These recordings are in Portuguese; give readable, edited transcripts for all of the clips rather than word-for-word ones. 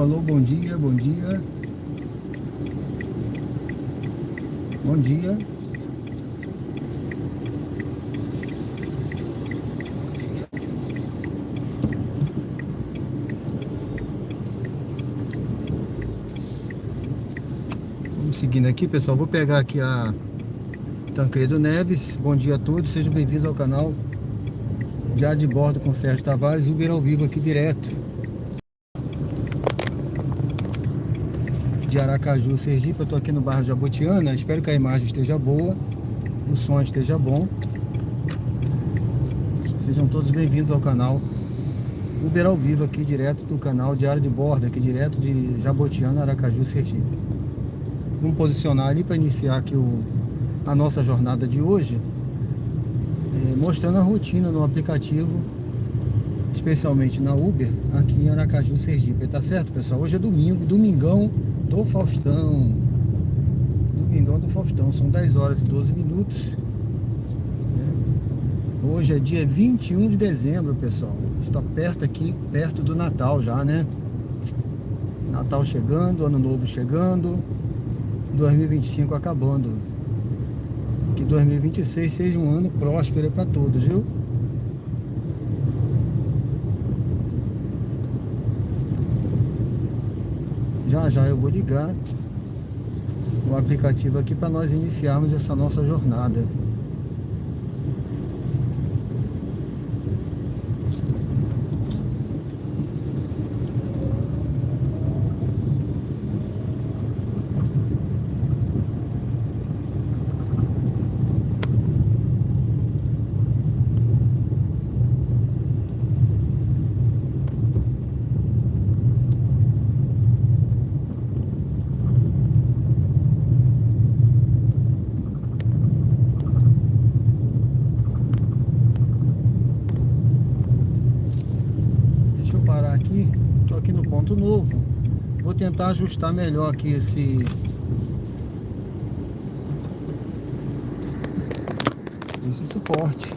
alô, bom dia, bom dia, bom dia. Vamos seguindo aqui, pessoal. Vou pegar aqui a Tancredo Neves. Bom dia a todos, sejam bem-vindos ao canal Diário de Bordo com Sérgio Tavares, Uber ao vivo aqui direto de Aracaju, Sergipe. Eu tô aqui no bairro Jabotiana. Espero que a imagem esteja boa, o som esteja bom. Sejam todos bem-vindos ao canal Uber ao vivo aqui direto do canal Diário de Bordo, aqui direto de Jabotiana, Aracaju, Sergipe. Vamos posicionar ali para iniciar aqui a nossa jornada de hoje, mostrando a rotina no aplicativo, especialmente na Uber, aqui em Aracaju, Sergipe. Tá certo, pessoal? Hoje é domingo, domingão do Faustão. Domingão do Faustão, são 10 horas e 12 minutos. Hoje é dia 21 de dezembro, pessoal. Está perto aqui, perto do Natal já, né? Natal chegando, Ano Novo chegando, 2025 acabando. Que 2026 seja um ano próspero para todos, viu? Já já eu vou ligar o aplicativo aqui para nós iniciarmos essa nossa jornada. Deixa eu parar aqui, tô aqui no ponto novo. Vou tentar ajustar melhor aqui esse suporte.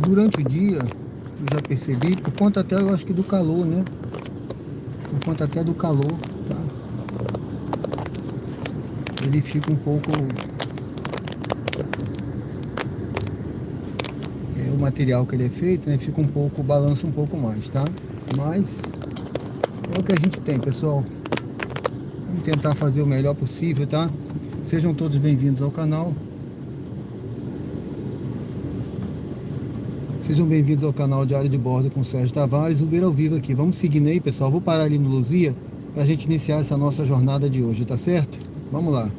Durante o dia, eu já percebi, por conta até, eu acho que do calor, né? Por conta até do calor, tá? Ele fica um pouco... o material que ele é feito, né? Fica um pouco, balança um pouco mais, tá? Mas é o que a gente tem, pessoal. Vamos tentar fazer o melhor possível, tá? Sejam todos bem-vindos ao canal. Sejam bem-vindos ao canal Diário de Bordo com Sérgio Tavares, Uber ao vivo aqui. Vamos seguindo aí, pessoal. Vou parar ali no Luzia pra gente iniciar essa nossa jornada de hoje, tá certo? Vamos lá.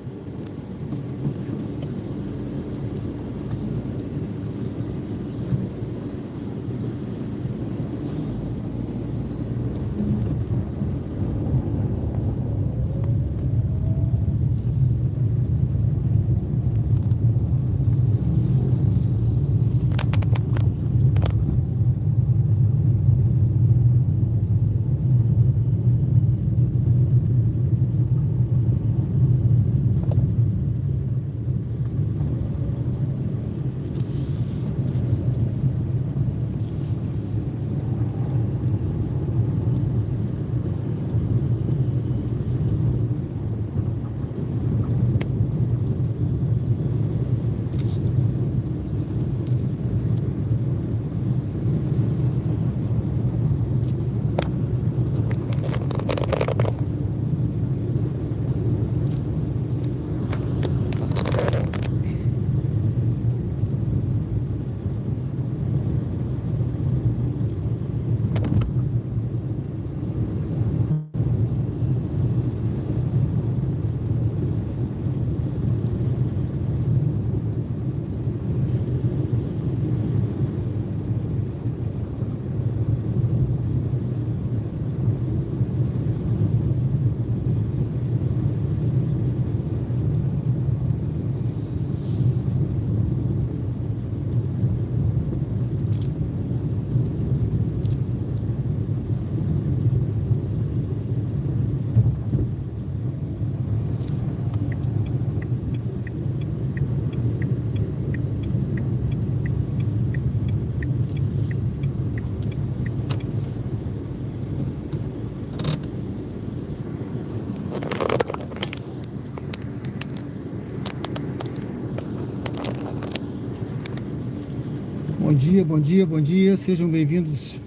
Bom dia, bom dia, bom dia. Sejam bem-vindos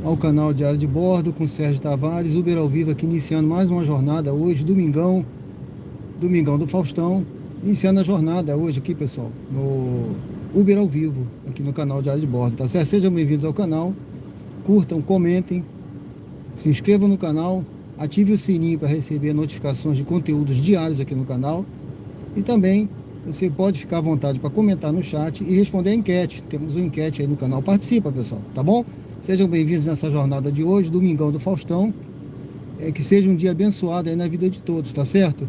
ao canal Diário de Bordo com Sérgio Tavares, Uber ao vivo aqui, iniciando mais uma jornada hoje, domingão do Faustão, iniciando a jornada hoje aqui, pessoal, no Uber ao vivo, aqui no canal Diário de Bordo, tá certo? Sejam bem-vindos ao canal, curtam, comentem, se inscrevam no canal, ative o sininho para receber notificações de conteúdos diários aqui no canal e também você pode ficar à vontade para comentar no chat e responder a enquete. Temos uma enquete aí no canal. Participa, pessoal, tá bom? Sejam bem-vindos nessa jornada de hoje, domingão do Faustão. Que seja um dia abençoado aí na vida de todos, tá certo?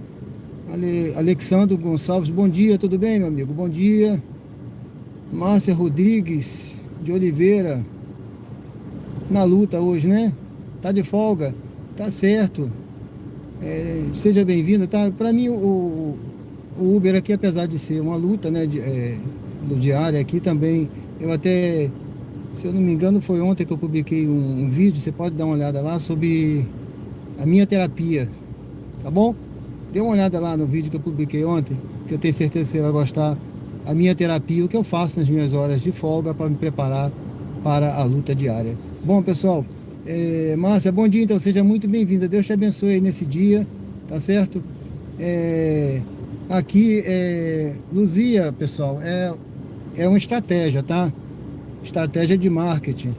Alexandre Gonçalves, bom dia, tudo bem, meu amigo? Bom dia. Márcia Rodrigues de Oliveira, na luta hoje, né? Tá de folga, tá certo. Seja bem-vindo, tá? Para mim, o Uber aqui, apesar de ser uma luta, né, do diário aqui também, eu até, se eu não me engano, foi ontem que eu publiquei um vídeo, você pode dar uma olhada lá, sobre a minha terapia, tá bom? Dê uma olhada lá no vídeo que eu publiquei ontem, que eu tenho certeza que você vai gostar. A minha terapia, o que eu faço nas minhas horas de folga para me preparar para a luta diária. Bom, pessoal, Márcia, bom dia, então, seja muito bem-vinda, Deus te abençoe aí nesse dia, tá certo? Aqui, Luzia, pessoal, é uma estratégia, tá? Estratégia de marketing.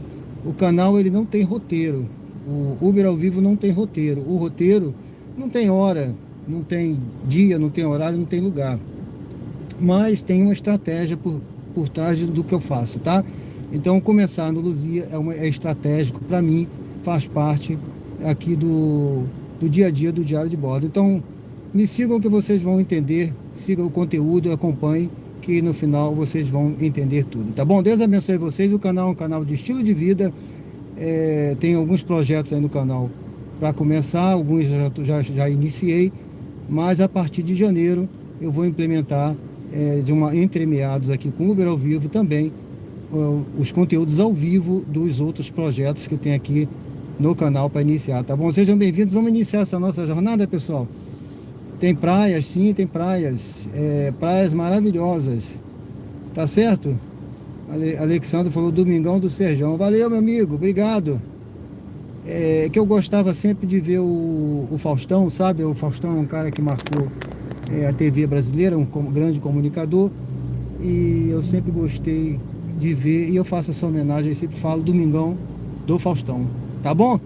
O canal, ele não tem roteiro. O Uber ao vivo não tem roteiro. O roteiro não tem hora, não tem dia, não tem horário, não tem lugar. Mas tem uma estratégia por trás do que eu faço, tá? Então, começar no Luzia é estratégico para mim, faz parte aqui do dia a dia do Diário de Bordo. Então, me sigam que vocês vão entender, sigam o conteúdo, acompanhem, que no final vocês vão entender tudo, tá bom? Deus abençoe vocês. O canal é um canal de estilo de vida, tem alguns projetos aí no canal para começar, alguns já iniciei, mas a partir de janeiro eu vou implementar entre meados aqui com o Uber ao vivo também os conteúdos ao vivo dos outros projetos que tem aqui no canal para iniciar, tá bom? Sejam bem-vindos, vamos iniciar essa nossa jornada, pessoal. Tem praias, sim, tem praias, praias maravilhosas, tá certo? Alexandre falou domingão do Serjão, valeu, meu amigo, obrigado. Que eu gostava sempre de ver o Faustão, sabe? O Faustão é um cara que marcou a TV brasileira, um grande comunicador, e eu sempre gostei de ver, e eu faço essa homenagem, eu sempre falo domingão do Faustão, tá bom?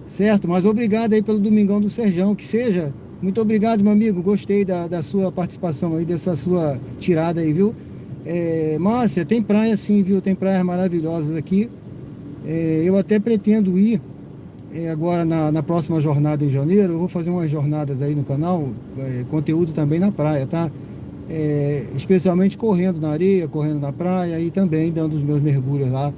Certo, mas obrigado aí pelo domingão do Serjão, que seja. Muito obrigado, meu amigo, gostei da sua participação aí, dessa sua tirada aí, viu? Márcia, tem praia sim, viu? Tem praias maravilhosas aqui. Eu até pretendo ir agora na próxima jornada em janeiro. Eu vou fazer umas jornadas aí no canal, conteúdo também na praia, tá? Especialmente correndo na areia, correndo na praia e também dando os meus mergulhos lá,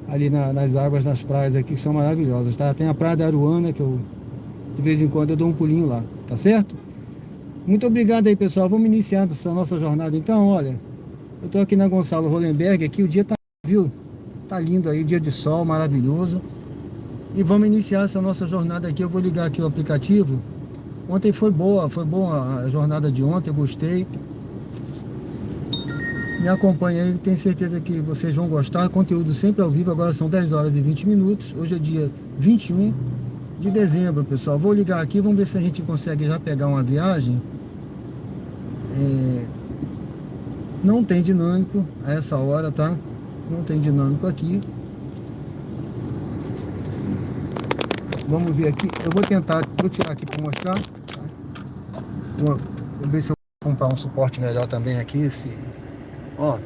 ali nas águas das praias aqui, que são maravilhosas, tá? Tem a Praia da Aruana, que de vez em quando eu dou um pulinho lá, tá certo? Muito obrigado aí, pessoal. Vamos iniciar essa nossa jornada então. Olha, eu tô aqui na Gonçalo Hollenberg, aqui o dia tá, viu? Tá lindo aí, dia de sol, maravilhoso. E vamos iniciar essa nossa jornada aqui. Eu vou ligar aqui o aplicativo. Ontem foi boa a jornada de ontem, eu gostei. Me acompanha aí, tenho certeza que vocês vão gostar. Conteúdo sempre ao vivo, agora são 10 horas e 20 minutos. Hoje é dia 21 de dezembro, pessoal. Vou ligar aqui, vamos ver se a gente consegue já pegar uma viagem. Não tem dinâmico a essa hora, tá? Não tem dinâmico aqui. Vamos ver aqui. Eu vou tentar, vou tirar aqui para mostrar. Tá? Vou ver se eu vou comprar um suporte melhor também aqui. Ó.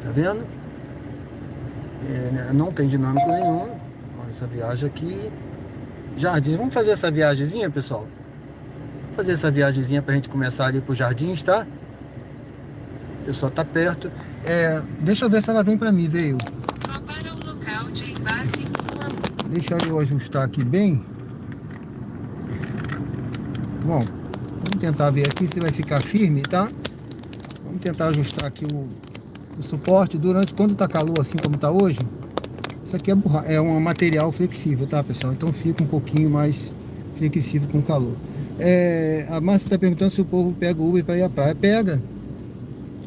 Tá vendo? Não tem dinâmico nenhum. Ó, essa viagem aqui. Jardins. Vamos fazer essa viagemzinha, pessoal? Vamos fazer essa viagemzinha pra gente começar ali pro Jardins, tá? O pessoal tá perto. Deixa eu ver se ela vem pra mim, veio. Só para o local de embarque. Deixa eu ajustar aqui bem. Bom, vamos tentar ver aqui se vai ficar firme, tá? Vamos tentar ajustar aqui o suporte durante, quando tá calor assim como tá hoje. Isso aqui é um material flexível, tá, pessoal? Então fica um pouquinho mais flexível com o calor. A Márcia está perguntando se o povo pega o Uber para ir à praia. Pega.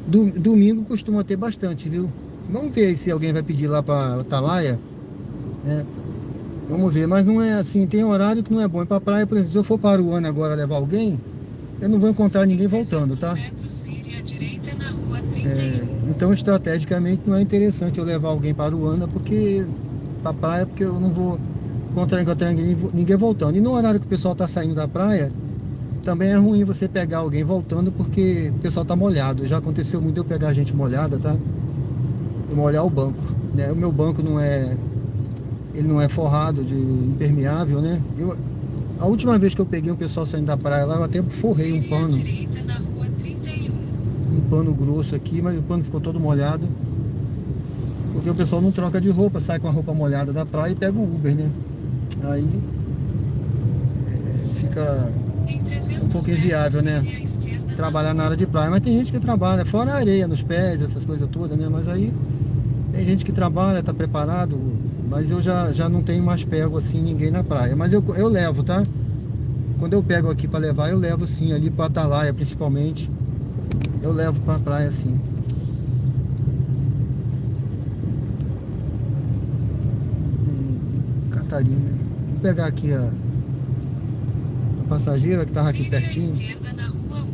Domingo costuma ter bastante, viu? Vamos ver aí se alguém vai pedir lá para Atalaia, né? Vamos ver, mas não é assim, tem horário que não é bom. Ir pra praia, por exemplo, se eu for para o ano agora levar alguém, eu não vou encontrar ninguém voltando, 300 tá? metros, vire à direita na rua 31. Então, estrategicamente, não é interessante eu levar alguém para Uruana, porque para praia, porque eu não vou encontrar ninguém voltando. E no horário que o pessoal está saindo da praia, também é ruim você pegar alguém voltando, porque o pessoal está molhado. Já aconteceu muito de eu pegar gente molhada, tá? E molhar o banco, né? O meu banco ele não é forrado de impermeável, né? A última vez que eu peguei um pessoal saindo da praia lá, eu até forrei um Vire à pano. direita na rua 31. Um pano grosso aqui, mas o pano ficou todo molhado. Porque o pessoal não troca de roupa, sai com a roupa molhada da praia e pega o Uber, né? Aí fica Em 300 um pouco metros, inviável, né? vire à esquerda na Trabalhar na área de praia. Mas tem gente que trabalha fora a areia, nos pés, essas coisas todas, né? Mas aí tem gente que trabalha, tá preparado. Mas eu já não tenho mais pego assim ninguém na praia. Mas eu levo, tá? Quando eu pego aqui para levar, eu levo sim, ali para Atalaia principalmente. Eu levo para praia sim. Catarina. Vou pegar aqui a passageira que tava aqui Vire à pertinho. esquerda na rua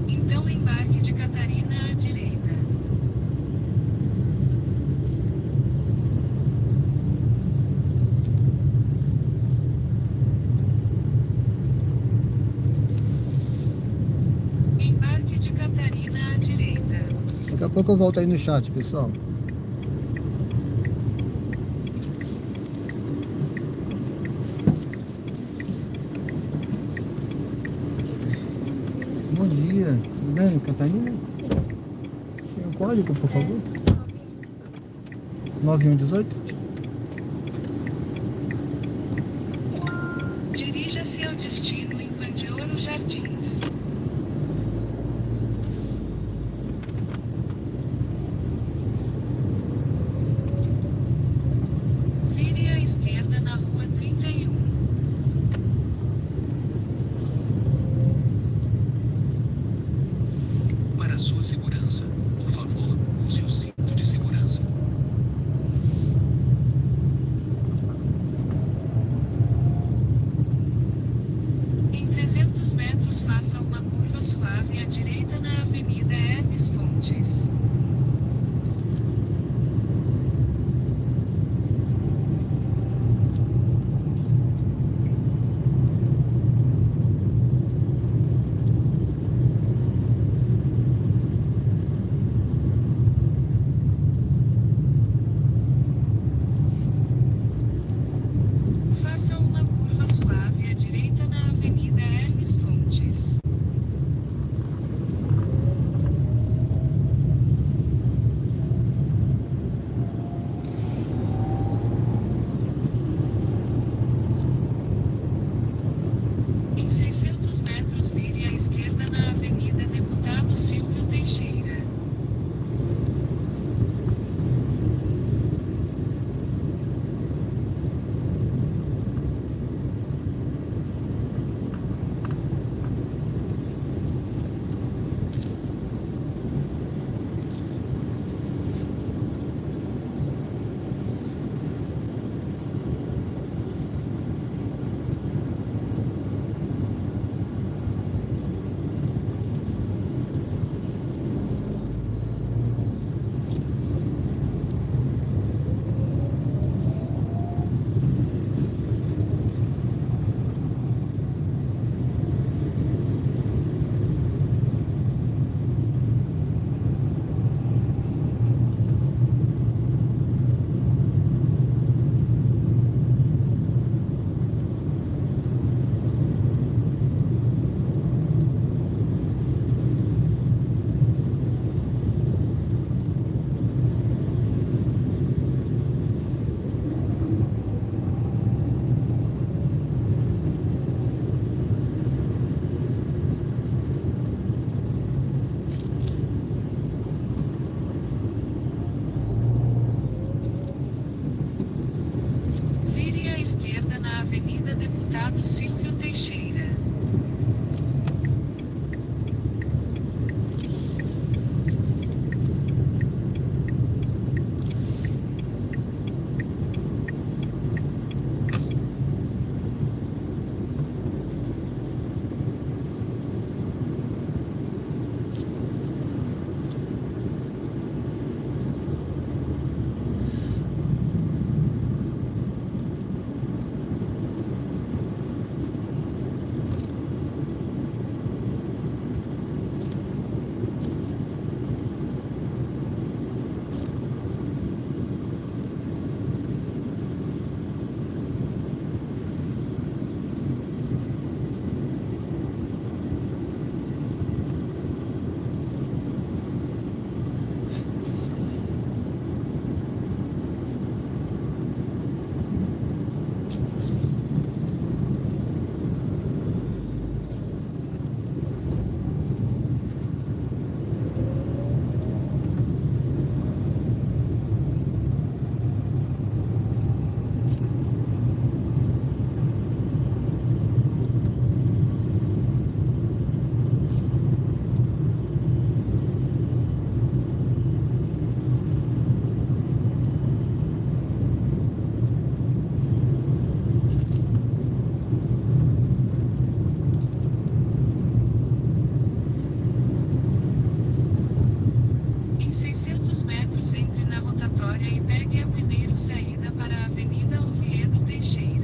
1. Então embarque de Catarina à direita. Embarque de Catarina à direita. Daqui a pouco eu volto aí no chat, pessoal. Bom dia. Tudo bem, Catarina? Isso. Tem o código, por favor? 9118? Isso. Dirija-se ao destino em Pandiouro Jardins. Vire à esquerda na rua 31. Para sua segurança, por favor, use o cinto de segurança. Em 300 metros, faça uma curva suave à direita na Avenida Hermes Fontes. rotatória e pegue a primeira saída para a Avenida Oviedo Teixeira.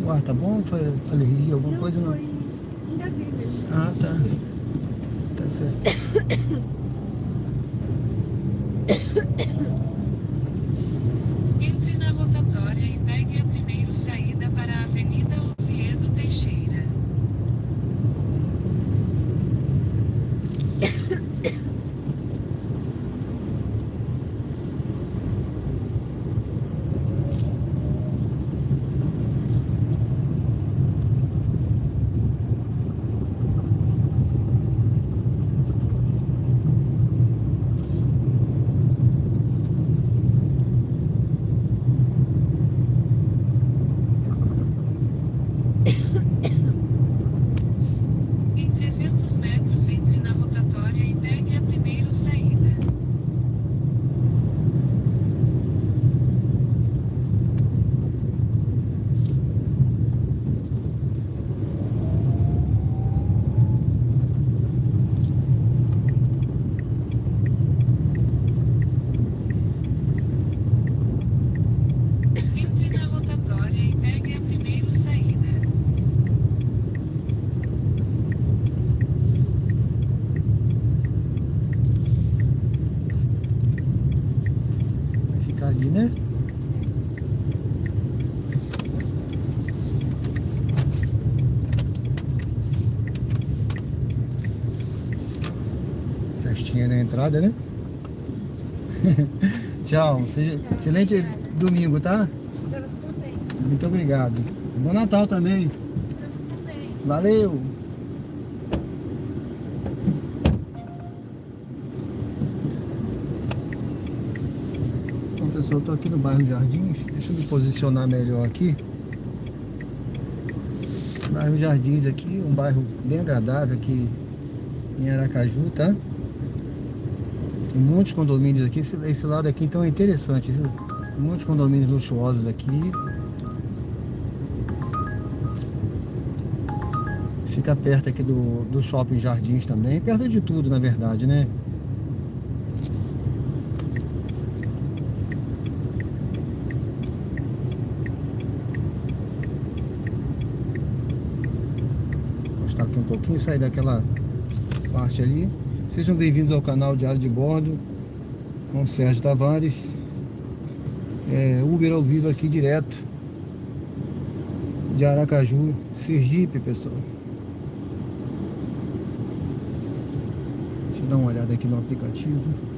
Ué, tá bom? Foi alergia, alguma coisa? Não. Foi engasguei mesmo. Ah, tá. Tá certo. Entre na rotatória e pegue a primeira saída para a Avenida Oviedo Teixeira. Em 300 metros, entre na rotatória e pegue a primeira saída. Entre na rotatória e pegue a primeira saída. Vai ficar ali, né? Festinha na entrada, né? Tchau. Seja Tchau, excelente obrigada. domingo, tá? Pra você também. Muito obrigado. Bom Natal também. Pra você também. Valeu! Bom, pessoal, eu tô aqui no bairro Jardins. Deixa eu me posicionar melhor aqui. Bairro Jardins aqui, um bairro bem agradável aqui em Aracaju, tá? Tem muitos condomínios aqui. Esse lado aqui então é interessante, viu? Muitos condomínios luxuosos aqui. Fica perto aqui do Shopping Jardins também. Perto de tudo, na verdade, né? Vou postar aqui um pouquinho, sair daquela parte ali. Sejam bem-vindos ao canal Diário de Bordo com o Sérgio Tavares. Uber ao vivo aqui direto de Aracaju, Sergipe, pessoal. Deixa eu dar uma olhada aqui no aplicativo.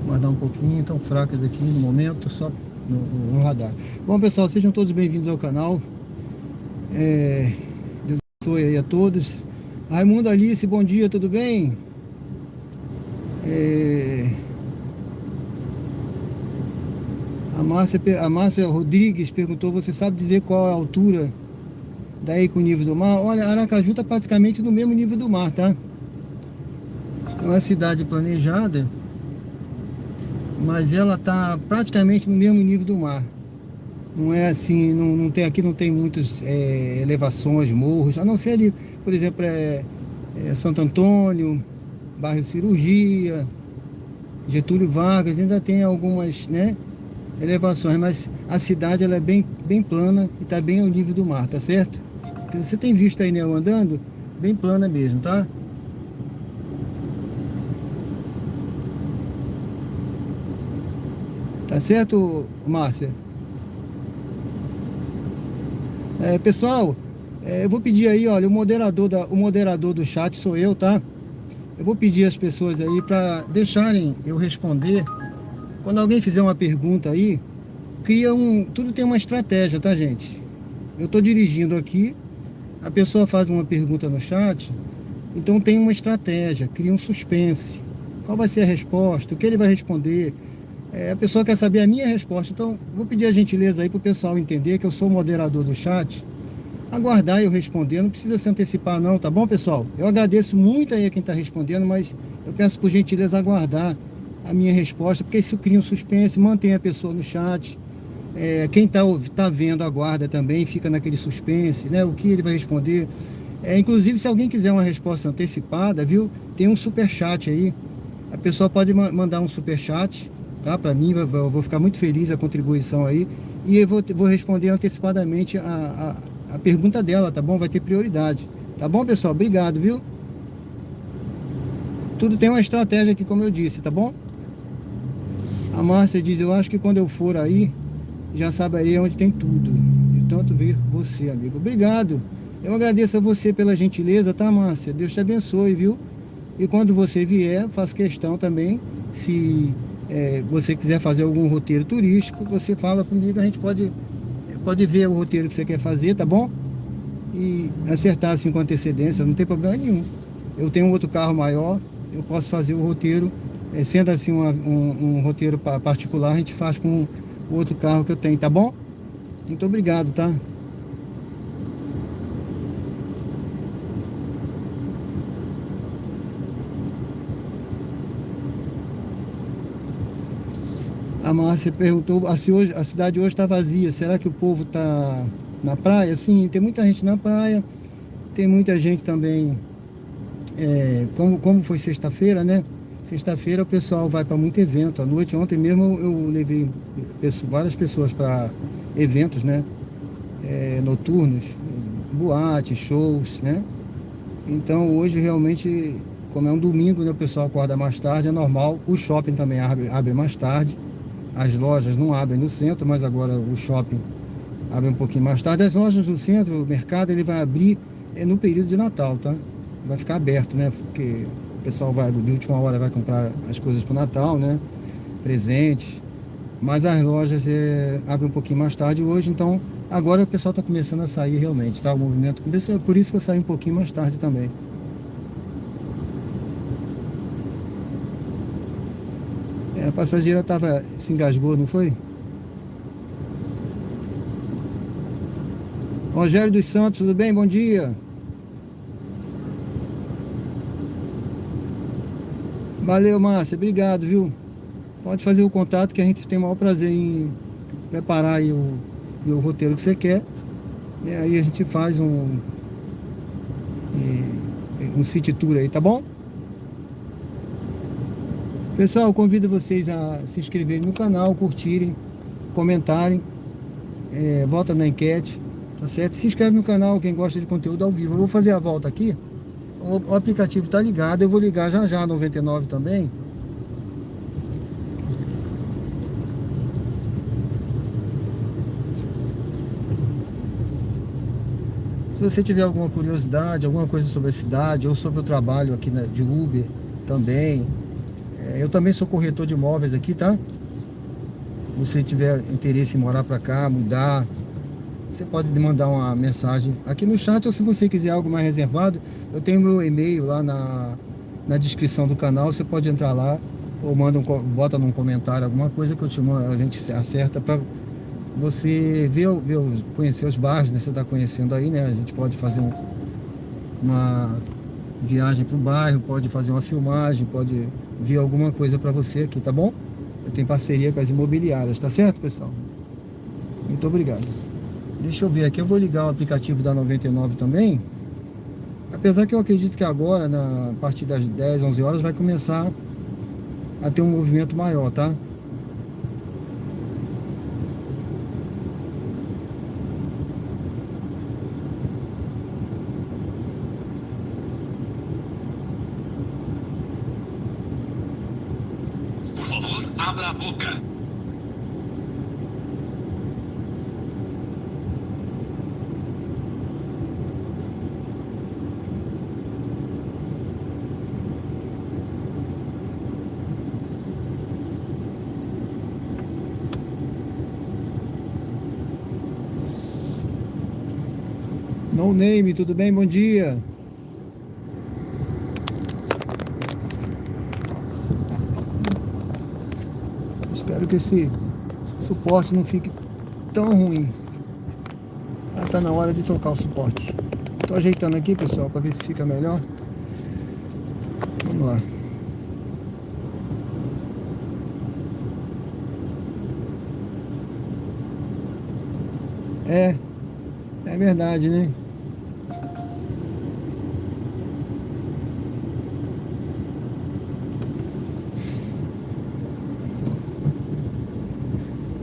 Guardar um pouquinho, tão fracas aqui no momento, só no radar. Bom, pessoal, sejam todos bem-vindos ao canal. Deus abençoe aí a todos. Raimundo Alice, bom dia, tudo bem? A Márcia Rodrigues perguntou: você sabe dizer qual é a altura daí com o nível do mar? Olha, Aracaju está praticamente no mesmo nível do mar, tá? É uma cidade planejada, mas ela está praticamente no mesmo nível do mar. Não é assim, não tem, aqui não tem muitas elevações, morros, a não ser ali, por exemplo, Santo Antônio, bairro Cirurgia, Getúlio Vargas, ainda tem algumas, né, elevações, mas a cidade ela é bem plana e está bem ao nível do mar, tá certo? Porque você tem visto aí, né, eu andando, bem plana mesmo, tá? Tá certo, Márcia? Pessoal, eu vou pedir aí, olha, o moderador do chat sou eu, tá? Eu vou pedir às pessoas aí para deixarem eu responder. Quando alguém fizer uma pergunta aí, tudo tem uma estratégia, tá, gente? Eu tô dirigindo aqui, a pessoa faz uma pergunta no chat, então tem uma estratégia, cria um suspense. Qual vai ser a resposta? O que ele vai responder? A pessoa quer saber a minha resposta, então vou pedir a gentileza aí para o pessoal entender que eu sou o moderador do chat, aguardar eu responder, não precisa se antecipar não, tá bom, pessoal? Eu agradeço muito aí a quem está respondendo, mas eu peço por gentileza aguardar a minha resposta, porque isso cria um suspense, mantém a pessoa no chat. Quem tá vendo aguarda também, fica naquele suspense, né? O que ele vai responder. Inclusive, se alguém quiser uma resposta antecipada, viu? Tem um super chat aí. A pessoa pode mandar um super chat, tá? Para mim, eu vou ficar muito feliz a contribuição aí. E eu vou responder antecipadamente a pergunta dela, tá bom? Vai ter prioridade. Tá bom, pessoal? Obrigado, viu? Tudo tem uma estratégia aqui, como eu disse, tá bom? A Márcia diz, eu acho que quando eu for aí, já saberei onde tem tudo. De tanto ver você, amigo. Obrigado. Eu agradeço a você pela gentileza, tá, Márcia? Deus te abençoe, viu? E quando você vier, faço questão também, se você quiser fazer algum roteiro turístico, você fala comigo, a gente pode ver o roteiro que você quer fazer, tá bom? E acertar assim com antecedência, não tem problema nenhum. Eu tenho um outro carro maior, eu posso fazer o roteiro, sendo assim um roteiro particular, a gente faz com o outro carro que eu tenho, tá bom? Muito obrigado, tá? A Márcia perguntou se hoje, a cidade hoje está vazia. Será que o povo está na praia? Sim, tem muita gente na praia. Tem muita gente também. Como foi sexta-feira, né? Sexta-feira o pessoal vai para muito evento. À noite, ontem mesmo eu levei várias pessoas para eventos, né? Noturnos, boates, shows, né? Então hoje realmente, como é um domingo, né, o pessoal acorda mais tarde, é normal. O shopping também abre mais tarde. As lojas não abrem no centro, mas agora o shopping abre um pouquinho mais tarde. As lojas do centro, o mercado, ele vai abrir no período de Natal, tá? Vai ficar aberto, né? Porque o pessoal de última hora vai comprar as coisas para o Natal, né? Presentes. Mas as lojas abrem um pouquinho mais tarde hoje, então agora o pessoal está começando a sair realmente, tá? O movimento começou, por isso que eu saí um pouquinho mais tarde também. A passageira se engasgou, não foi? Rogério dos Santos, tudo bem? Bom dia. Valeu, Márcia, obrigado, viu? Pode fazer o contato que a gente tem o maior prazer em preparar aí o roteiro que você quer. E aí a gente faz um city tour aí, tá bom? Pessoal, convido vocês a se inscreverem no canal, curtirem, comentarem, vota na enquete, tá certo? Se inscreve no canal, quem gosta de conteúdo ao vivo. Eu vou fazer a volta aqui, o aplicativo tá ligado, eu vou ligar já a 99 também. Se você tiver alguma curiosidade, alguma coisa sobre a cidade ou sobre o trabalho aqui de Uber também, eu também sou corretor de imóveis aqui, tá? Se você tiver interesse em morar pra cá, mudar, você pode mandar uma mensagem aqui no chat, ou se você quiser algo mais reservado, eu tenho meu e-mail lá na descrição do canal, você pode entrar lá ou bota num comentário alguma coisa que a gente acerta pra você conhecer os bairros, né? Você tá conhecendo aí, né? A gente pode fazer uma viagem pro bairro, pode fazer uma filmagem, pode ver alguma coisa para você aqui, tá bom? Eu tenho parceria com as imobiliárias, tá certo, pessoal? Muito obrigado. Deixa eu ver aqui, eu vou ligar o aplicativo da 99 também. Apesar que eu acredito que agora, a partir das 10, 11 horas, vai começar a ter um movimento maior, tá? Abra a boca. No Name, tudo bem? Bom dia. Espero que esse suporte não fique tão ruim. Tá na hora de trocar o suporte. Tô ajeitando aqui, pessoal, para ver se fica melhor. Vamos lá. É verdade, né?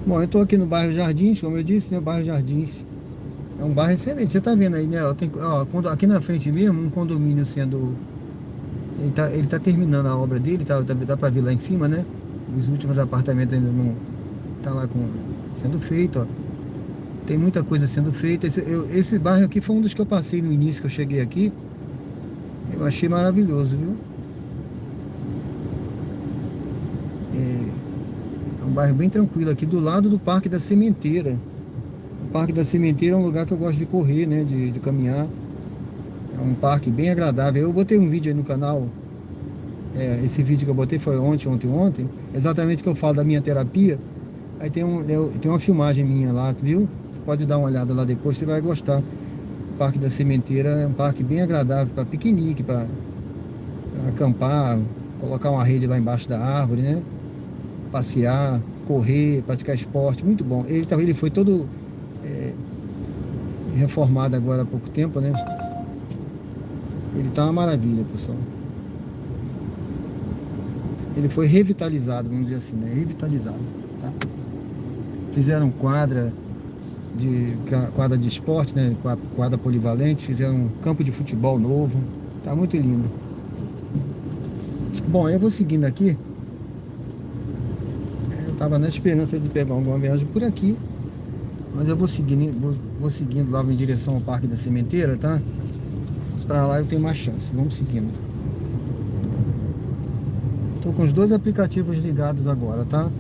Bom, eu tô aqui no bairro Jardins, como eu disse, né? O bairro Jardins é um bairro excelente. Você tá vendo aí, né? Ó, aqui na frente mesmo, um condomínio sendo... Ele tá terminando a obra dele, dá pra ver lá em cima, né? Os últimos apartamentos ainda não... Tá lá sendo feito, ó. Tem muita coisa sendo feita. Esse bairro aqui foi um dos que eu passei no início, que eu cheguei aqui. Eu achei maravilhoso, viu? É um bairro bem tranquilo aqui, do lado do Parque da Sementeira. O Parque da Sementeira é um lugar que eu gosto de correr, né? De caminhar. É um parque bem agradável. Eu botei um vídeo aí no canal. Esse vídeo que eu botei foi ontem. Exatamente que eu falo da minha terapia. Aí tem uma filmagem minha lá, viu? Você pode dar uma olhada lá depois, você vai gostar. O Parque da Sementeira é um parque bem agradável para piquenique, para acampar, colocar uma rede lá embaixo da árvore, né? Passear, correr, praticar esporte, muito bom. Ele foi todo reformado agora há pouco tempo, né? Ele tá uma maravilha, pessoal. Ele foi revitalizado, vamos dizer assim, né? Revitalizado, tá? Fizeram quadra de esporte, né? Quadra polivalente, fizeram um campo de futebol novo. Tá muito lindo. Bom, eu vou seguindo aqui. Eu tava na esperança de pegar alguma viagem por aqui, mas eu vou seguindo lá em direção ao Parque da Sementeira, tá? Pra lá eu tenho mais chance. Vamos seguindo. Tô com os dois aplicativos ligados agora, tá?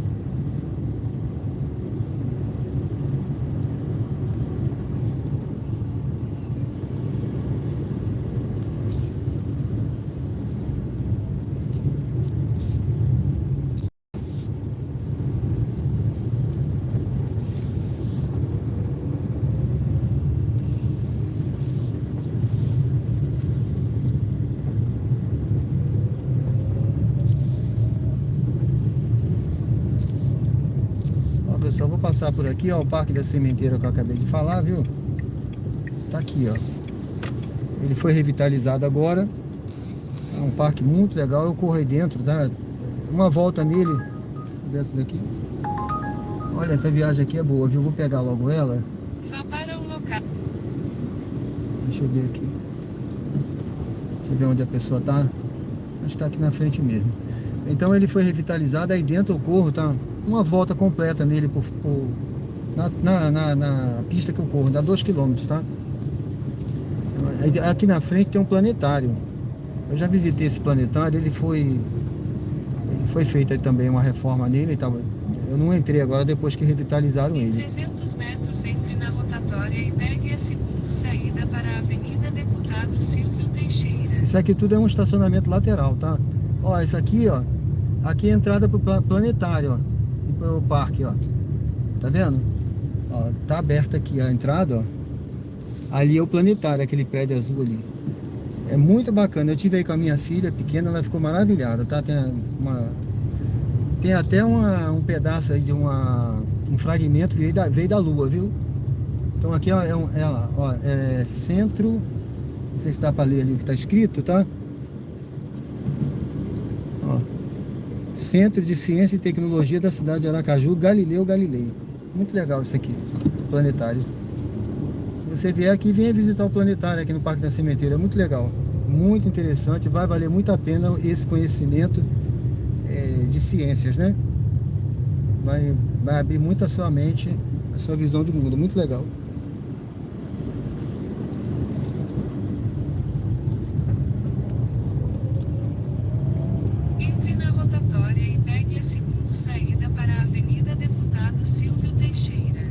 Pessoal, vou passar por aqui, ó, o Parque da Sementeira que eu acabei de falar, viu? Tá aqui, ó. Ele foi revitalizado agora. É um parque muito legal. Eu corro aí dentro, tá? Uma volta nele. Deixa eu ver essa daqui. Olha, essa viagem aqui é boa, viu? Vou pegar logo ela. Vá para o local. Deixa eu ver aqui. Deixa eu ver onde a pessoa tá. Acho que tá aqui na frente mesmo. Então ele foi revitalizado. Aí dentro eu corro, tá? Uma volta completa nele na pista que eu corro, dá 2 km, tá? Aqui na frente tem um planetário. Eu já visitei esse planetário, ele foi feita também uma reforma nele e tal. Eu não entrei agora depois que revitalizaram Em ele. 300 metros entre na rotatória e pegue a segunda saída para a Avenida Deputado Silvio Teixeira. Isso aqui tudo é um estacionamento lateral, tá? Ó, isso aqui, ó. Aqui é a entrada pro planetário, ó. E pro parque, ó. Tá vendo? Ó, tá aberta aqui a entrada, ó. Ali é o planetário, aquele prédio azul ali. É muito bacana. Eu tive aí com a minha filha pequena, ela ficou maravilhada, tá? Tem até um pedaço aí de um fragmento que veio da Lua, viu? Então aqui, ó, é centro. Não sei se dá pra ler ali o que tá escrito, tá? Ó. Centro de Ciência e Tecnologia da cidade de Aracaju, Galileu Galilei. Muito legal isso aqui, o planetário. Se você vier aqui, venha visitar o planetário aqui no Parque da Sementeira. É muito legal, muito interessante. Vai valer muito a pena esse conhecimento de ciências, né? vai abrir muito a sua mente, a sua visão de mundo. Muito legal. Entre na rotatória e pegue a segunda saída para a Avenida Deputado Silvio Teixeira.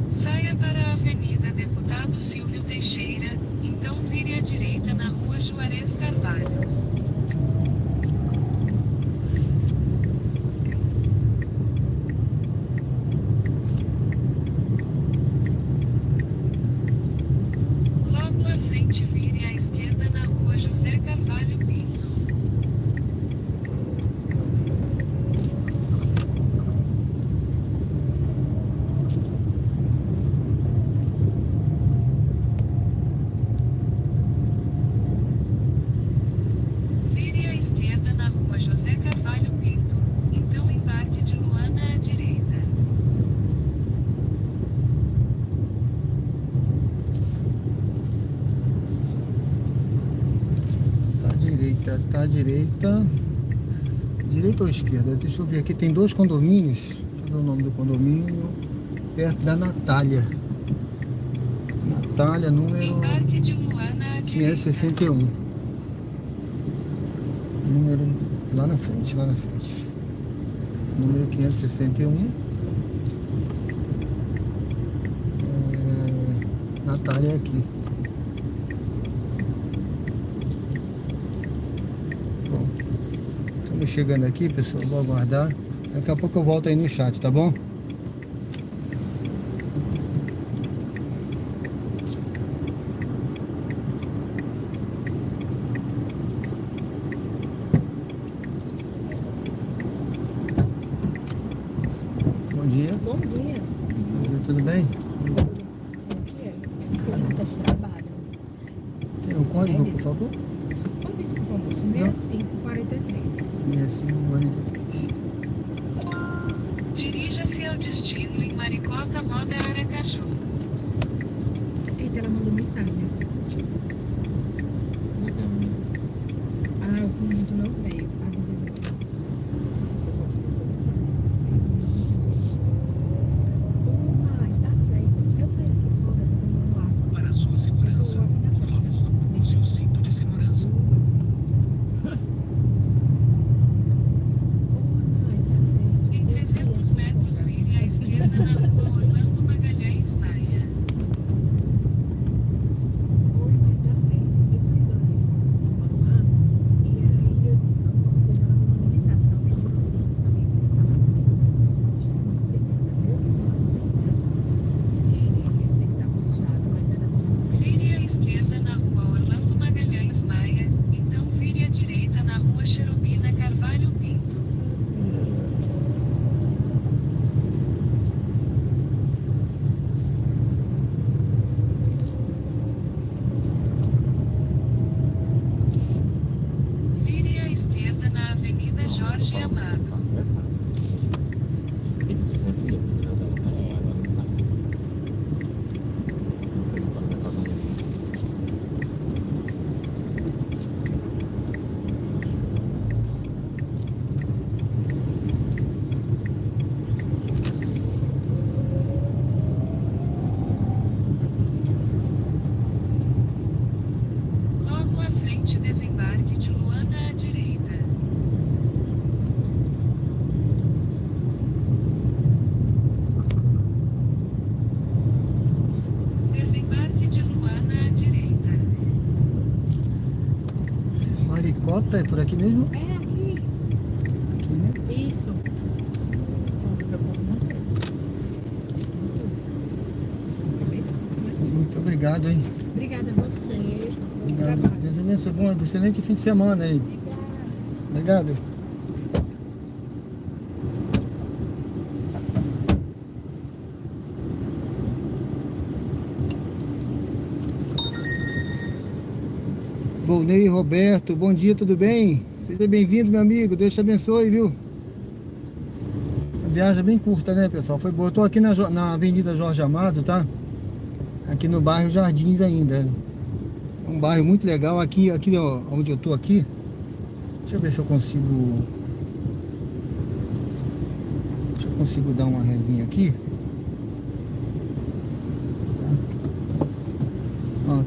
Saia para a Avenida Deputado Silvio Teixeira, então vire à direita na Rua Juarez Carvalho. Logo à frente vire à esquerda na Rua José Carvalho Pinto. Vire à esquerda na Rua José Carvalho Pinto, então embarque de Luana à direita. Tá à direita, tá à direita. Direita ou esquerda? Deixa eu ver aqui, tem dois condomínios. Deixa eu ver o nome do condomínio. Perto da Natália. Natália, número Embarque de Luana à direita. 561. Número lá na frente, lá na frente. Número 561. Natália é aqui. Bom, estamos chegando aqui, pessoal. Vou aguardar. Daqui a pouco eu volto aí no chat, tá bom? Bom dia. Bom dia. Tudo bem? Sabe o que é? Perguntas de trabalho. Tem o código, por favor? Quanto isso que vamos? 6543. 6543. Dirija-se ao destino em Maricota Moda Aracaju. Eita, ela mandou mensagem. Ah, o vídeo não veio. A vida não veio. Ai, tá certo. Eu saí aqui fora do meu ar. Para sua segurança, por favor, use o cinto de segurança. Ai, tá certo. Em 300 metros vire à esquerda na Rua Orlando Magalhães Maia. Oi, mãe, tá certo. Eu saí do lado de fora do mar e aí eu disse alguma coisa, ela mandou mensagem. Ela tem muito de saber que você fala comigo. Estou muito obrigada, viu? Pelas vendas. Eu sei que tá puxado, mas ainda dá tudo certo. Vire à esquerda na Rua Orlando Magalhães Maia, então vire à direita na Rua Cherubina Carvalho Pinto. Vire à esquerda na Avenida Jorge Amado. Logo à frente desembarque de Luana à direita. Desembarque de Luana à direita. Maricota é por aqui mesmo? É aqui. Aqui, né? Isso. Muito obrigado, hein? Obrigada a você. Bom Obrigado. trabalho. Deus abençoe. Bom, excelente fim de semana aí. Obrigada. Obrigado. Volney Roberto, bom dia, tudo bem? Seja bem-vindo, meu amigo. Deus te abençoe, viu? A viagem é bem curta, né, pessoal? Foi boa. Eu tô aqui na Avenida Jorge Amado, tá? aqui no bairro Jardins ainda. É um bairro muito legal. Aqui ó, onde eu tô aqui. Deixa eu ver se eu consigo. Deixa eu consigo dar uma resinha aqui. Ó,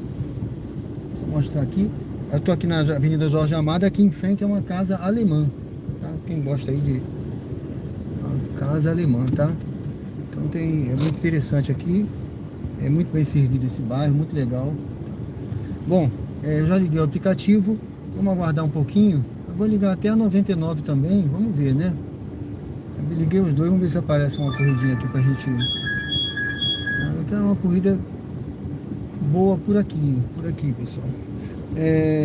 deixa eu mostrar aqui. Eu tô aqui na Avenida Jorge Amado. Aqui em frente é uma casa alemã, tá? Quem gosta aí de uma casa alemã, tá? Então é muito interessante aqui. É muito bem servido esse bairro, muito legal. Bom, eu já liguei o aplicativo. Vamos aguardar um pouquinho. Eu vou ligar até a 99 também. Vamos ver, né? Eu liguei os dois. Vamos ver se aparece uma corridinha aqui pra gente. Eu quero uma corrida boa por aqui, pessoal.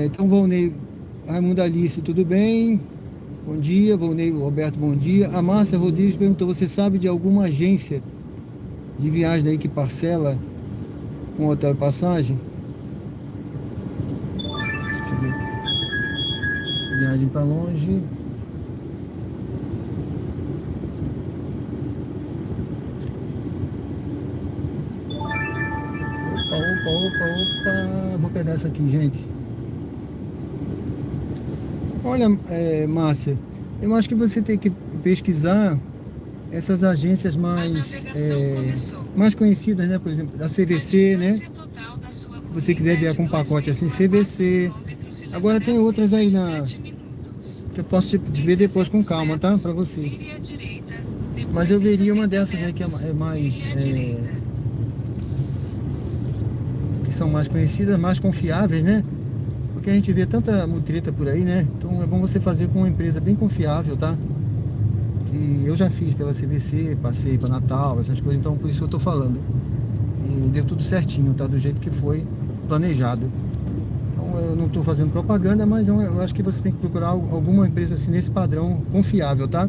Então, Volney, Raimundo Alice, tudo bem? Bom dia. Volney Roberto, bom dia. A Márcia Rodrigues perguntou: você sabe de alguma agência de viagem aí que parcela com hotel e passagem? Deixa eu ver. Viagem para longe. Opa. Vou pegar essa aqui, gente. Olha, Márcia, eu acho que você tem que pesquisar essas agências mais conhecidas, né? Por exemplo, da CVC, né? Se você quiser viajar com um pacote assim, CVC. Agora tem outras aí que eu posso te ver depois com calma, tá? Pra você. Mas eu veria uma dessas aí que é mais... que são mais conhecidas, mais confiáveis, né? Porque a gente vê tanta mutreta por aí, né? Então é bom você fazer com uma empresa bem confiável, tá? Que eu já fiz pela CVC, passei para Natal, essas coisas, então por isso eu tô falando. E deu tudo certinho, tá? Do jeito que foi planejado. Então eu não tô fazendo propaganda, mas eu acho que você tem que procurar alguma empresa assim nesse padrão confiável, tá?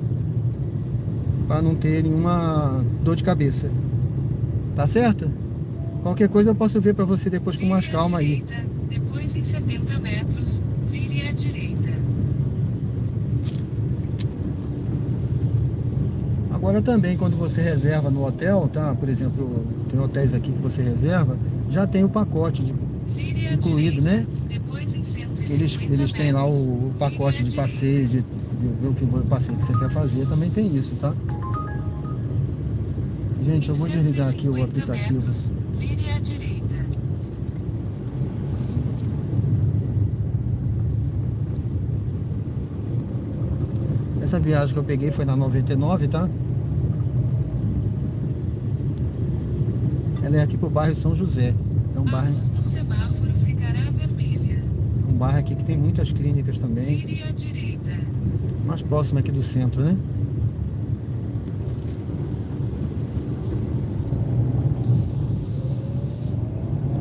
Para não ter nenhuma dor de cabeça. Tá certo? Qualquer coisa eu posso ver para você depois com mais calma aí. Depois em 70 metros, vire à direita. Agora também, quando você reserva no hotel, tá? Por exemplo, tem hotéis aqui que você reserva, já tem o pacote incluído, né? Depois em 150 Eles têm lá o pacote de passeio, de ver o que passeio que você quer fazer, também tem isso, tá? Gente, eu vou desligar aqui o aplicativo. Vire à direita. Essa viagem que eu peguei foi na 99, tá? Ela é aqui pro bairro São José. É um bairro... A luz do semáforo ficará vermelha. Um bairro aqui que tem muitas clínicas também. Vire à direita. Mais próximo aqui do centro, né?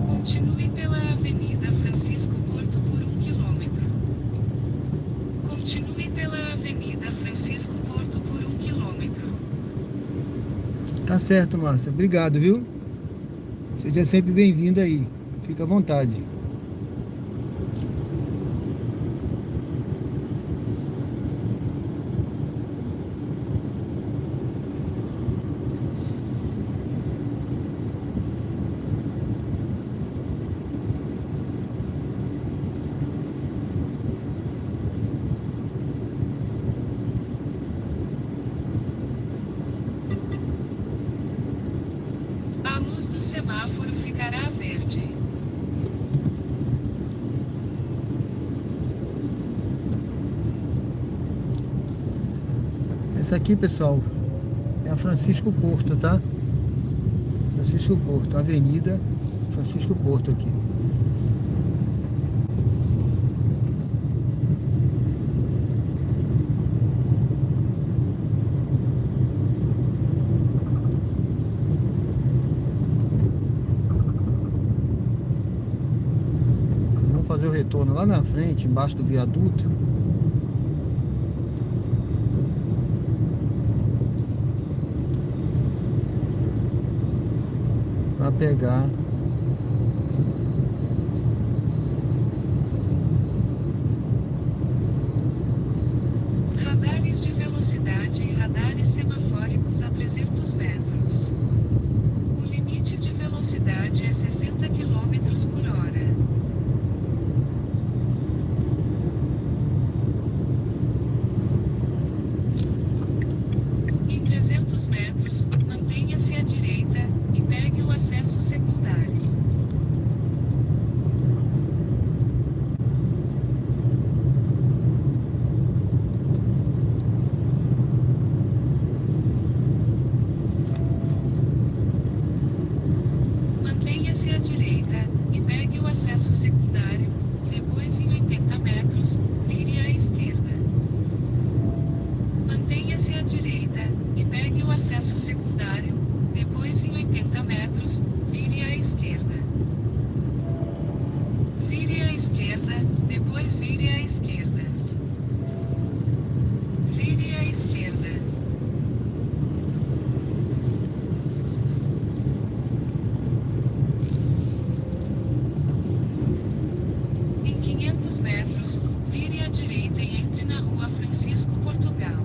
Continue pela Avenida Francisco Porto por 1 quilômetro. Continue pela Avenida Francisco Porto por 1 quilômetro. Tá certo, Márcia. Obrigado, viu? Seja sempre bem-vindo aí. Fica à vontade. A luz do semáforo ficará verde. Essa aqui, pessoal, é a Francisco Porto, tá? Francisco Porto, Avenida Francisco Porto aqui. Vamos fazer o retorno lá na frente, embaixo do viaduto. Para pegar Radares de velocidade e radares semafóricos a 300 metros. O limite de velocidade velocidade é 60 km por hora. Em 300 metros, mantenha-se à direita e pegue o acesso secundário. Mantenha-se à direita e pegue o acesso secundário. Depois, em 80 metros, vire à esquerda. Mantenha-se à direita e pegue o acesso secundário. Depois, em 80 metros, vire à esquerda. Vire à esquerda, depois vire à esquerda. Vire à esquerda. Em 500 metros, vire à direita e entre na rua Francisco Portugal.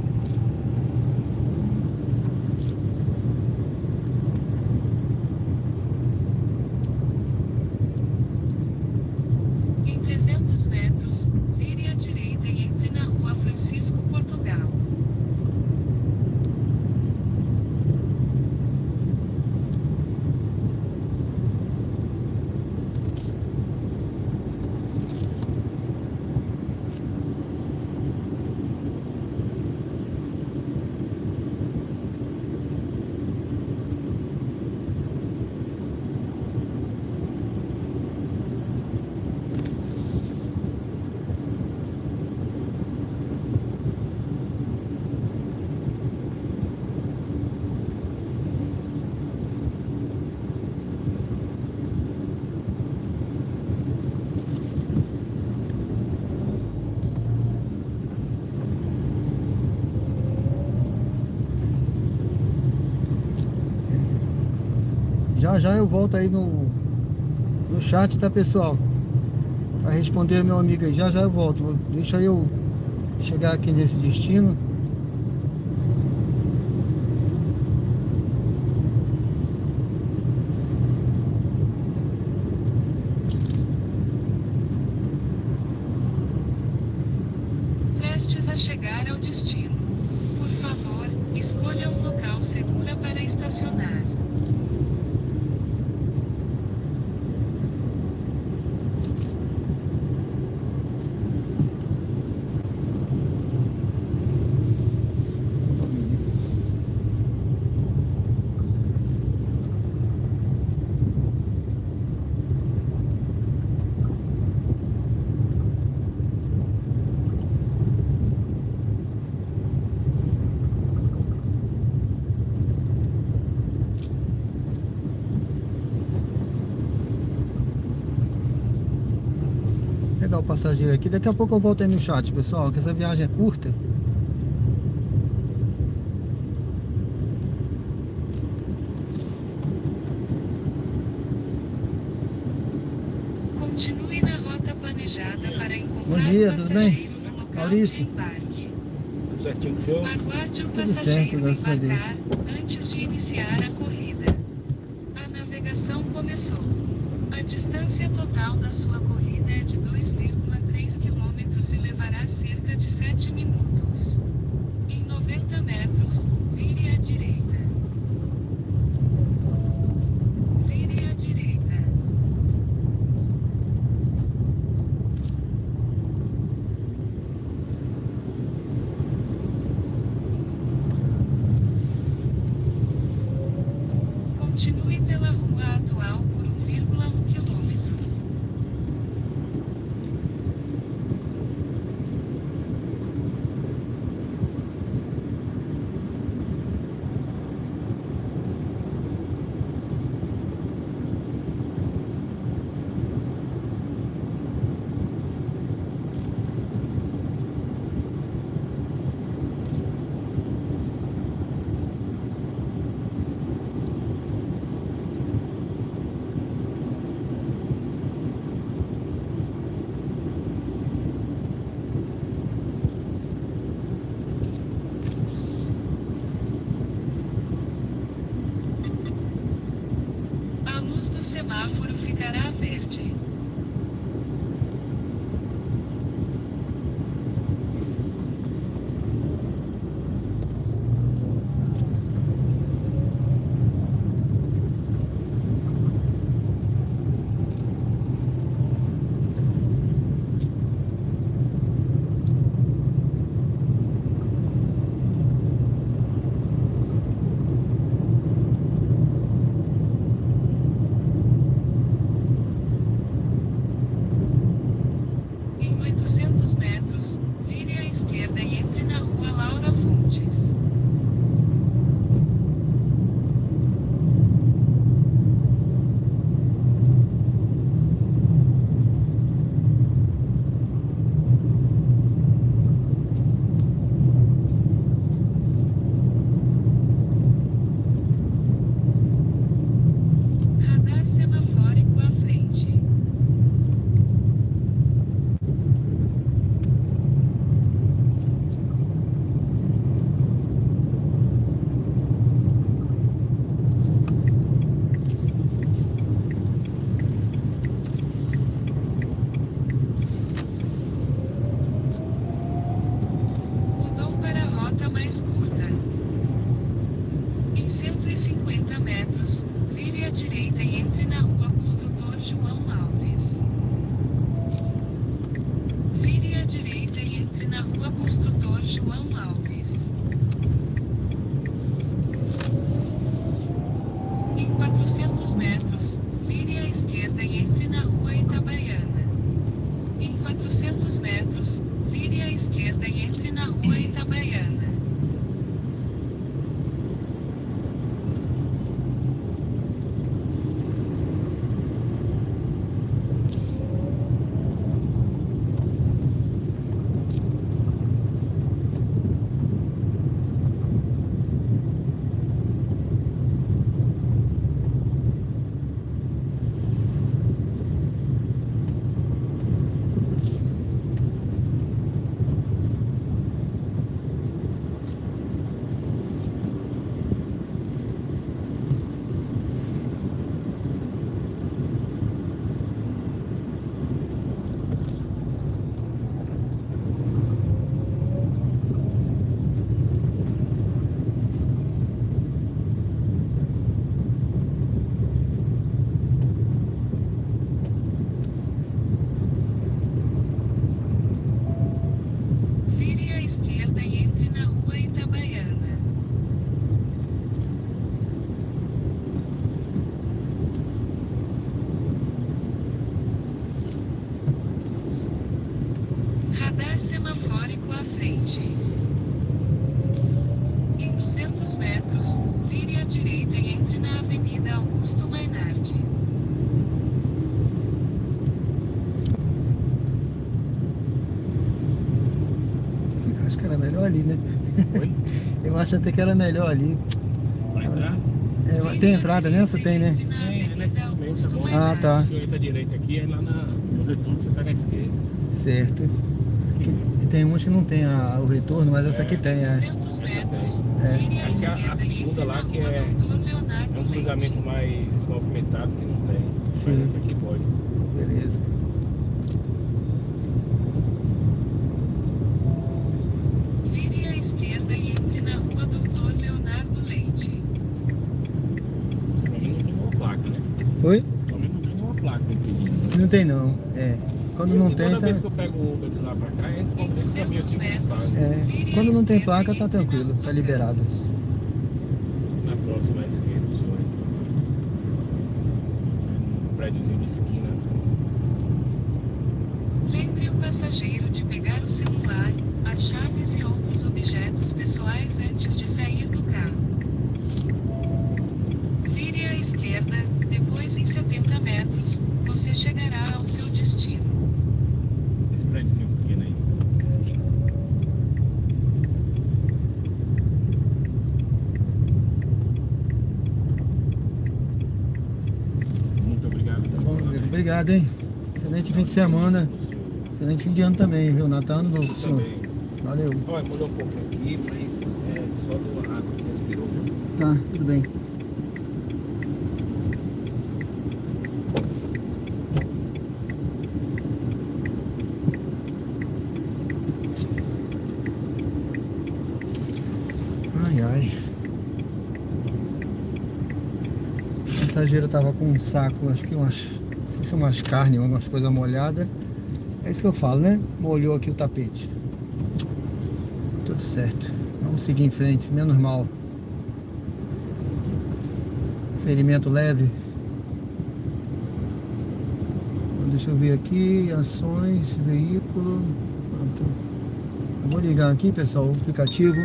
Em 300 metros, vire à direita e entre na rua Francisco Portugal. Já já eu volto aí no chat, tá, pessoal? Para responder meu amigo aí. Já já eu volto. Deixa eu chegar aqui nesse destino. Prestes a chegar ao destino. Por favor, escolha um local seguro para estacionar. Pegar o passageiro aqui. Daqui a pouco eu volto aí no chat, pessoal, que essa viagem é curta. Continue na rota planejada para encontrar Bom dia, o tudo passageiro bem? no local Maurício? de embarque. Tudo certinho, senhor? Aguarde o Tudo passageiro certo, graças a Deus. embarcar antes de iniciar a corrida. A navegação começou. A distância total da sua corrida é de 2,3 km e levará cerca de 7 minutos. Em 90 metros, vire à direita. Vire à direita. Continue pela rua atual por 1,1 quilômetro. semáforo ficará verde. Em 800 metros, vire à esquerda e entre na rua Laura Fontes. Radar semafórico à frente. Mudou para a rota mais curta. Em 150 metros, vire à direita e entre na rua Construtor João Alves. Vire à direita e entre na rua Construtor João Alves. Em 400 metros, vire à esquerda e entre na rua Itabaiana. Em 400 metros, vire à esquerda e entre na rua Itabaiana. Vire à esquerda e entre na rua Itabaiana. Radar semafórico à frente. Em 200 metros, vire à direita e entre na Avenida Augusto Mainardi. Acho que era melhor ali, né? Oi? Eu acho até que era melhor ali. Vai entrar? É, tem entrada nessa? Tem, né? Entre na Avenida Augusto Ah, tá. Se entra à direita aqui, aí lá no retorno você pega a esquerda. Certo. E tem umas que não tem o retorno, mas essa aqui tem, é. 200 metros, É. vire à Acho que a esquerda e segunda entre lá na que rua é Dr. Leonardo um cruzamento Leite. mais movimentado que não tem. Sim. Mas essa aqui pode. Beleza. Vire à esquerda e entre na rua Dr. Leonardo Leite. Pelo menos não tem nenhuma placa, né? Oi? Pelo menos não tem nenhuma placa impedindo. Não tem não. É. Quando não tem, Toda tá. vez que eu pego o Uber de lá pra cá, esse Em caminho 200 aqui que eles metros, fazem. É. vire à Quando não tem esquerda placa, e tá entre na tranquilo, rua tá liberado. Campos. Na próxima à esquerda, o senhor entra. Um prédiozinho de esquina. Lembre o passageiro de pegar o celular, as chaves e outros objetos pessoais antes de sair do carro. Vire à esquerda, depois em 70 metros, você chegará ao seu destino. Esse prédiozinho pequeno aí. Muito obrigado. Bom, obrigado, hein? Excelente fim de semana. Excelente fim de ano também, viu? Natal, ano novo, senhor. Também. Valeu. Olha, mudou um pouquinho aqui, mas é só do ar que respirou. Tá, tudo bem. Ai, ai. A passageira tava com um saco, acho que umas, não sei se é umas carnes, algumas coisas molhadas. É isso que eu falo, né? Molhou aqui o tapete. Tudo certo. Vamos seguir em frente, menos mal. Ferimento leve. Deixa eu ver aqui, ações, veículo. Pronto. Eu vou ligar aqui, pessoal, o aplicativo.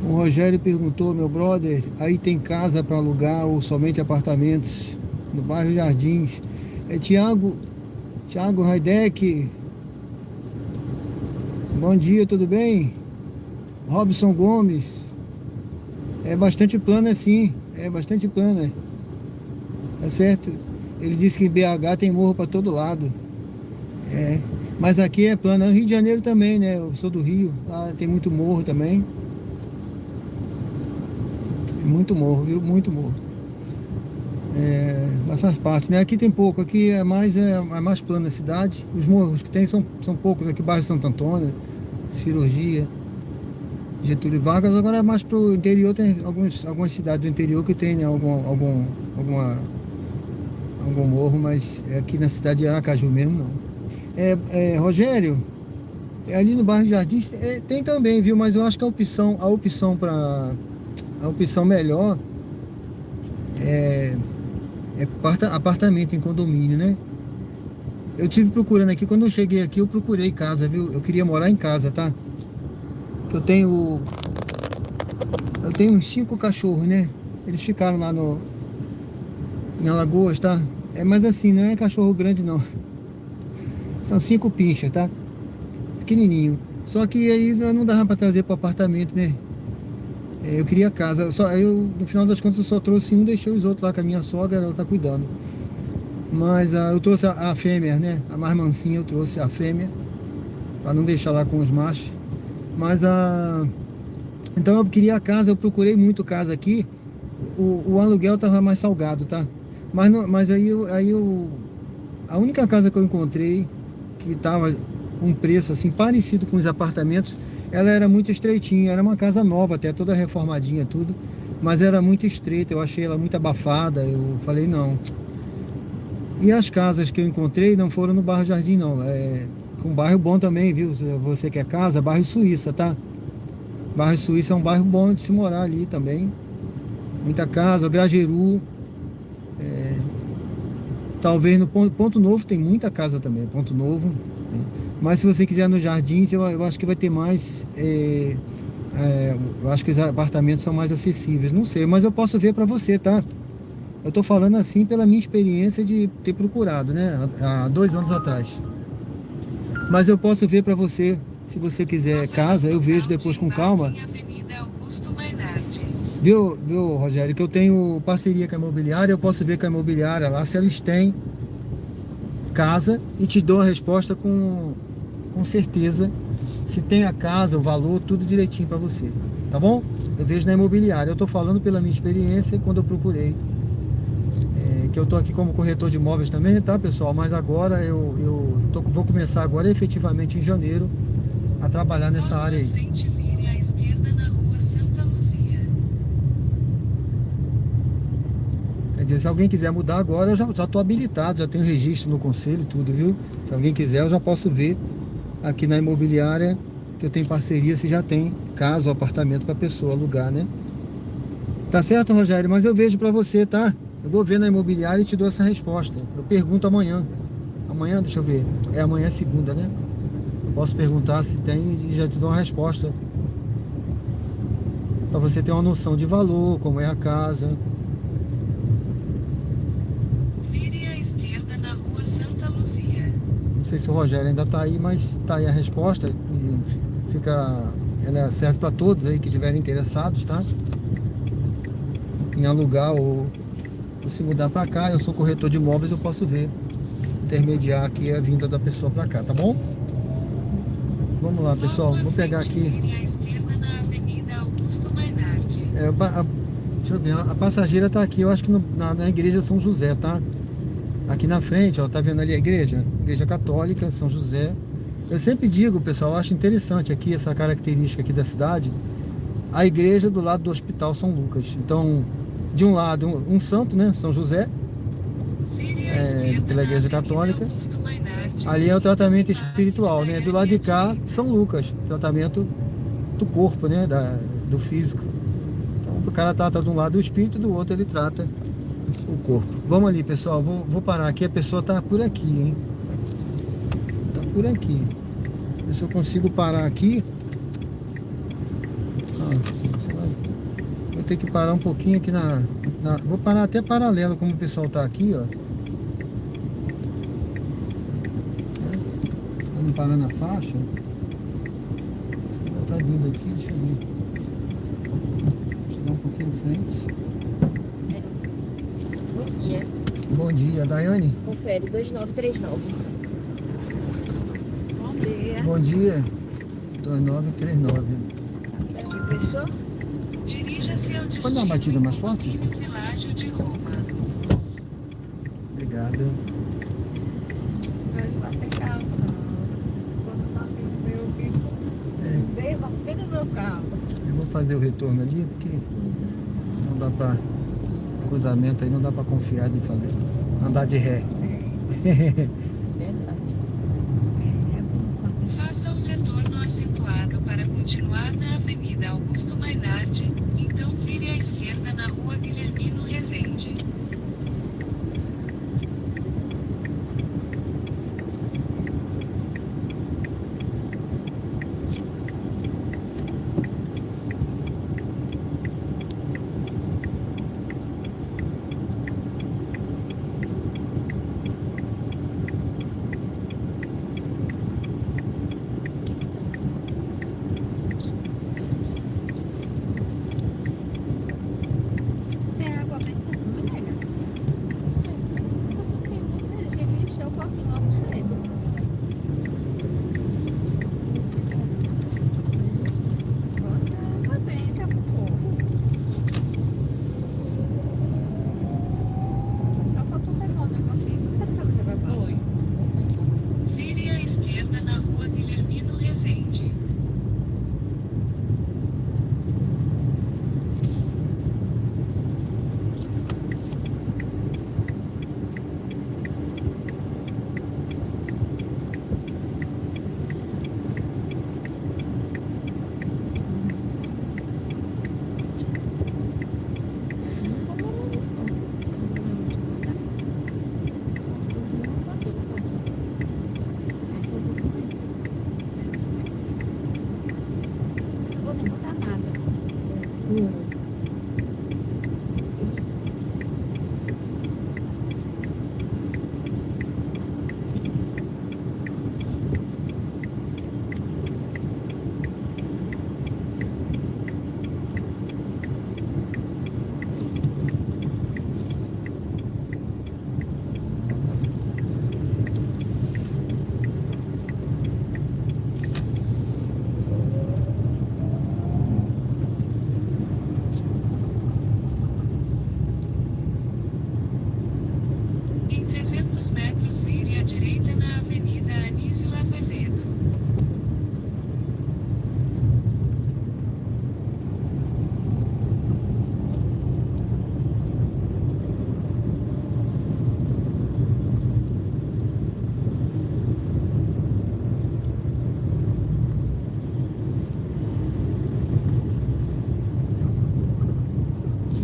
O Rogério perguntou, meu brother, aí tem casa para alugar ou somente apartamentos no bairro Jardins? Tiago Raidec. Bom dia, tudo bem? Robson Gomes. É bastante plano assim, bastante plano, tá certo? Ele disse que em BH tem morro para todo lado. Mas aqui é plano. No Rio de Janeiro também, né? Eu sou do Rio, lá tem muito morro também. Muito morro, viu? Muito morro. Mas faz parte, né? Aqui tem pouco, aqui é mais plano a cidade. Os morros que tem são poucos, aqui bairro Santo Antônio, Cirurgia, Getúlio Vargas. Agora é mais pro interior, tem algumas cidades do interior que tem, né, algum morro, mas aqui na cidade de Aracaju mesmo não. Rogério, ali no bairro Jardins tem também, viu? Mas eu acho que a opção melhor é apartamento em condomínio, né? Eu tive procurando aqui, quando eu cheguei aqui eu procurei casa, viu? Eu queria morar em casa, tá? Eu tenho uns 5 cachorros, né? Eles ficaram lá em Alagoas, tá? Mas assim, não é cachorro grande não. São 5 pinchas, tá? Pequenininho. Só que aí não dava pra trazer pro apartamento, né? Eu queria casa. No final das contas eu só trouxe um, deixei os outros lá com a minha sogra, ela tá cuidando. Mas eu trouxe a fêmea, né? A mais mansinha eu trouxe a fêmea, pra não deixar lá com os machos. Mas então eu queria a casa, eu procurei muito casa aqui. O aluguel tava mais salgado, tá? Mas aí a única casa que eu encontrei que tava um preço assim parecido com os apartamentos, ela era muito estreitinha, era uma casa nova até, toda reformadinha, tudo, mas era muito estreita, eu achei ela muito abafada, eu falei não. E as casas que eu encontrei não foram no bairro Jardim não, com bairro bom também, viu? Você quer casa, bairro Suíça, tá? Bairro Suíça é um bairro bom de se morar ali também, muita casa, Grajeru, talvez no Ponto Novo tem muita casa também, Ponto Novo, né? Mas se você quiser nos Jardins, eu acho que vai ter mais, eu acho que os apartamentos são mais acessíveis, não sei, mas eu posso ver para você, tá? Eu tô falando assim pela minha experiência de ter procurado, né, há 2 anos atrás. Mas eu posso ver para você, se você quiser casa, eu vejo depois com calma. Viu, Rogério, que eu tenho parceria com a imobiliária, eu posso ver com a imobiliária lá se eles têm casa e te dou a resposta com certeza, se tem a casa, o valor, tudo direitinho para você, tá bom? Eu vejo na imobiliária, eu tô falando pela minha experiência quando eu procurei, que eu tô aqui como corretor de imóveis também, tá, pessoal? Mas agora vou começar agora efetivamente em janeiro a trabalhar nessa área aí. Frente, vire à esquerda na rua Santa Luzia. Quer dizer, se alguém quiser mudar agora, eu já tô habilitado, já tenho registro no conselho, tudo, viu? Se alguém quiser, eu já posso ver aqui na imobiliária que eu tenho parceria, se já tem casa ou apartamento para pessoa alugar, né? Tá certo, Rogério? Mas eu vejo para você, tá? Eu vou ver na imobiliária e te dou essa resposta. Eu pergunto amanhã. Amanhã, deixa eu ver. Amanhã é segunda, né? Eu posso perguntar se tem e já te dou uma resposta. Para você ter uma noção de valor, como é a casa. Vire à esquerda na rua Santa Luzia. Não sei se o Rogério ainda tá aí, mas tá aí a resposta. E ela serve para todos aí que estiverem interessados, tá? Em alugar ou se mudar para cá. Eu sou corretor de imóveis, eu posso ver, intermediar aqui a vinda da pessoa para cá, tá bom? Vamos lá, pessoal, vou pegar aqui. Vire à esquerda na Avenida Augusto Mainardi. Deixa eu ver, a passageira tá aqui, eu acho que na igreja São José, tá? Aqui na frente, ó, tá vendo ali a igreja? Igreja Católica, São José. Eu sempre digo, pessoal, eu acho interessante aqui essa característica aqui da cidade, a igreja do lado do Hospital São Lucas. Então, de um lado, um santo, né, São José, Vire à esquerda pela na igreja Avenida católica. Augusto Mainardi, Ali é o tratamento na parte espiritual, né? Do lado de cá, direita. São Lucas, tratamento do corpo, né? Do físico. Então, o cara trata de um lado o espírito, do outro ele trata o corpo. Vamos ali, pessoal. Vou parar aqui. A pessoa tá por aqui, hein? Tá por aqui. Ver se eu consigo parar aqui. Sei lá. Vou ter que parar um pouquinho aqui vou parar até paralelo, como o pessoal tá aqui, ó. Vamos parar na faixa. Ela tá vindo aqui, deixa eu ver. Chegar um pouquinho à frente. Bom dia. Bom dia, Daiane. Confere 2939. Bom dia. Bom dia. 2939. Fechou? Dirija-se ao destino. Pode dar uma batida mais forte? Condomínio Világio de Roma. Obrigado. Vai bater carro. Quando bater no meu bico, veio bater no meu carro. Eu vou fazer o retorno ali, porque não dá pra... Cruzamento aí não dá pra confiar de fazer. Andar de ré. Verdade. É bom fazer. Faça um retorno acentuado para continuar na Avenida Augusto Mainardi, então vire à esquerda na Rua Guilhermino Rezende. Isso é água bem comum, nega. Mas o que? Ele tinha que encher o copinho logo cedo. Bota água benta pro povo. Só faltou pegar o negocinho. Cadê a câmera pra baixo? Oi. Vire à esquerda na Rua Guilhermino Rezende. Não vou nem botar nada. Em 300 metros vire à direita na Avenida Anísio Azevedo.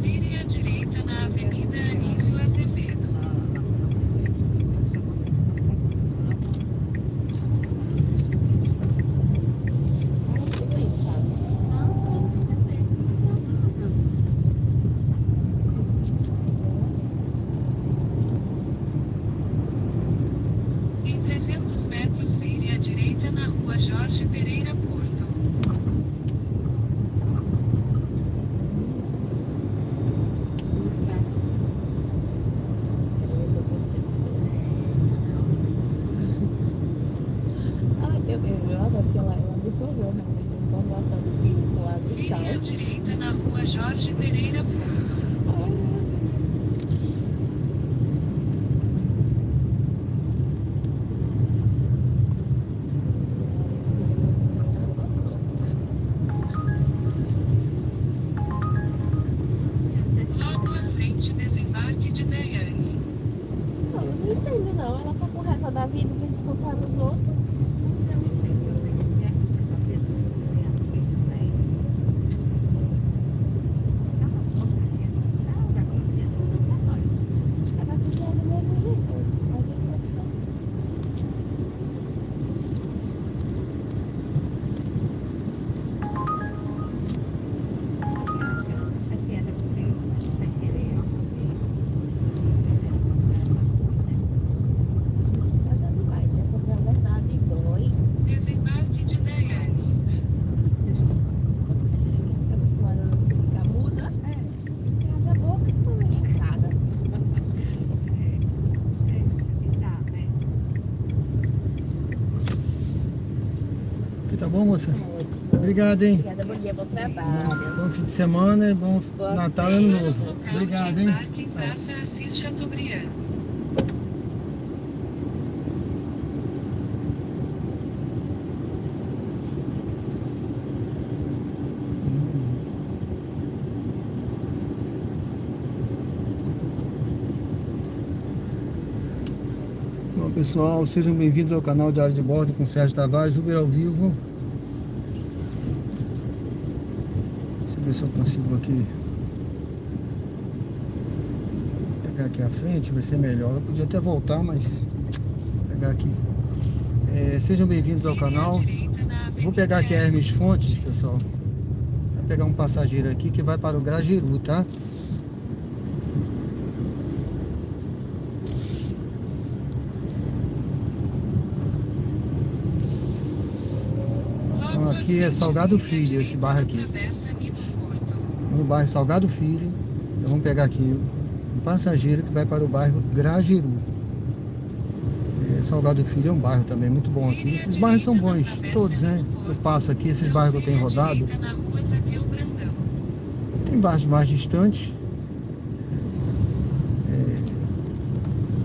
Vire à direita na Avenida Anísio Azevedo. Em 300 metros vire à direita na Rua Jorge Pereira Porto. Eu adoro que ela absorveu realmente a informação do pico lá do Vire à sal. direita na Rua Jorge Pereira Porto. Tá bom, moça? Obrigado, hein? Obrigada, bom dia, bom trabalho. Bom fim de semana e bom Boa Natal e Ano festa. Novo. Local Obrigado, de hein? embarque em Praça Assis Chateaubriand. Bom, pessoal, sejam bem-vindos ao canal Diário de Bordo com Sérgio Tavares, Uber ao vivo. Deixa eu ver se eu consigo aqui pegar aqui à frente, vai ser melhor. Eu podia até voltar, mas vou pegar aqui. Sejam bem-vindos ao canal. Vou pegar aqui a Hermes Fontes, pessoal. Vou pegar um passageiro aqui que vai para o Grajaú, tá? Logo aqui à é frente, Salgado linha Filho, direita esse bairro aqui. na Travessa Nilo Porto. No bairro Salgado Filho. Vamos pegar aqui um passageiro que vai para o bairro Grajaú. Salgado Filho é um bairro também muito bom aqui. Os bairros são bons, todos, né? Eu passo aqui, esses bairros que eu tenho rodado. Direita na Rua Zaqueu Brandão. Tem bairros mais distantes.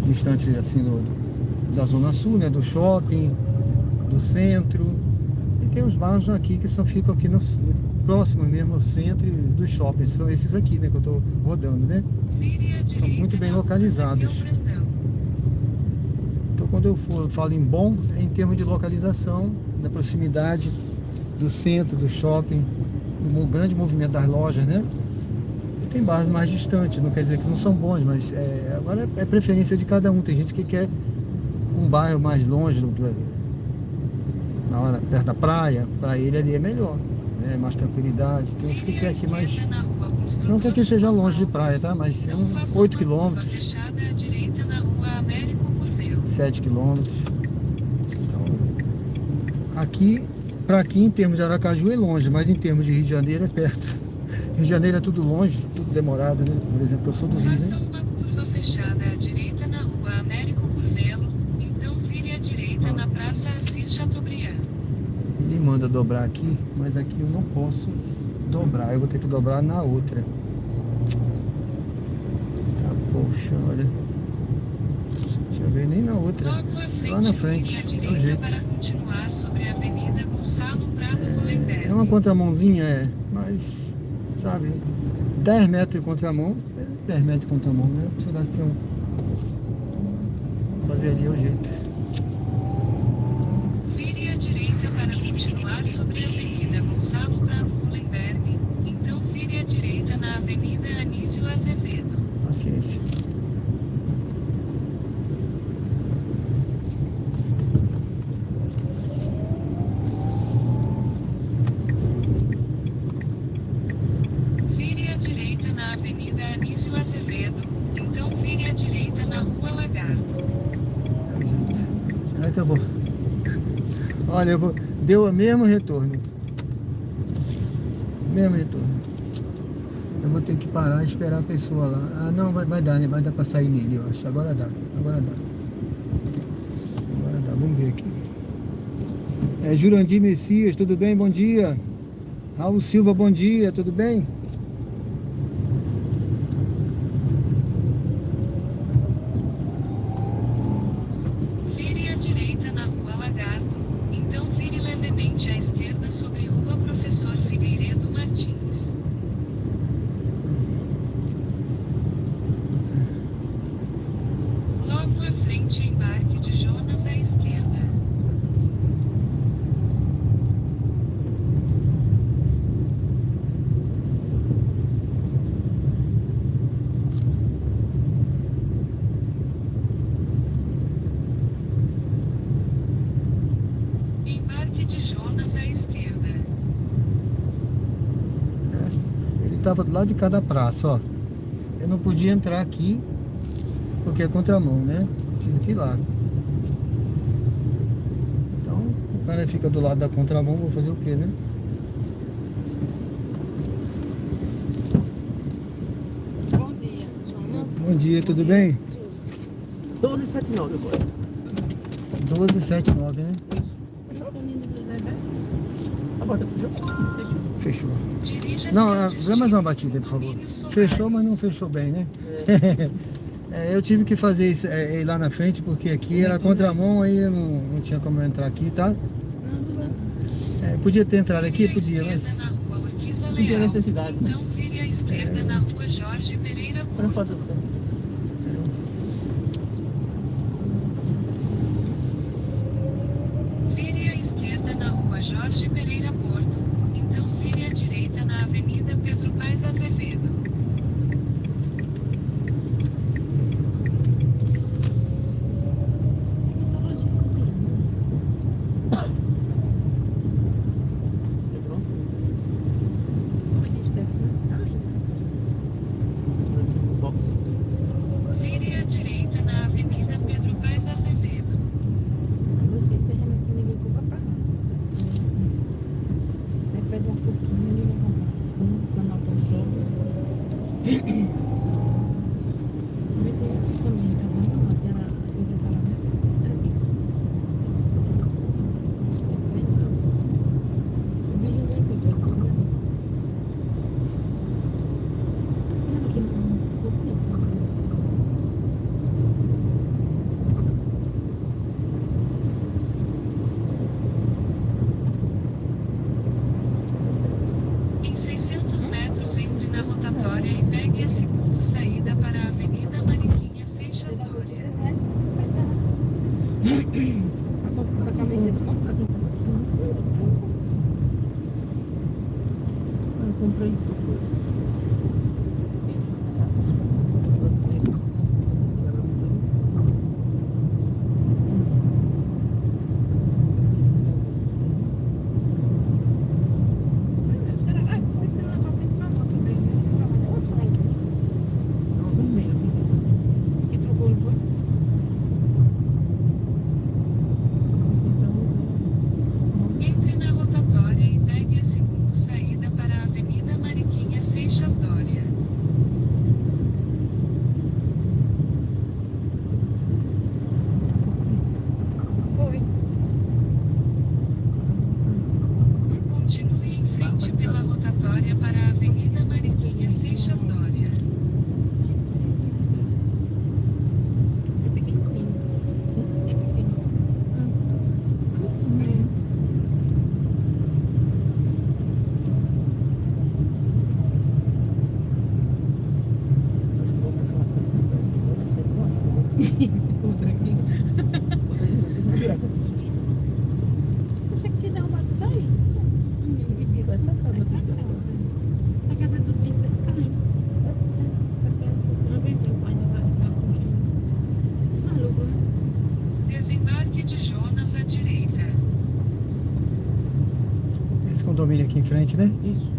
Distantes assim da Zona Sul, né? Do shopping, do centro. E tem os bairros aqui que ficam aqui próximos mesmo ao centro do shopping. São esses aqui, né? Que eu estou rodando, né? Vire à São muito direita bem na Rua localizados. Zaqueu Brandão. Então, quando eu falo em bom, é em termos de localização, da proximidade do centro, do shopping, do grande movimento das lojas, né? E tem bairros mais distantes, não quer dizer que não são bons, mas agora é preferência de cada um. Tem gente que quer um bairro mais longe, na hora, perto da praia, para ele ali é melhor, né? Mais tranquilidade. Tem uns que Vire quer à aqui mais. esquerda na Rua Construtor Não quer que seja longe de João praia, Alves. tá? Mas é Não uns faça 8 uma quilômetros. curva fechada à direita na Rua Américo Curvelo. 7 quilômetros. Então, aqui, para aqui, em termos de Aracaju é longe, mas em termos de Rio de Janeiro é perto. Rio de Janeiro é tudo longe, tudo demorado, né? Por exemplo, eu sou do Rio, Faça né? uma curva fechada à direita na Rua Américo Curvelo, então vire à direita na Praça Assis Chateaubriand. Ele manda dobrar aqui, mas aqui eu não posso dobrar. Eu vou ter que dobrar na outra. Tá, poxa, olha. Deixa eu ver, nem na outra. Logo à frente, Lá na frente, vire à é o direita jeito. para continuar sobre a Avenida Gonçalo Prado Mullenberg. É uma contramãozinha, mas, sabe, 10 metros de contramão, 10 metros de contramão, né? Se eu tem um. Fazer ali é o jeito. Vire à direita para continuar sobre a Avenida Gonçalo Prado Mullenberg, então vire à direita na Avenida Anísio Azevedo. Paciência. Vire à direita na Avenida Anísio Azevedo, então vire à direita na Rua Lagarto. É o jeito. Será que eu vou? Olha, deu o mesmo retorno. Mesmo retorno. Eu vou ter que parar e esperar a pessoa lá. Ah, não, vai dar, né? Vai dar pra sair nele, eu acho. Agora dá. Agora dá. Vamos ver aqui. Jurandir Messias, tudo bem? Bom dia. Raul Silva, bom dia, tudo bem? Vire à direita na Rua Lagarto, então vire levemente à esquerda sobre Rua Professor Figueiredo Martins. Logo à frente, embarque de Jonas à esquerda. Embarque de Jonas à esquerda. Ele estava do lado de cada praça, ó. Eu não podia entrar aqui porque é contramão, né? Tive que ir lá. Então, o cara fica do lado da contramão, vou fazer o quê, né? Bom dia, João. Bom dia, tudo bem? 1279 agora. 1279, né? Isso. Vocês estão indo do Zé Beto? porta fechou? Fechou. Dirija-se Não, ao dá mais uma batida, por favor. Condomínio Solares. Fechou, mas não fechou bem, né? Eu tive que fazer isso ir lá na frente, porque aqui era contramão, aí eu não tinha como eu entrar aqui, tá? Não, tudo bem. Podia ter entrado aqui, Vire à podia, esquerda mas... na rua Urquiza Não tem Leal. necessidade. Então vire à esquerda na rua Jorge Pereira Para não Porto. fazer certo. Vire à esquerda na rua Jorge Pereira Porto. Então vire à direita na Avenida Pedro Paes Azevedo. Vire à direita na Avenida Pedro Paes Azevedo. Esse terreno aqui ninguém compra pra nada. Aí pede uma fortuna e ninguém compra. Se não canal tão show. Mas é aqui também, tá vendo? Aqui era aqui já tava era aqui. O vídeo nem foi todo, só que aqui não ficou bonito, sabe? Em 600 metros, entre na rotatória e pegue a segunda saída para a Avenida Mariquinha Seixas Dória. A camiseta compra aqui. Eu comprei depois. Não, vermelho. E trocou, não foi? Entre na rotatória e pegue a segunda saída para a Avenida Mariquinha Seixas Dória. Foi. Continue em frente pela rotatória para a Avenida Mariquinha Seixas Dória. É pequenininho. É pequenininho. Acho que vou comprar churrasco. Vai sair com uma fogo. Esse povo aqui. Você que dá uma disso aí? Vai sacar, vai sacar. Essa casa do dia é de carrinho. Eu bem que o pai vai construir. Maluco, né? Desembarque de Jonas à direita. Esse condomínio aqui em frente, né? Isso.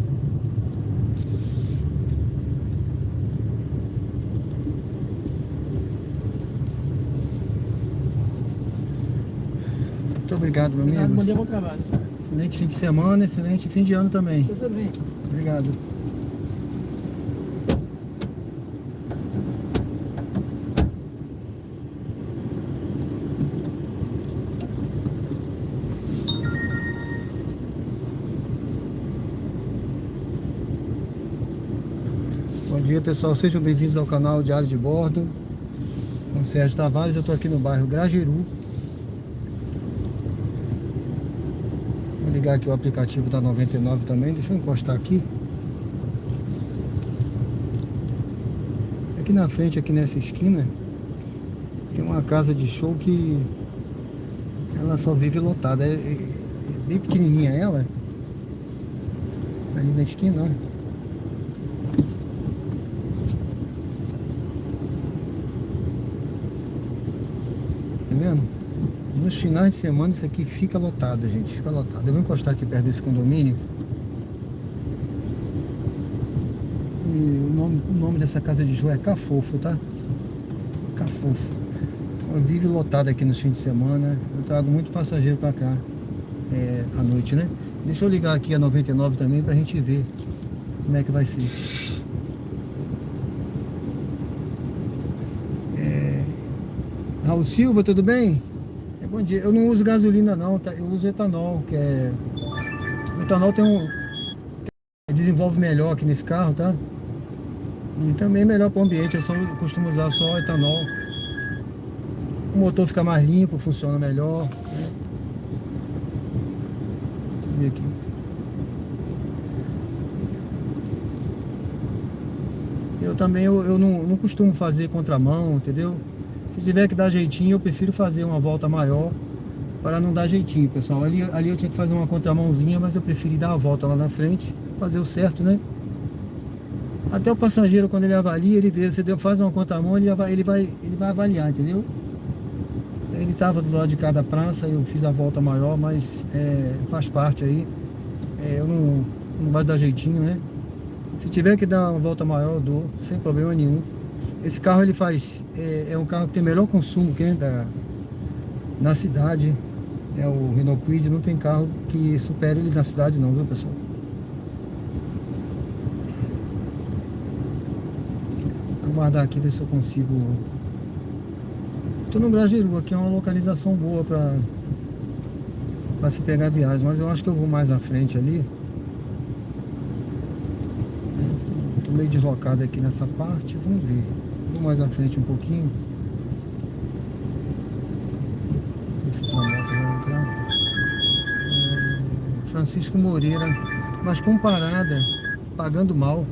Muito obrigado, meu Obrigado, amigo. mandei bom trabalho. Excelente fim de semana, excelente fim de ano também. Você também. Obrigado. Bom dia, pessoal, sejam bem-vindos ao canal Diário de Bordo com Sérgio Tavares. Eu estou aqui no bairro Grajeru. Vou ligar aqui o aplicativo da 99 também. Deixa eu encostar aqui. Aqui na frente, aqui nessa esquina, tem uma casa de show que ela só vive lotada. É bem pequenininha ela. Ali na esquina, ó. Tá vendo? Nos finais de semana isso aqui fica lotado, gente. Fica lotado. Eu vou encostar aqui perto desse condomínio. E o nome dessa casa de show é Cafofo, tá? Cafofo. Então vive lotado aqui nos fins de semana. Eu trago muito passageiro pra cá à noite, né? Deixa eu ligar aqui a 99 também pra gente ver como é que vai ser. Raul Silva, tudo bem? Bom dia. Eu não uso gasolina não, tá? Eu uso etanol, que é etanol desenvolve melhor aqui nesse carro, tá? E também é melhor para o ambiente, eu costumo usar só etanol. O motor fica mais limpo, funciona melhor, né? Deixa eu ver aqui. Eu também eu não costumo fazer contramão, entendeu? Se tiver que dar jeitinho, eu prefiro fazer uma volta maior para não dar jeitinho, pessoal. Ali eu tinha que fazer uma contramãozinha, mas eu preferi dar a volta lá na frente, fazer o certo, né? Até o passageiro, quando ele avalia, ele vê, você faz uma contramão, ele vai avaliar, entendeu? Ele estava do lado de cá da praça, eu fiz a volta maior, mas faz parte aí. Eu não vai dar jeitinho, né? Se tiver que dar uma volta maior, eu dou, sem problema nenhum. Esse carro ele faz, é um carro que tem melhor consumo que na cidade. É o Renault Kwid, não tem carro que supere ele na cidade não, viu, pessoal? Vou guardar aqui, ver se eu consigo. Tô no Grajaú, aqui é uma localização boa para se pegar viagem, mas eu acho que eu vou mais à frente ali. Tô meio deslocado aqui nessa parte, vamos ver. Vou mais à frente um pouquinho. Não sei se essa moto vai entrar. Francisco Moreira, mas com parada, pagando mal.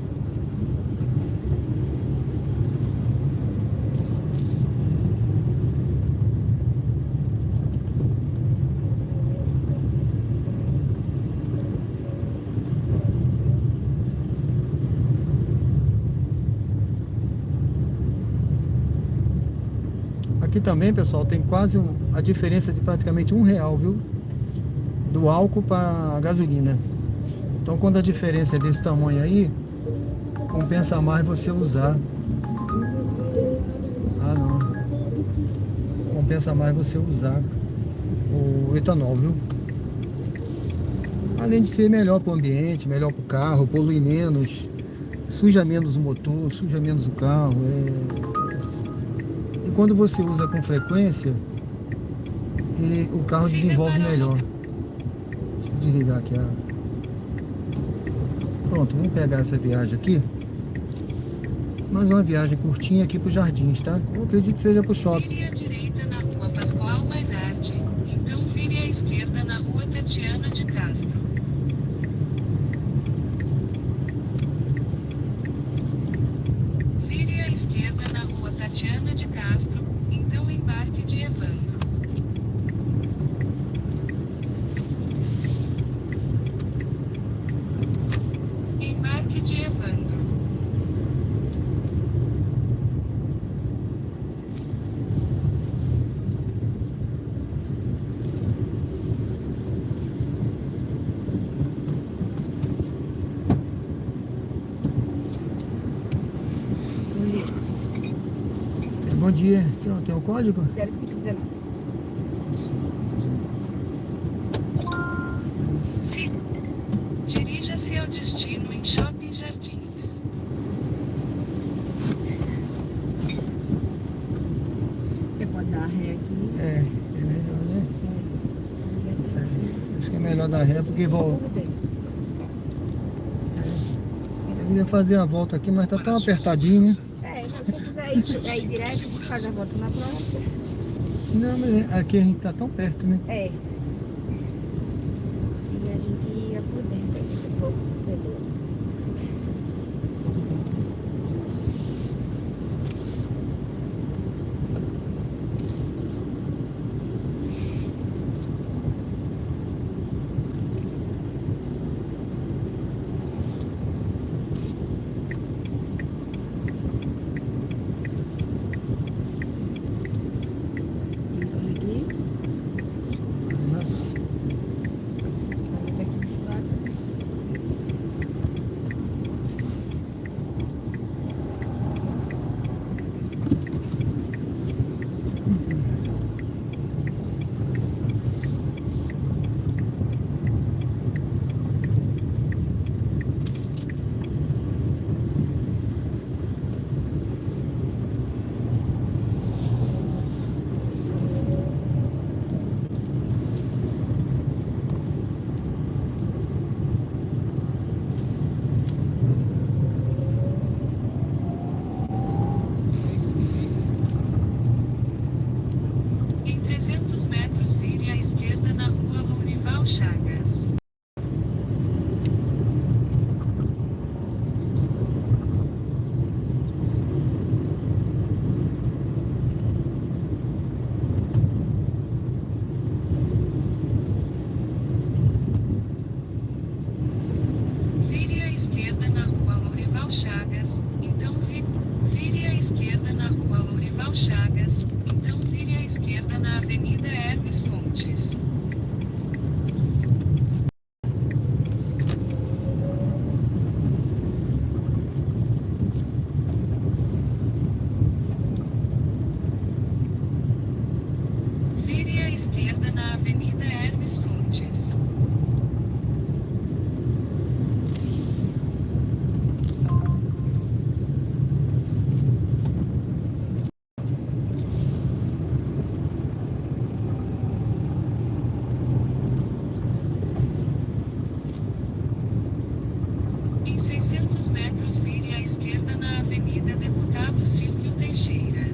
Aqui também, pessoal, tem quase a diferença de praticamente R$1, viu? Do álcool para a gasolina. Então, quando a diferença é desse tamanho aí, compensa mais você usar. Ah, não. Compensa mais você usar o etanol, viu? Além de ser melhor para o ambiente, melhor para o carro, polui menos, suja menos o motor, suja menos o carro. E quando você usa com frequência, o carro desenvolve melhor. Deixa eu desligar aqui a... Pronto, vamos pegar essa viagem aqui. Mais uma viagem curtinha aqui para os Jardins, tá? Eu acredito que seja para o shopping. Vire à direita na rua Pascoal Maynard, então vire à esquerda na rua Tatiana de Castro. Vire à esquerda na rua Tatiana de Castro, então embarque de Evandro. Embarque de Evandro. Bom dia. Você tem o código? 0519. Dirija-se ao destino em Shopping Jardins. Você pode dar ré aqui. É melhor, né? Acho que é melhor dar ré porque eu ia fazer a volta aqui, mas tá tão apertadinho, né? Se você quiser ir direto, a gente faz a volta na praça. Não, mas aqui a gente tá tão perto, né? E a gente ia por dentro, aí esse povo se pegou. esquerda na rua Lourival Chagas, então vire à esquerda na rua Lourival Chagas, então vire à esquerda na Avenida Hermes Fontes. Vire à esquerda na Avenida Hermes Fontes. Em 600 metros vire à esquerda na Avenida Deputado Silvio Teixeira.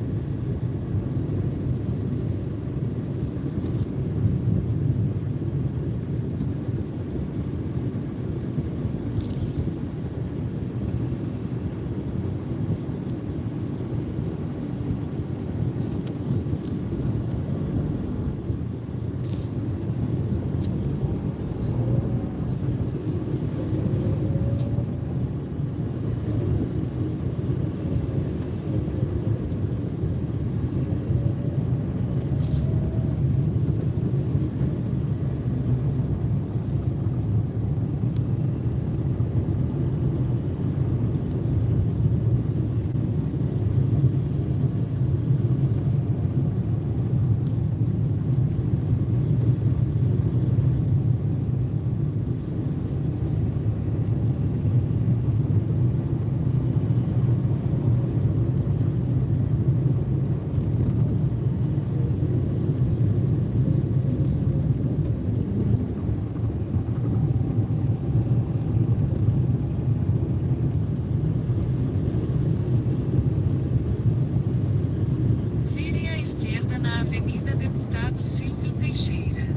Vire à esquerda na Avenida Deputado Silvio Teixeira.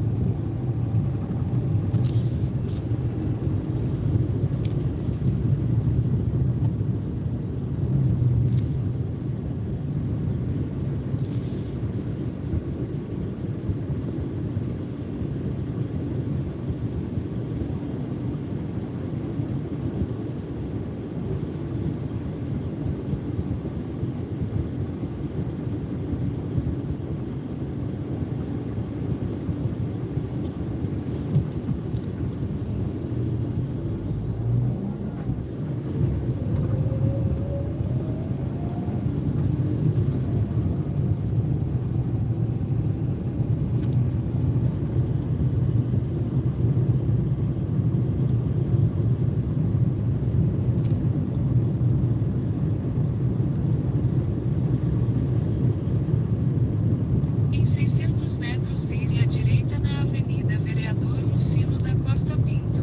Em 600 metros vire à direita na Avenida Vereador Lucilo da Costa Pinto.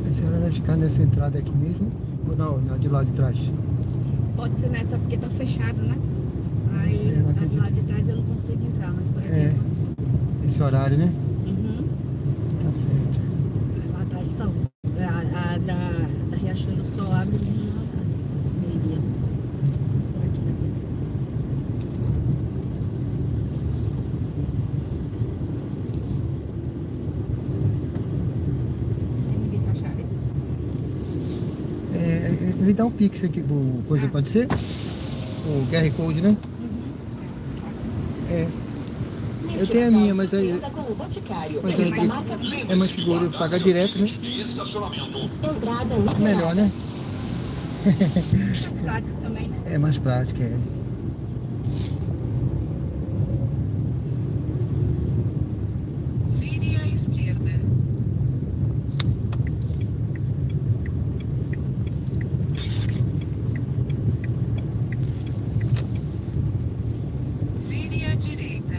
A senhora vai ficar nessa entrada aqui mesmo? Ou não, na de lá de trás? Pode ser nessa porque tá fechado, né? Aí Eu do acredito. lado de trás eu não consigo entrar, mas por aqui É. eu consigo. Esse horário, né? Uhum. Tá certo. Lá atrás só a da Riachuelo só abre mesmo no horário. Meio-dia. Mas por aqui dá pra. Você me disse a chave? Ele dá um pix aqui, coisa pode ser? O QR Code, né? É, fácil. É. Eu tenho a minha, mas aí é mais seguro pagar direto, né? Melhor, né? Mais prático também, né? É mais prático, é. Vire à esquerda. Vire à direita.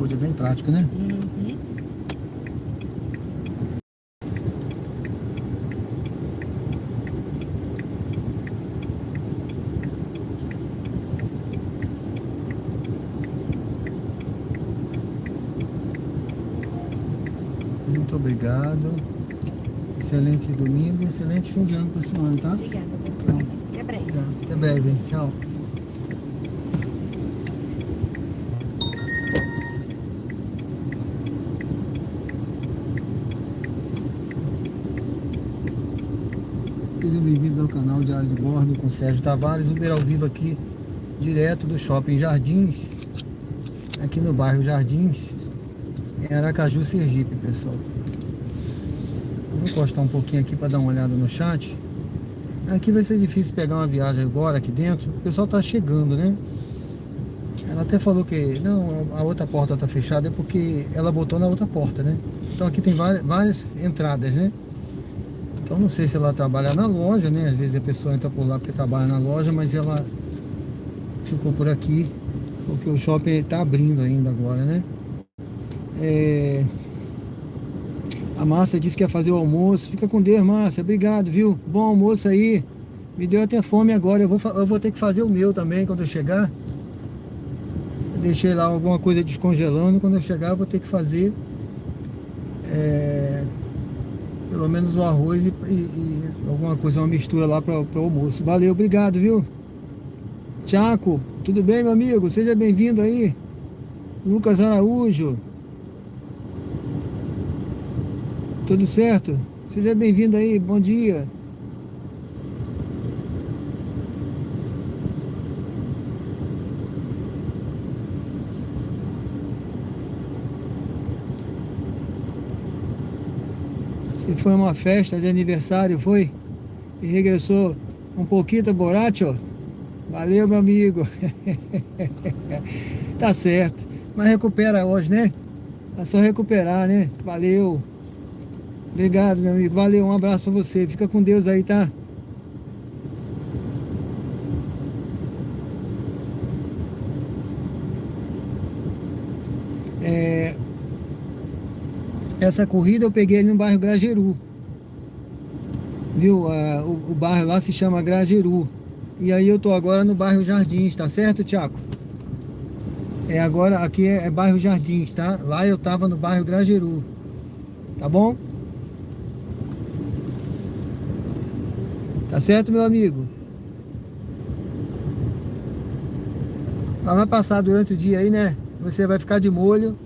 iFood, é bem prático, né? Uhum. Muito obrigado. Excelente domingo, excelente fim de ano para a senhora, tá? Obrigada, você também. Até breve. Até breve, hein? Tchau. Sejam bem-vindos ao canal Diário de Bordo com Sérgio Tavares, Uber ao vivo aqui, direto do Shopping Jardins, aqui no bairro Jardins, em Aracaju, Sergipe, pessoal. Vou encostar um pouquinho aqui para dar uma olhada no chat. Aqui vai ser difícil pegar uma viagem agora aqui dentro, o pessoal tá chegando, né? Ela até falou que não, a outra porta tá fechada, é porque ela botou na outra porta, né? Então aqui tem várias entradas, né? Então não sei se ela trabalha na loja, né? Às vezes a pessoa entra por lá porque trabalha na loja, mas ela ficou por aqui porque o shopping está abrindo ainda agora, né? A Márcia disse que ia fazer o almoço. Fica com Deus, Márcia. Obrigado, viu? Bom almoço aí. Me deu até fome agora. Eu vou ter que fazer o meu também quando eu chegar. Eu deixei lá alguma coisa descongelando. Quando eu chegar eu vou ter que fazer pelo menos o arroz e alguma coisa, uma mistura lá para o almoço. Valeu, obrigado, viu? Tiago, tudo bem, meu amigo? Seja bem-vindo aí. Lucas Araújo. Tudo certo? Seja bem-vindo aí, bom dia. E foi uma festa de aniversário, foi? E regressou um pouquinho borracho? Valeu, meu amigo. Tá certo. Mas recupera hoje, né? É só recuperar, né? Valeu. Obrigado, meu amigo. Valeu, um abraço pra você. Fica com Deus aí, tá? Essa corrida eu peguei ali no bairro Grajeru. Viu? O bairro lá se chama Grajeru. E aí eu tô agora no bairro Jardins, tá certo, Tiago? Agora aqui é bairro Jardins, tá? Lá eu tava no bairro Grajeru. Tá bom? Tá certo, meu amigo? Mas vai passar durante o dia aí, né? Você vai ficar de molho.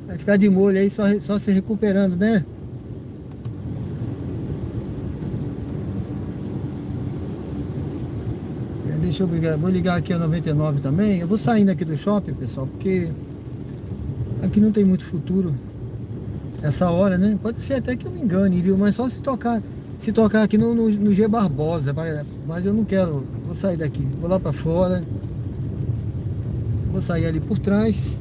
Vai ficar de molho aí, só se recuperando, né? Deixa eu ligar, vou ligar aqui a 99 também. Eu vou saindo aqui do shopping, pessoal, porque aqui não tem muito futuro essa hora, né? Pode ser até que eu me engane, viu? Mas só se tocar aqui no G Barbosa, mas eu não quero. Vou sair daqui, vou lá pra fora, vou sair ali por trás.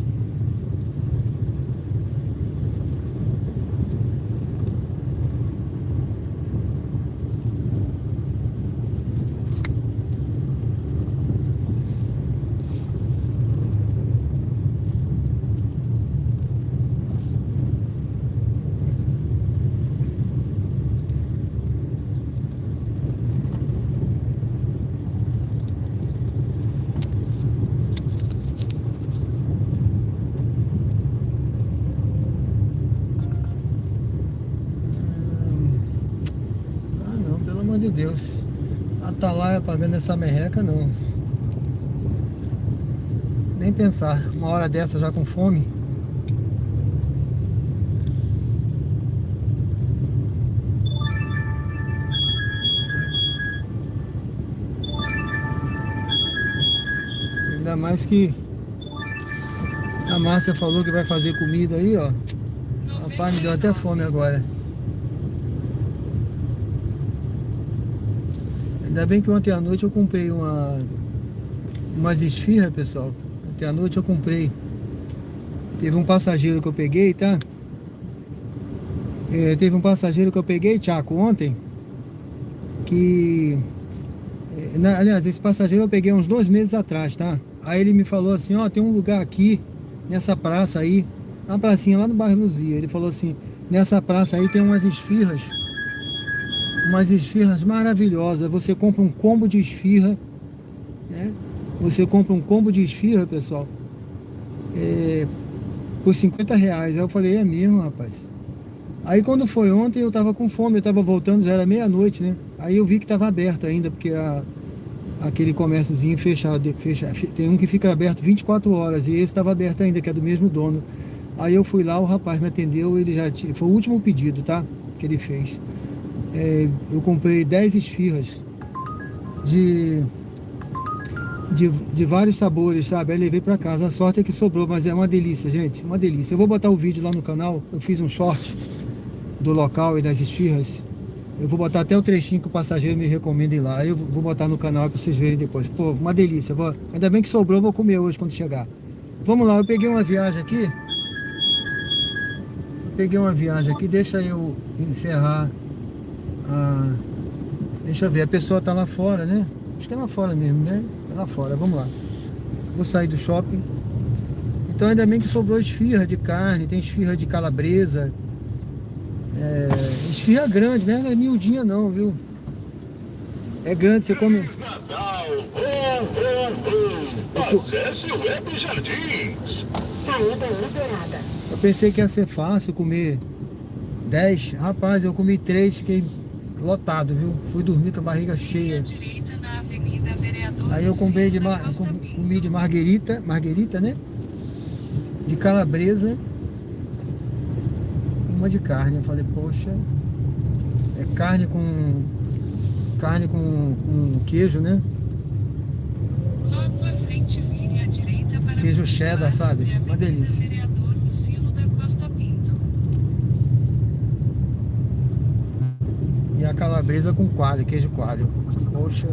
De Deus, Atalaia pagando essa merreca, não. Nem pensar, uma hora dessa já com fome. Ainda mais que a Márcia falou que vai fazer comida aí, ó. Rapaz, me deu até fome agora. Ainda bem que ontem à noite eu comprei umas esfirras, pessoal. Ontem à noite eu comprei. Teve um passageiro que eu peguei, tá? Teve um passageiro que eu peguei, Tiago, ontem. Aliás, esse passageiro eu peguei uns 2 meses atrás, tá? Aí ele me falou assim, ó, tem um lugar aqui nessa praça aí, uma pracinha lá no bairro Luzia. Ele falou assim, nessa praça aí tem umas esfirras maravilhosas. Você compra um combo de esfirra, né? Você compra um combo de esfirra, pessoal, por R$50. Aí eu falei, é mesmo, rapaz? Aí quando foi ontem eu tava com fome, eu tava voltando, já era meia-noite, né? Aí eu vi que tava aberto ainda, porque aquele comérciozinho fechado, tem um que fica aberto 24 horas, e esse estava aberto ainda, que é do mesmo dono. Aí eu fui lá, o rapaz me atendeu, ele já tinha, foi o último pedido, tá? Que ele fez. Eu comprei 10 esfirras de vários sabores, sabe? Aí levei pra casa, a sorte é que sobrou, mas é uma delícia, gente, uma delícia. Eu vou botar o vídeo lá no canal, eu fiz um short do local e das esfirras. Eu vou botar até o trechinho que o passageiro me recomenda ir lá. Aí eu vou botar no canal para vocês verem depois. Pô, uma delícia. Ainda bem que sobrou, vou comer hoje quando chegar. Vamos lá, eu peguei uma viagem aqui. Deixa eu encerrar. Deixa eu ver, a pessoa tá lá fora, né? Acho que é lá fora mesmo, né? É lá fora, vamos lá. Vou sair do shopping. Então ainda bem que sobrou esfirra de carne, tem esfirra de calabresa. Esfirra grande, né? Não é miudinha não, viu? É grande, você come. Natal, acesse o Web Jardins. Saída liberada. Eu pensei que ia ser fácil comer 10. Rapaz, eu comi 3, fiquei lotado, viu? Fui dormir com a barriga cheia. Direita na Avenida Vereador Aí eu comi de, Luciano da Costa Pinto. comi de marguerita, né? De calabresa. E uma de carne. Eu falei, poxa, é carne com queijo, né? Logo à frente, vire à direita para Queijo continuar cheddar, sabe? sobre a Uma Avenida delícia. Vereador Luciano da Costa Pinto. E a calabresa com coalho, queijo coalho. Poxa.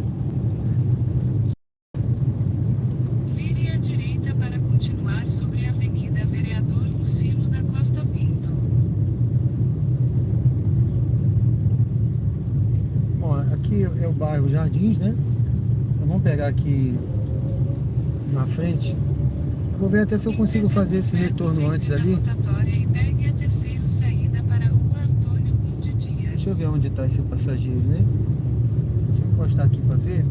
Vire à direita para continuar sobre a Avenida Vereador Luciano da Costa Pinto. Bom, aqui é o bairro Jardins, né? Então vamos pegar aqui na frente. Eu vou ver até se eu consigo fazer esse retorno antes ali. Rotatória e pegue a terceira saída para a Rua Antônio Conde Dias. Deixa eu ver onde está esse passageiro, né? Deixa eu encostar aqui para ver.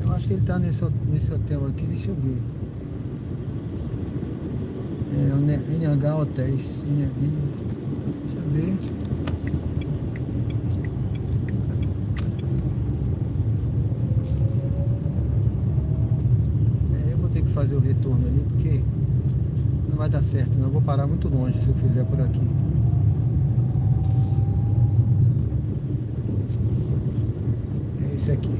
Eu acho que ele está nesse hotel aqui, deixa eu ver. É o NH Hotéis. Deixa eu ver. Eu vou ter que fazer o retorno ali, porque não vai dar certo, não. Eu vou parar muito longe se eu fizer por aqui. É esse aqui.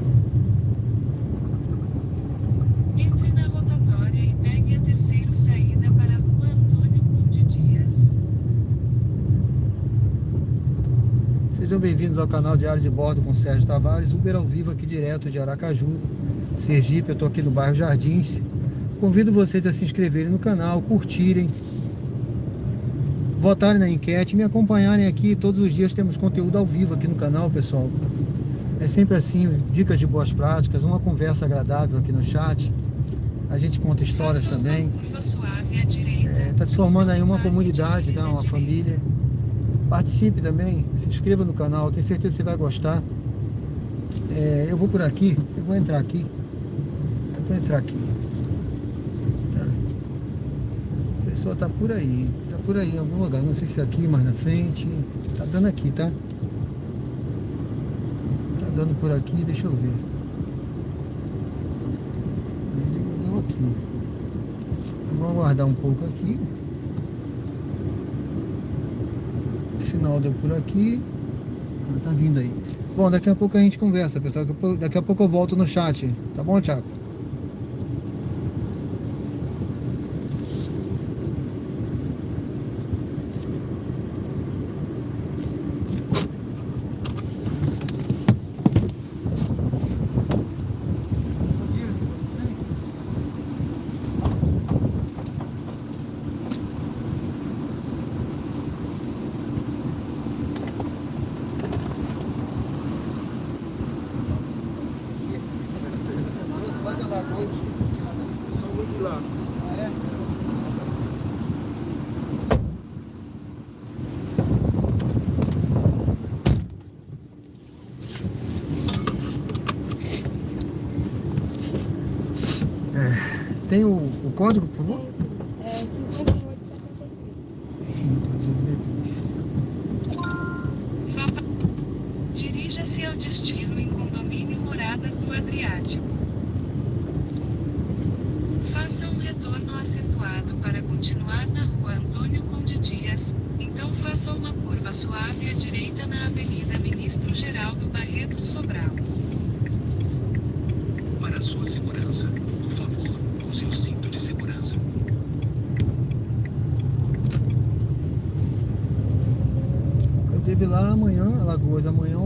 Entre na rotatória e pegue a terceira saída para a Rua Antônio Conde Dias. Sejam bem-vindos ao canal Diário de Bordo com Sérgio Tavares, Uber ao vivo aqui direto de Aracaju, Sergipe. Eu estou aqui no bairro Jardins. Convido vocês a se inscreverem no canal, curtirem, votarem na enquete, me acompanharem aqui. Todos os dias temos conteúdo ao vivo aqui no canal, pessoal. É sempre assim, dicas de boas práticas, uma conversa agradável aqui no chat. A gente conta histórias Faça uma também. curva suave à direita. Está se formando aí uma comunidade, Deslize tá? à Uma direita. família. Participe também, se inscreva no canal, tenho certeza que você vai gostar. Eu vou por aqui, eu vou entrar aqui. Tá. A pessoa tá por aí em algum lugar, não sei se é aqui, mais na frente. Tá dando aqui, tá? Tá dando por aqui, deixa eu ver. Ele deu aqui. Vou aguardar um pouco aqui. O sinal deu por aqui. Tá vindo aí. Bom, daqui a pouco a gente conversa, pessoal. Daqui a pouco eu volto no chat. Tá bom, Thiago? Você vai de Alagoas, esqueci de tirar daí. Sou de lá. Ah, é? Tem o código, por favor? É 5873. 5873. Vá pa- Dirija-se ao destino em condomínio Moradas do Adriático. Faça um retorno acentuado para continuar na rua Antônio Conde Dias, então faça uma curva suave à direita na Avenida Ministro Geraldo Barreto Sobral. Para sua segurança, por favor, use o cinto de segurança. Eu devo ir lá amanhã, Alagoas. Amanhã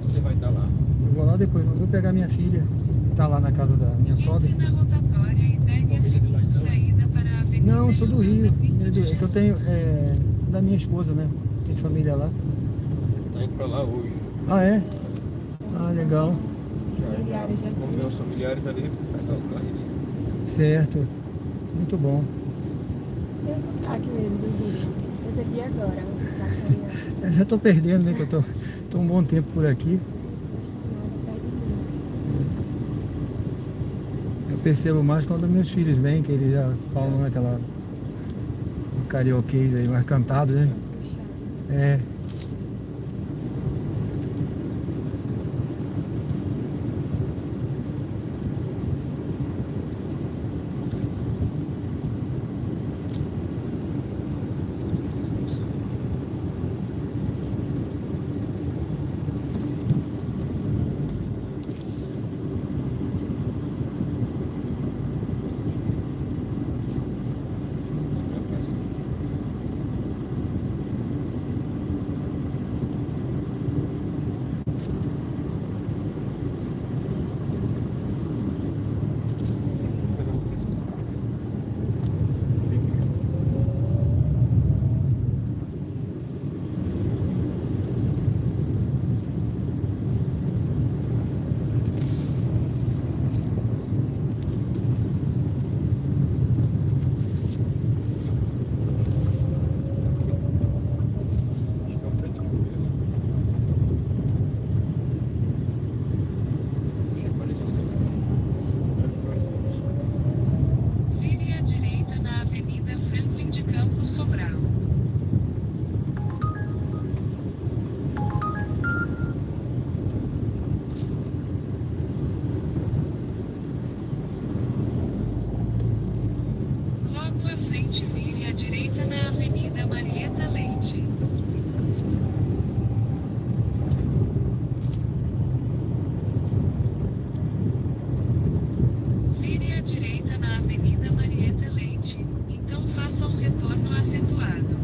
Você vai estar lá. eu vou lá depois. Eu vou pegar minha filha. Tá lá na casa da minha sogra. Entre na rotatória e pegue a segunda saída para a Avenida Não, eu sou do Rio. Leonardo Pinto de É que eu tenho Jesus. da minha esposa, né? Tem família lá. Tá indo pra lá hoje. Ah, é? Ah, legal. Os familiares já Com meus familiares ali, pegar o carro e Certo. Muito bom. tem o sotaque mesmo do Rio. Percebi agora, o sotaque carioca. Eu já tô perdendo, né? Que eu tô um bom tempo por aqui. Não gosta nada, perde muito. Eu percebo mais quando meus filhos vêm, que eles já falam aquela um carioquês aí, mais cantado, né? Puxado. É. Vire à direita na Avenida Franklin de Campos Sobral. Logo à frente, vire à direita na Avenida Marieta Leite. Vire à direita na Avenida Marieta Leite, então faça um retorno acentuado.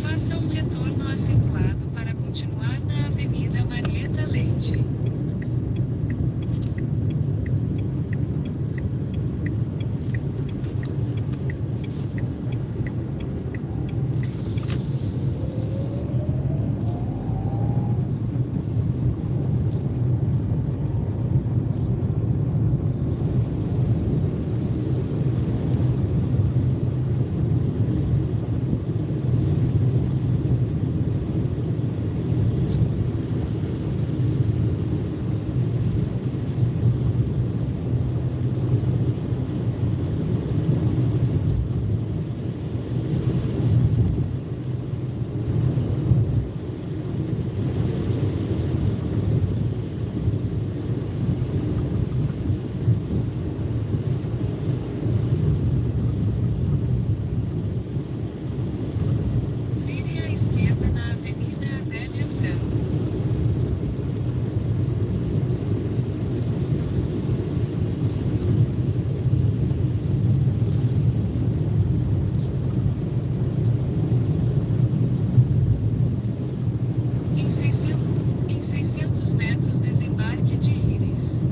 Faça um retorno acentuado para continuar na Avenida Marieta Leite. Vire à esquerda na Avenida Adélia Franco. Em 600 metros, desembarque de Íris.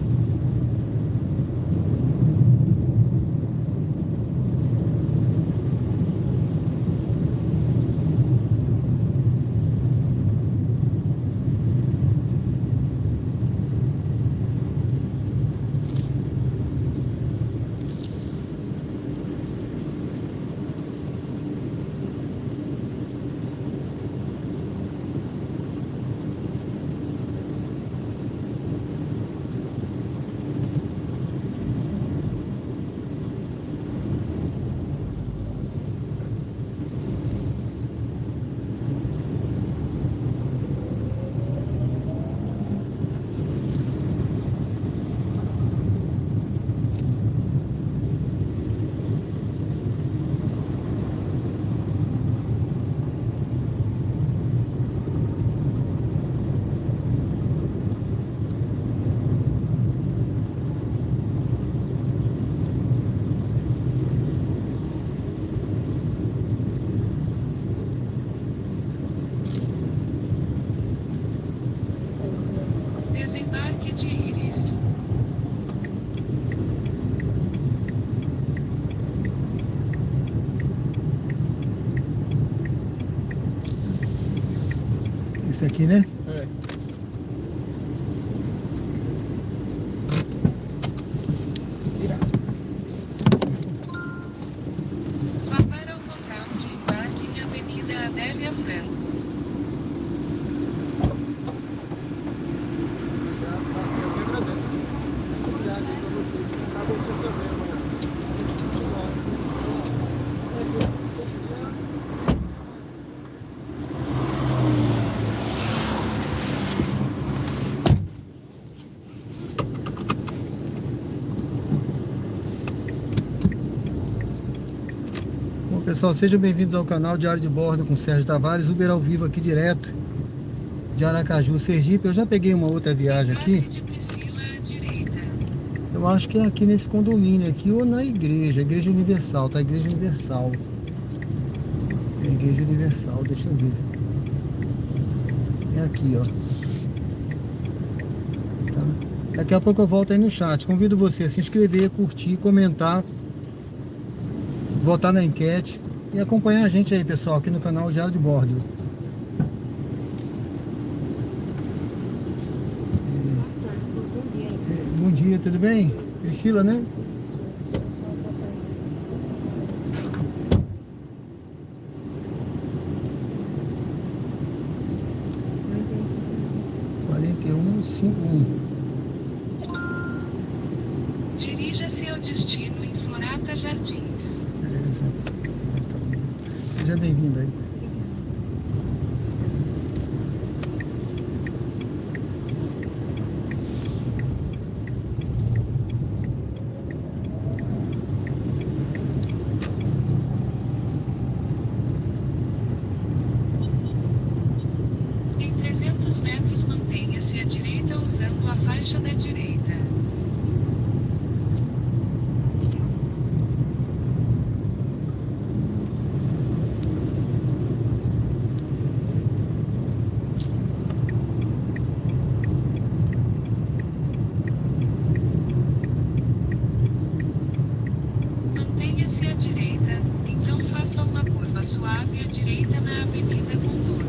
Desembarque de Íris. Esse aqui, né? É. Vá para o local de embarque em Avenida Adélia Franco. Eu que agradeço. Muito viagem para vocês. Para você também, amanhã. Bom, pessoal, sejam bem-vindos ao canal Diário de Bordo com Sérgio Tavares, Uber ao vivo aqui direto de Aracaju, Sergipe. Eu já peguei uma outra viagem aqui. Embarque de Priscila à direita. Eu acho que é aqui nesse condomínio aqui ou na igreja, Igreja Universal, tá? Igreja Universal. É a Igreja Universal, deixa eu ver. É aqui, ó. Tá? Daqui a pouco eu volto aí no chat. Convido você a se inscrever, curtir, comentar, votar na enquete e acompanhar a gente aí, pessoal, aqui no canal Diário de Bordo. Bom dia, tudo bem? Priscila, né? Dirija-se ao destino em Florata Jardins. Beleza. Então, seja bem-vindo aí. Em 300 metros mantenha-se à direita usando a faixa da direita. Mantenha-se à direita, então faça uma curva suave à direita na Avenida Contorno.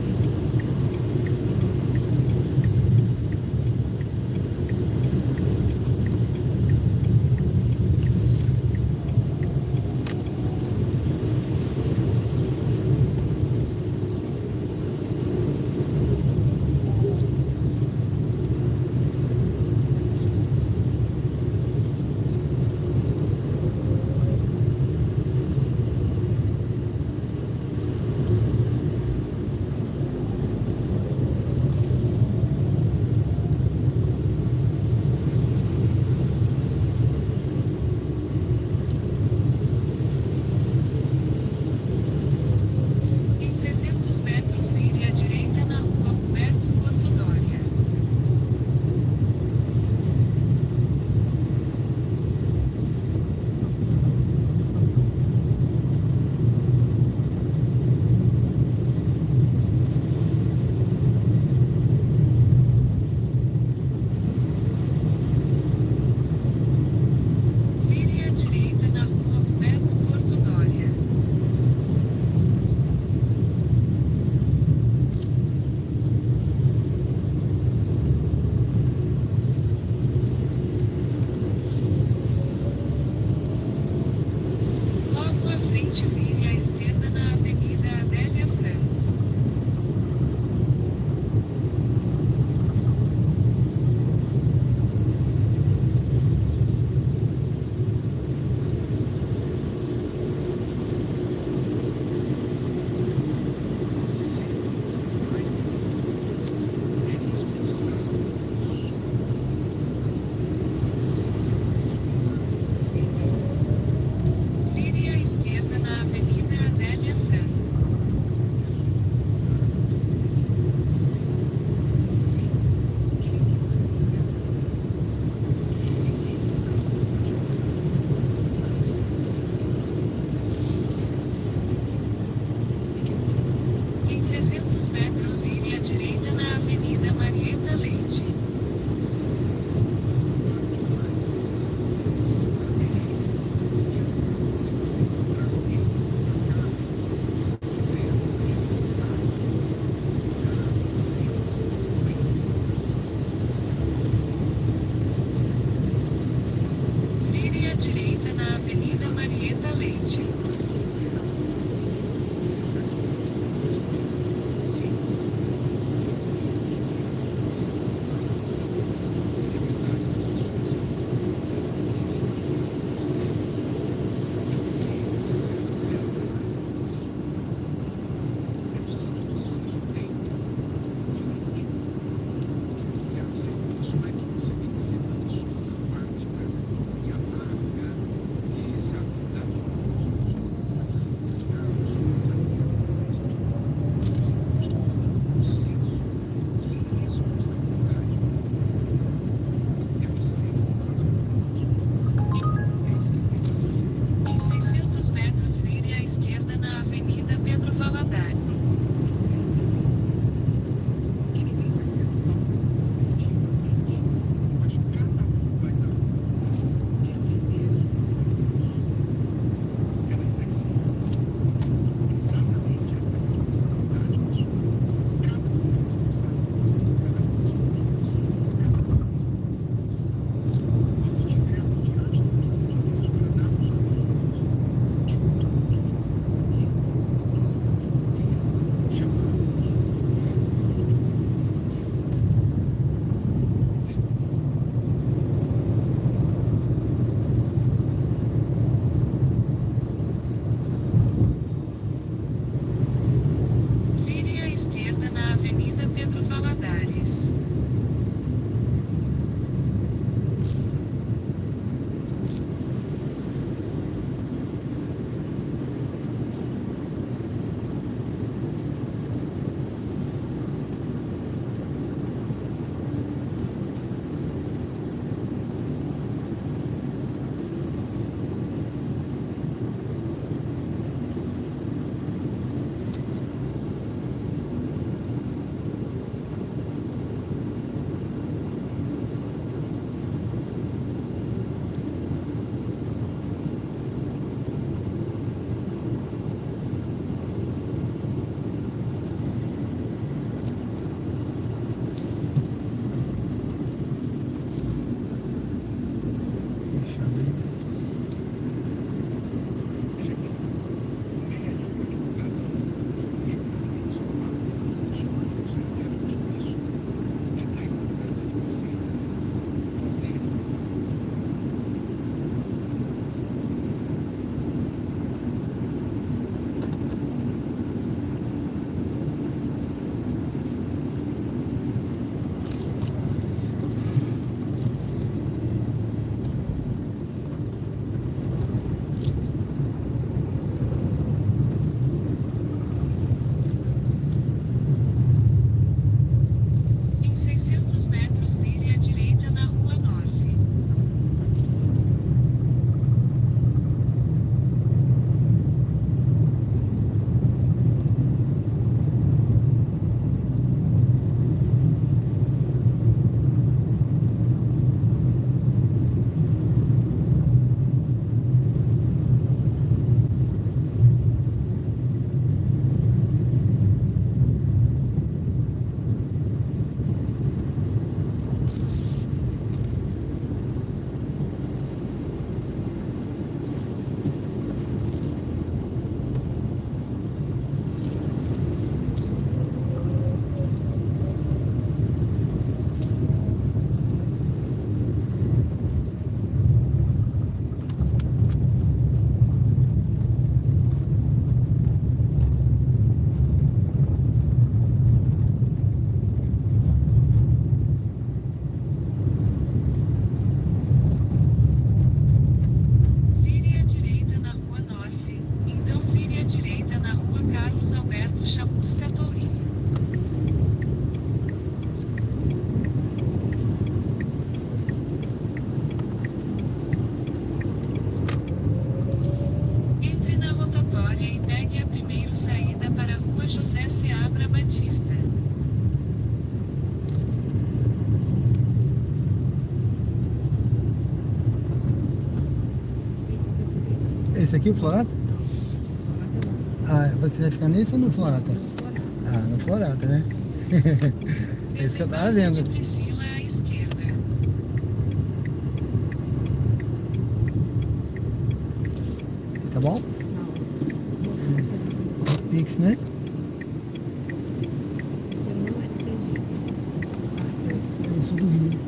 Esse aqui, o Florata? Ah, você vai ficar nesse ou no Florata? Ah, no Florata, né? É isso que eu tava vendo. De Priscila à esquerda. Aqui tá bom? Pix, né? Eu sou do Rio.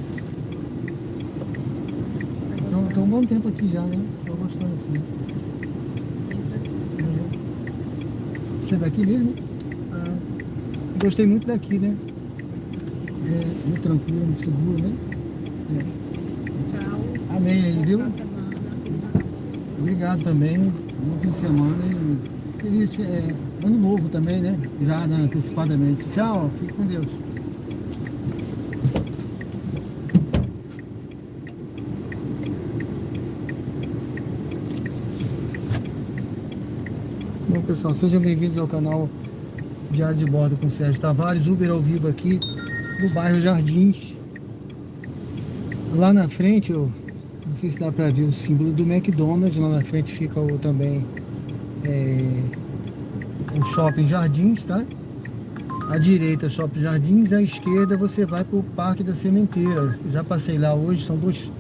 Então, tô um bom tempo aqui já, né? Tô gostando assim. Você é daqui mesmo? Ah, gostei muito daqui, né? É, muito tranquilo, muito seguro, né? Tchau. Amém aí, viu? Boa semana. Obrigado também. Bom fim de semana e feliz ano novo também, né? Já né, antecipadamente. Tchau, fique com Deus. Bom, pessoal, sejam bem-vindos ao canal Diário de Bordo com Sérgio Tavares, Uber ao vivo aqui no bairro Jardins. Lá na frente, eu não sei se dá para ver o símbolo do McDonald's. Lá na frente fica também o Shopping Jardins, tá? À direita, Shopping Jardins, à esquerda você vai para o Parque da Sementeira. Eu já passei lá hoje, são dois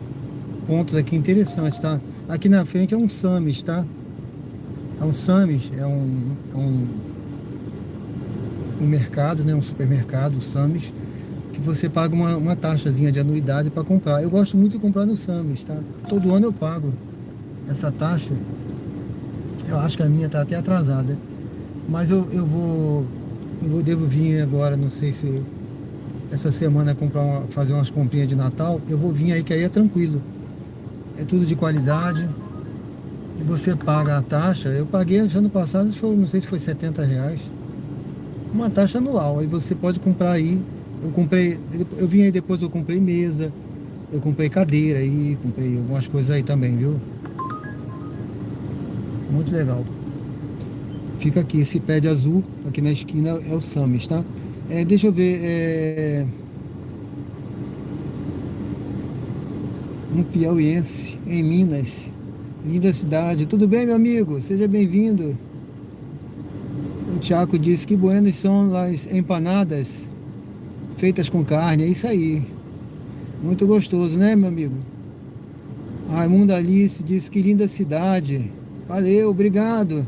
pontos aqui interessantes, tá? Aqui na frente é um Sam's, tá? É um Sam's, é um mercado, né? Um supermercado, Sam's, que você paga uma taxazinha de anuidade para comprar. Eu gosto muito de comprar no Sam's, tá? Todo ano eu pago essa taxa. Eu acho que a minha tá até atrasada. Mas eu devo vir agora, não sei se essa semana fazer umas comprinhas de Natal. Eu vou vir aí, que aí é tranquilo. É tudo de qualidade. E você paga a taxa. Eu paguei ano passado, não sei se foi R$70. Uma taxa anual. Aí você pode comprar aí. Eu vim aí depois, eu comprei mesa, eu comprei cadeira aí, comprei algumas coisas aí também, viu? Muito legal. Fica aqui, esse pé de azul, aqui na esquina é o Sam's, tá? Deixa eu ver, um piauiense em Minas, linda cidade. Tudo bem, meu amigo? Seja bem-vindo. O Thiago disse que buenas são as empanadas feitas com carne, é isso aí. Muito gostoso, né, meu amigo? Raimundo Alice disse que linda cidade. Valeu, obrigado.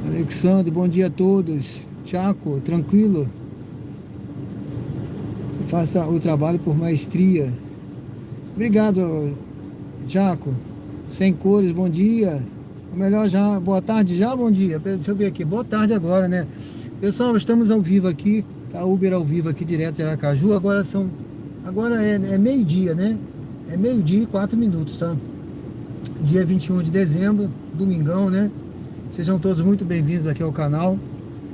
Alexandre, bom dia a todos. Tiago, tranquilo? Você faz o trabalho por maestria. Obrigado, Tiago. Sem cores, bom dia. Ou melhor, já, boa tarde já, bom dia. Deixa eu ver aqui, boa tarde agora, né? Pessoal, estamos ao vivo aqui, tá? Uber ao vivo aqui, direto de Aracaju. Agora é meio-dia, né? É meio-dia e 4 minutos, tá? Dia 21 de dezembro, domingão, né? Sejam todos muito bem-vindos aqui ao canal.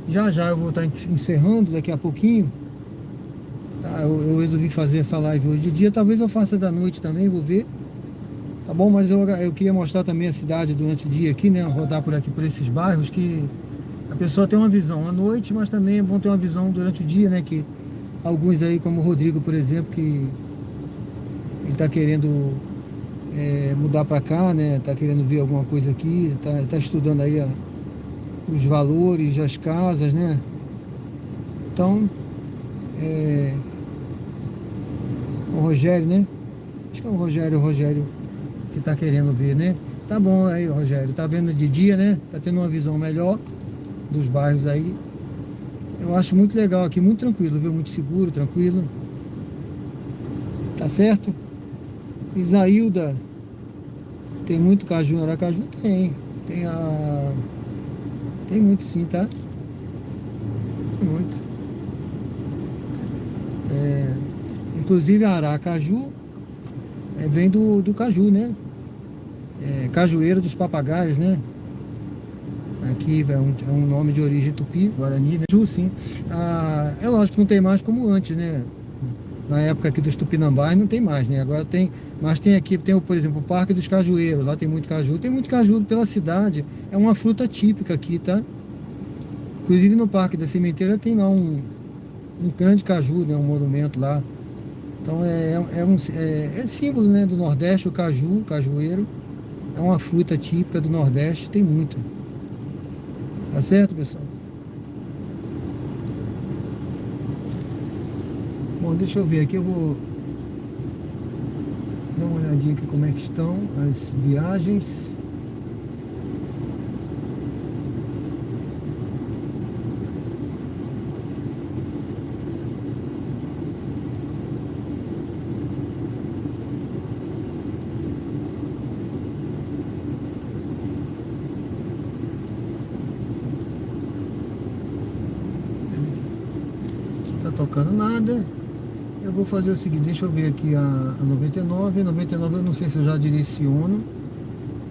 Já eu vou estar encerrando daqui a pouquinho. Tá? Eu resolvi fazer essa live hoje de dia. Talvez eu faça da noite também, vou ver. Tá bom? Mas eu queria mostrar também a cidade durante o dia aqui, né? Rodar por aqui, por esses bairros, que a pessoa tem uma visão à noite, mas também é bom ter uma visão durante o dia, né? Que alguns aí, como o Rodrigo, por exemplo, que ele está querendo mudar para cá, né? Tá querendo ver alguma coisa aqui, tá estudando aí os valores das casas, né? Então, o Rogério, né? Acho que é o Rogério que tá querendo ver, né? Tá bom aí, Rogério, tá vendo de dia, né? Tá tendo uma visão melhor dos bairros aí. Eu acho muito legal aqui, muito tranquilo, viu? Muito seguro, tranquilo. Tá certo? Isaílda, tem muito caju em Aracaju? Tem muito sim, tá? Tem muito. Inclusive a Aracaju vem do caju, né? Cajueiro dos papagaios, né? Aqui é um nome de origem tupi, guarani, né? Ju, sim. É lógico que não tem mais como antes, né? Na época aqui dos tupinambás não tem mais, né? Agora tem, mas tem aqui, por exemplo, o Parque dos Cajueiros, lá tem muito caju pela cidade, é uma fruta típica aqui, tá? Inclusive no Parque da Sementeira tem lá um grande caju, né? Um monumento lá. Então é símbolo, né, do Nordeste, o caju, cajueiro. É uma fruta típica do Nordeste, tem muito. Tá certo, pessoal? Bom, deixa eu ver aqui, eu vou dar uma olhadinha aqui como é que estão as viagens. Tá tocando nada. Eu vou fazer o seguinte, deixa eu ver aqui a 99. A 99 eu não sei se eu já direciono.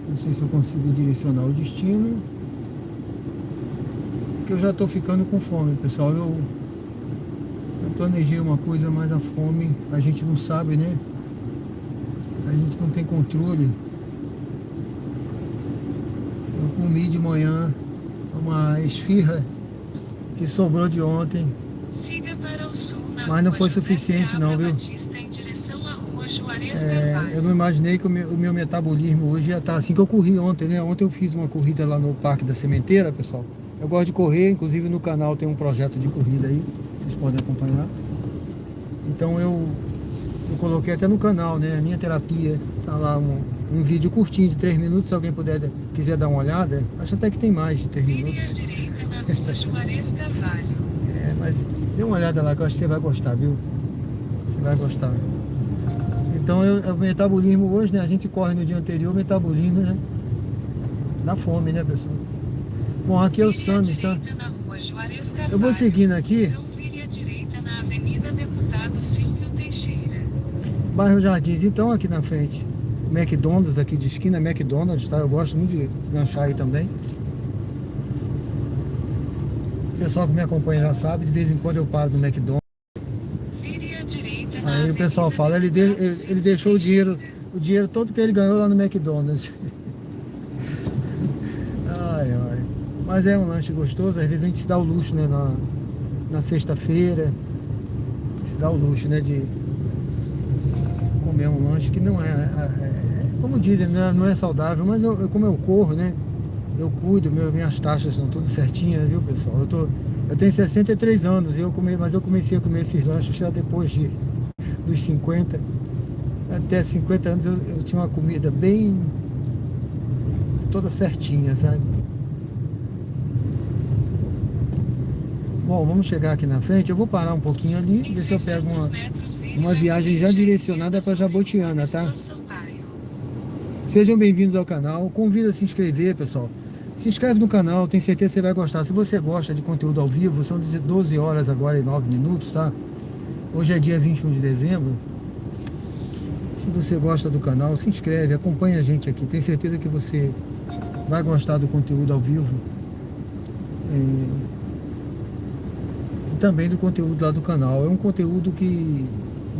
Não sei se eu consigo direcionar o destino. Porque eu já estou ficando com fome, pessoal. Eu planejei uma coisa, mas a fome a gente não sabe, né? A gente não tem controle. Eu comi de manhã uma esfirra que sobrou de ontem. Siga para o sul na Mas não rua foi José suficiente Seabra não, viu? Batista, em direção à rua Juarez Carvalho. Eu não imaginei que o meu metabolismo hoje ia estar assim que eu corri ontem, né? Ontem eu fiz uma corrida lá no Parque da Sementeira, pessoal. Eu gosto de correr, inclusive no canal tem um projeto de corrida aí, vocês podem acompanhar. Então eu coloquei até no canal, né? A minha terapia, tá lá um vídeo curtinho de 3 minutos, se alguém quiser dar uma olhada. Acho até que tem mais de 3 Vire à minutos. direita na rua Juarez Carvalho. Mas dê uma olhada lá que eu acho que você vai gostar, viu? Você vai gostar. Então, o metabolismo hoje, né? A gente corre no dia anterior, o metabolismo, né? Dá fome, né, pessoal? Bom, aqui é o Vire à Sames, tá? direita na rua Juarez Carvalho. Eu vou seguindo aqui. Então vire à direita na Avenida Deputado Silvio Teixeira. Bairro Jardins, então, aqui na frente. McDonald's aqui de esquina, McDonald's, tá? Eu gosto muito de lanchar aí também. O pessoal que me acompanha já sabe, de vez em quando eu paro no McDonald's. Vire à direita na Aí o Avenida pessoal fala, ele Deputado Silvio deixou Teixeira. o dinheiro todo que ele ganhou lá no McDonald's. Ai, ai. Mas é um lanche gostoso, às vezes a gente se dá o luxo, né, na sexta-feira, se dá o luxo, né, de comer um lanche que não como dizem, não é saudável, mas como eu corro, né, eu cuido, minhas taxas estão tudo certinhas, viu, pessoal? Eu tenho 63 anos, mas eu comecei a comer esses lanches já depois dos 50. Até 50 anos eu tinha uma comida bem toda certinha, sabe? Bom, vamos chegar aqui na frente. Eu vou parar um pouquinho ali, ver se eu pego uma viagem já direcionada para Jabotiana, tá? Sejam bem-vindos ao canal. Convido a se inscrever, pessoal. Se inscreve no canal, tenho certeza que você vai gostar. Se você gosta de conteúdo ao vivo, são 12 horas agora e 9 minutos, tá? Hoje é dia 21 de dezembro. Se você gosta do canal, se inscreve, acompanha a gente aqui. Tenho certeza que você vai gostar do conteúdo ao vivo. E também do conteúdo lá do canal. É um conteúdo que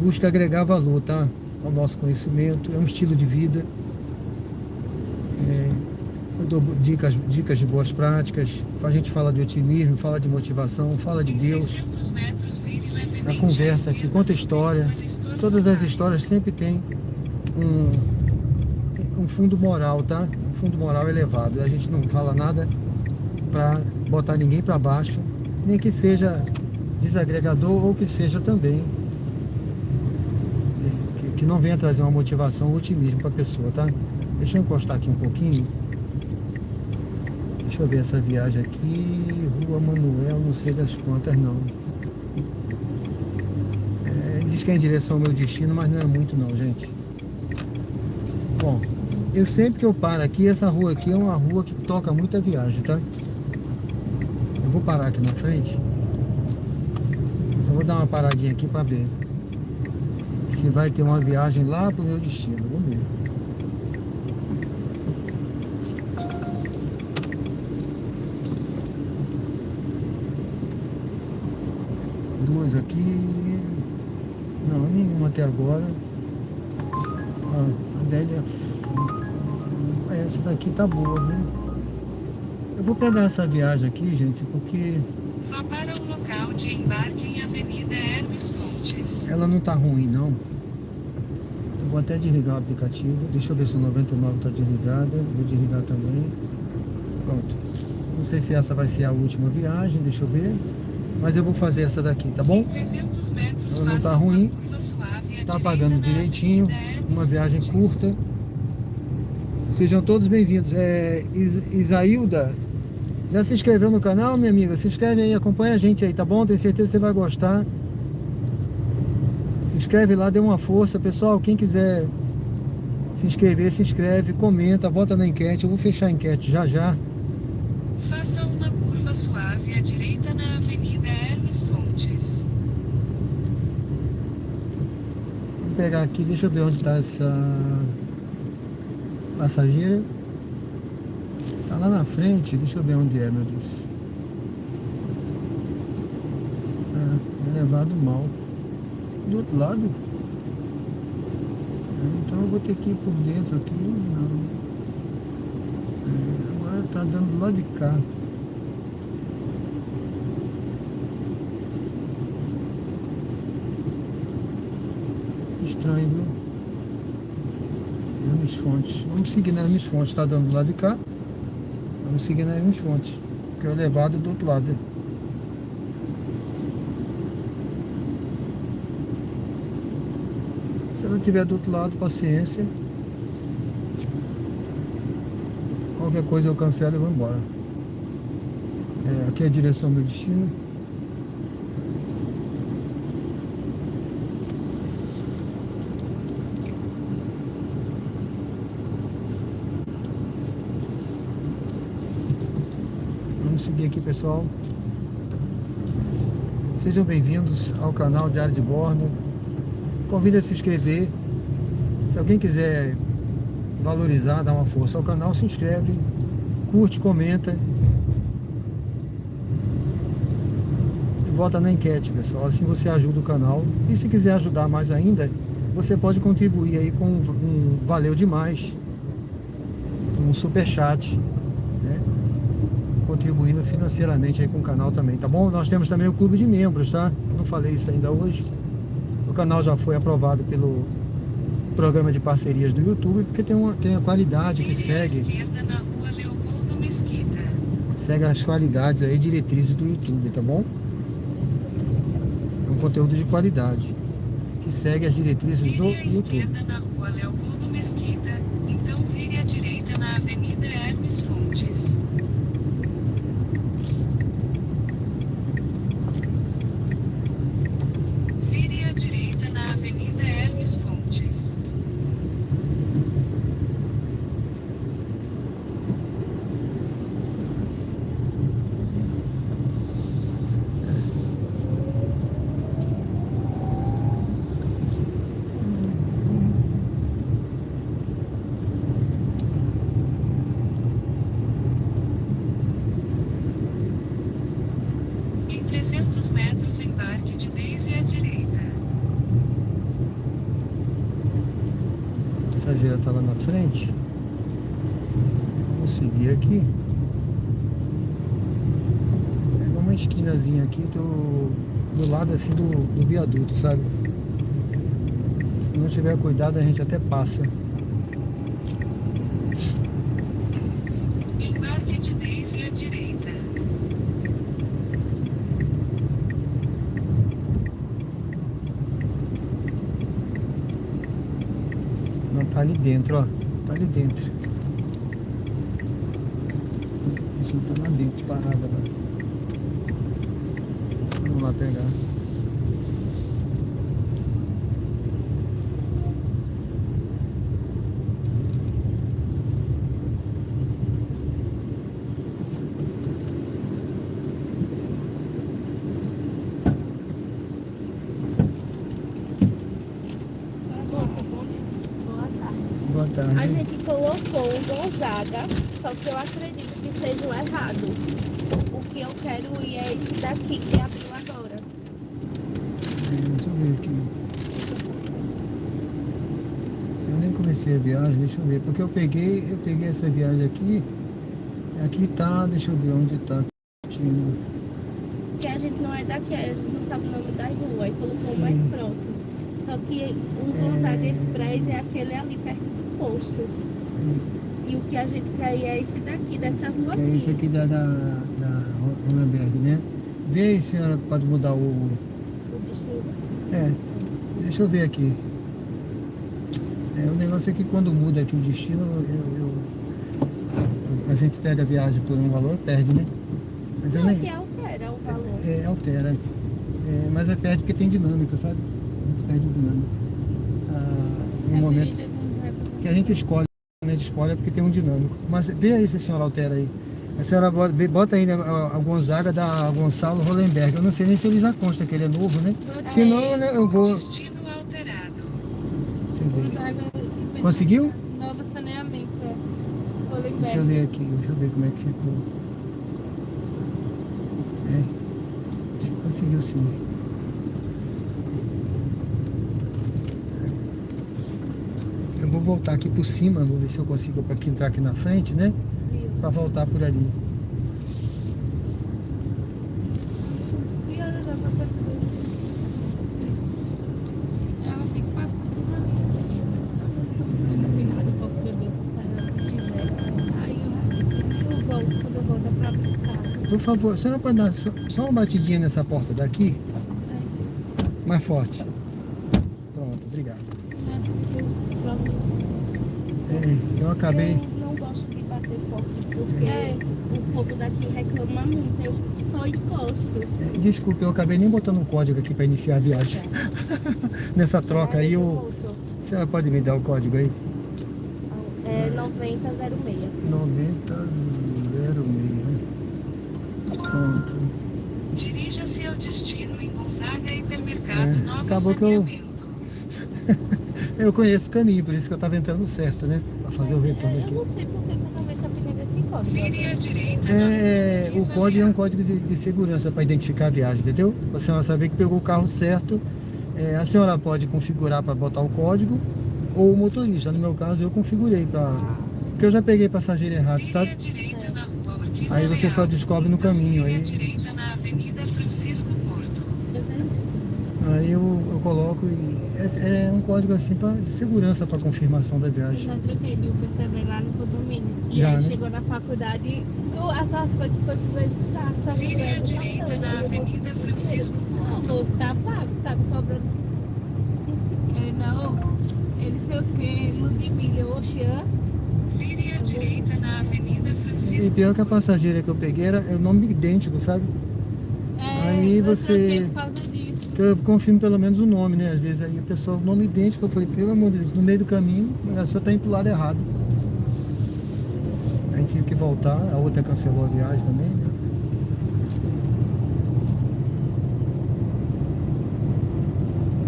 busca agregar valor, tá? Ao nosso conhecimento, é um estilo de vida. Eu dou dicas de boas práticas. A gente fala de otimismo, fala de motivação, fala de Deus. A conversa aqui conta história. Todas as histórias sempre tem um fundo moral, tá? Um fundo moral elevado. A gente não fala nada para botar ninguém para baixo, nem que seja desagregador ou que seja também que não venha trazer uma motivação ou otimismo para a pessoa, tá? Deixa eu encostar aqui um pouquinho. Deixa eu ver essa viagem aqui. Rua Manuel, não sei das quantas não. Diz que é em direção ao meu destino, mas não é muito não, gente. Bom, eu sempre que eu paro aqui, essa rua aqui é uma rua que toca muita viagem, tá? Eu vou parar aqui na frente. Eu vou dar uma paradinha aqui para ver se vai ter uma viagem lá pro meu destino. Vamos ver. Duas aqui. Não, nenhuma até agora. A Adélia. Essa daqui tá boa, viu? Eu vou pegar essa viagem aqui, gente, porque Vá para o local de embarque em Avenida Hermes Fontes. ela não tá ruim, não. Eu vou até desligar o aplicativo. Deixa eu ver se o 99 está desligada. Vou desligar também. Pronto. Não sei se essa vai ser a última viagem, deixa eu ver. Mas eu vou fazer essa daqui, tá bom? 300 metros, Ela não faça tá uma ruim. curva suave à Tá direita pagando na direitinho. Avenida Hermes Uma viagem Fontes. curta. Sejam todos bem-vindos. Isailda, já se inscreveu no canal, minha amiga? Se inscreve aí, acompanha a gente aí, tá bom? Tenho certeza que você vai gostar. Se inscreve lá, dê uma força. Pessoal, quem quiser se inscrever, se inscreve, comenta, vota na enquete. Eu vou fechar a enquete já já. Faça uma curva suave à direita na Avenida Hermes Fontes. Vou pegar aqui, deixa eu ver onde está essa passageira. Tá lá na frente, deixa eu ver onde é, meu Deus. É levado mal. Do outro lado? Então eu vou ter que ir por dentro aqui. Não. Agora tá dando do lado de cá. Estranho, viu? Hermes Fontes. Vamos seguir na Hermes Fontes. Tá dando do lado de cá. Vamos seguir na Hermes Fontes. Que é o elevado do outro lado. Se ela estiver do outro lado, paciência. Qualquer coisa eu cancelo e vou embora. Aqui é a direção do destino. Vamos seguir aqui, pessoal. Sejam bem-vindos ao canal Diário de Bordo. Convido a se inscrever. Se alguém quiser valorizar, dar uma força ao canal, se inscreve, curte, comenta e vota na enquete, pessoal. Assim você ajuda o canal. E se quiser ajudar mais ainda, você pode contribuir aí com um valeu demais, um superchat, né? Contribuindo financeiramente aí com o canal também, tá bom? Nós temos também o clube de membros, tá? Eu não falei isso ainda hoje. O canal já foi aprovado pelo programa de parcerias do YouTube, porque tem a qualidade que Vire à segue. esquerda na Rua Leopoldo Mesquita. Segue as qualidades aí, diretrizes do YouTube, tá bom? É um conteúdo de qualidade que segue as diretrizes do Vire à YouTube. esquerda na Rua Leopoldo Mesquita, então vire à direita na Avenida Hermes Fontes. Vire à direita na Avenida Hermes Fontes. Em 300 metros, embarque de Daisy à direita. A passageira tá lá na frente. Vamos seguir aqui. Pega uma esquinazinha aqui do lado assim do viaduto, sabe? Se não tiver cuidado, a gente até passa. Embarque de Daisy à direita. Não, tá ali dentro, ó. Tá ali dentro. A gente tá lá dentro, parada lá. Vamos lá pegar. Moça, boa tarde. Boa A tarde. gente colocou um Gonzaga, só que eu acredito que seja o errado. O que eu quero ir é esse daqui que abriu agora. Deixa eu ver aqui. Eu nem comecei a viagem, deixa eu ver. Porque eu peguei essa viagem aqui. Aqui tá, deixa eu ver onde tá. Que a gente não é daqui, a gente não sabe o nome da rua, e colocou Sim. o mais próximo. Só que o Gonzaga Express é aquele ali perto do posto. E o que a gente quer ir é esse daqui, dessa rua Que é esse aqui da Hollenberg, né? Vê aí, senhora, pode mudar o... O destino. É, deixa eu ver aqui. O negócio é que quando muda aqui o destino, a gente pega a viagem por um valor, perde, né? Mas eu Não, nem... que altera o valor. altera. Mas é perde porque tem dinâmica, sabe? A gente perde dinâmica. No momento que a gente escolhe é porque tem um dinâmico. Mas vê aí se a senhora altera aí. A senhora bota aí, né, a Gonzaga da Gonçalo Hollenberg. Eu não sei nem se ele já consta que ele é novo, né? Se não, né, eu vou... Destino alterado. Deixa eu ver. Gonzaga e Conseguiu? Novo saneamento, Deixa eu ver aqui, deixa eu ver como é que ficou. Acho que conseguiu sim. Eu vou voltar aqui por cima, vou ver se eu consigo entrar aqui na frente, né? Pra voltar por ali. E olha, já passou por aí. Ela tem que passar por ali. Obrigada, eu posso beber se quiser. Aí eu volto, quando eu volto pra minha casa. Por favor, a senhora pode dar só uma batidinha nessa porta daqui? Mais forte. Pronto, obrigado. Eu acabei... Eu não gosto de bater forte, porque o povo daqui reclama muito. Eu só encosto. Desculpe, eu acabei nem botando um código aqui para iniciar a viagem. Nessa troca aí, a senhora pode me dar o código aí? É 9006. 9006. Pronto. Dirija-se ao destino em Gonzaga Hipermercado Novo acabou que eu- Saneamento. Eu conheço o caminho, por isso que eu estava entrando certo, né? Para fazer o retorno Eu aqui. não sei porque toda vez está pedindo esse código. Vire à direita O código é um código de segurança para identificar a viagem, entendeu? A senhora saber que pegou o carro certo. A senhora pode configurar para botar o código ou o motorista. No meu caso, eu configurei para... Porque eu já peguei passageiro errado, Vire sabe? à direita na rua Urquiza Aí você Leal. só descobre no caminho, Vire à aí- direita na Avenida Francisco Porto. Aí eu coloco e... É um código assim de segurança para confirmação da Eu viagem. já troquei de Uber também lá no condomínio. E Já, aí né? chegou na faculdade, a sorte foi que foi precisar, só que Vire à direita na Avenida Francisco O Porto. moço tá pago, você tá me cobrando. Não, ele sei o que, Ludmilla, Oxã. Vire à direita na Avenida E Francisco pior que a passageira que eu peguei é o nome idêntico, sabe? Aí eu você- troquei por causa disso. Que eu confirmo pelo menos o nome, né? Às vezes aí a pessoa, o nome idêntico, eu falei, pelo amor de Deus, no meio do caminho, a pessoa tá indo pro lado errado. A gente tive que voltar, a outra cancelou a viagem também, né?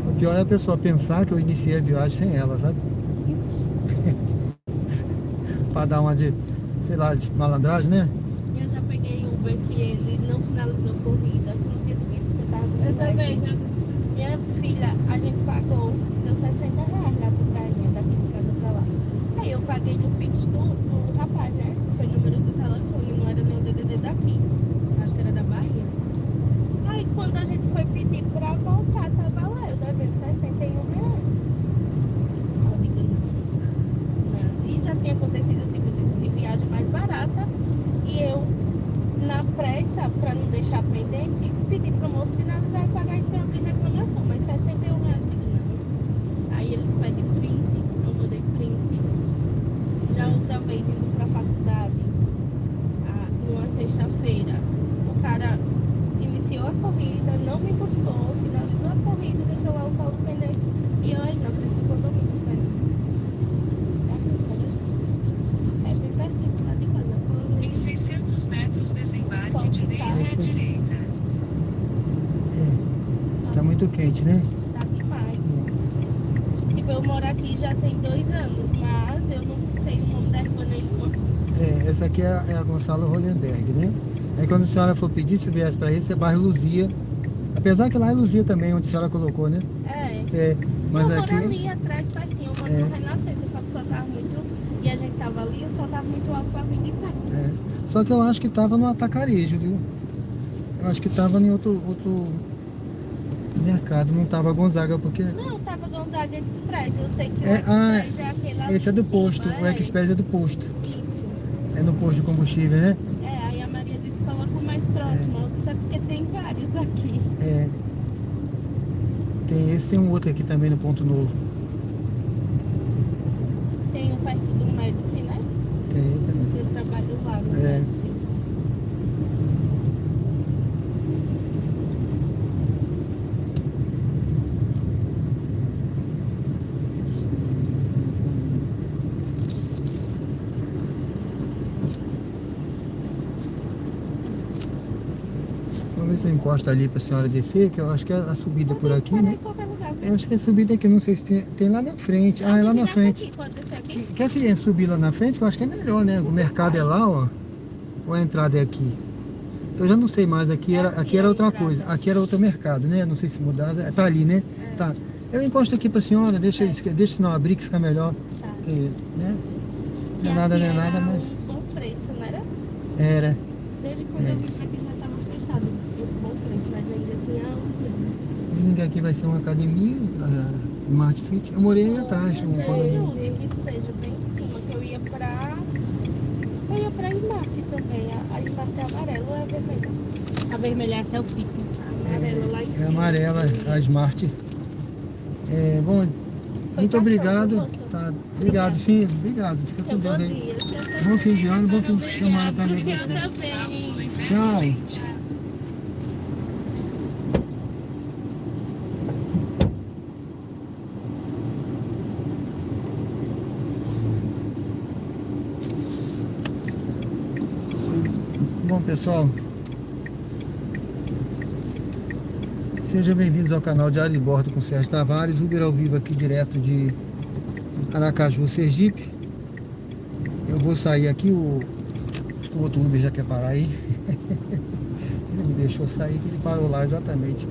O pior é a pessoa pensar que eu iniciei a viagem sem ela, sabe? Pra dar uma de, sei lá, de malandragem, né? Eu já peguei Uber que ele não finalizou a corrida. Que não tinha dinheiro porque tava Eu também, já. Minha filha, a gente pagou, deu R$60 na putaria daqui de casa pra lá. Aí eu paguei no Pix do rapaz, né? Foi o número do telefone, não era nem o DDD daqui. Acho que era da Bahia. Aí quando a gente foi pedir pra voltar, tava lá, eu devendo R$61. Eu digo, não. E já tinha acontecido tipo de viagem mais barata. E eu, na pressa, pra não deixar pendente, pedi pro moço finalizar e pagar sem abrir reclamação. Mas R$61, eu digo, não. Aí eles pedem print, eu mandei print. Já outra vez indo pra faculdade, numa sexta-feira, o cara iniciou a corrida, não me buscou, finalizou a corrida, deixou lá o saldo pendente. E eu aí na frente do condomínio, esperando. É bem pertinho lá de casa. Em 600 metros, desembarque de Deise à direita. Tá muito quente, né? Tá demais. Tipo, eu moro aqui já tem 2 anos, mas eu não sei o nome da rua nenhuma. Essa aqui é a Gonçalo Hollenberg, né? Aí quando a senhora for pedir, se viesse para esse, é bairro Luzia. Apesar que lá é Luzia também, onde a senhora colocou, né? Mas eu aqui... moro ali atrás, pertinho, eu moro no Renascença, só que o sol tava muito... E a gente tava ali, o sol tava muito alto pra vir de cá. Só que eu acho que tava no atacarejo, viu? Eu acho que tava em outro Mercado, não tava Gonzaga, porque... Não, tava Gonzaga Express. Eu sei que o É, Express é aquele ali esse é do em cima, posto, o Express é do posto. Isso. É no posto de combustível, né? É, aí a Maria disse que colocou mais próximo. Eu disse, é porque tem vários aqui. É. Tem esse, tem um outro aqui também no Ponto Novo. Tem um perto do Médici, né? Tem também. Eu trabalho lá no É. Médici. Vamos ver se eu encosto ali pra senhora descer, que eu acho que é a subida por aqui, Pode ir né? em qualquer lugar. Eu acho que é a subida aqui, não sei se tem lá na frente. Ah, é lá na Nessa frente. aqui, pode descer aqui? Quer filha, subir lá na frente? Que eu acho que é melhor, né? O mercado é lá, ó. Ou a entrada é aqui? Eu já não sei mais, aqui era outra coisa. Aqui era outro mercado, né? Não sei se mudaram. Tá ali, né? Tá. Eu encosto aqui pra senhora, deixa senão abrir que fica melhor. Tá. Porque, né? E Não é nada, aqui não é era nada, mas um bom preço, não era? era. Desde quando eu vim pra aqui já estava fechado esse bom preço, mas ainda tinha um. Dizem que aqui vai ser uma academia, a Smart Fit. Eu morei aí atrás. Mas ajude que seja bem em cima, que eu ia pra Smart também. A Smart é amarela ou é vermelha? A vermelha é selfie. Amarela lá em cima. É amarela, a Smart. É, bom, Foi muito pra obrigado. casa, moça? Tá, obrigado, sim, obrigado. Fica com Deus Bom aí. dia. Bom fim de ano, bom fim de semana Pro também. seu pra você. também. Tchau. Bom, pessoal, sejam bem-vindos ao canal Diário de Bordo com Sérgio Tavares, Uber ao vivo aqui direto de Aracaju, Sergipe. Eu vou sair aqui, acho que o outro Uber já quer parar aí. Ele me deixou sair, que ele parou lá exatamente.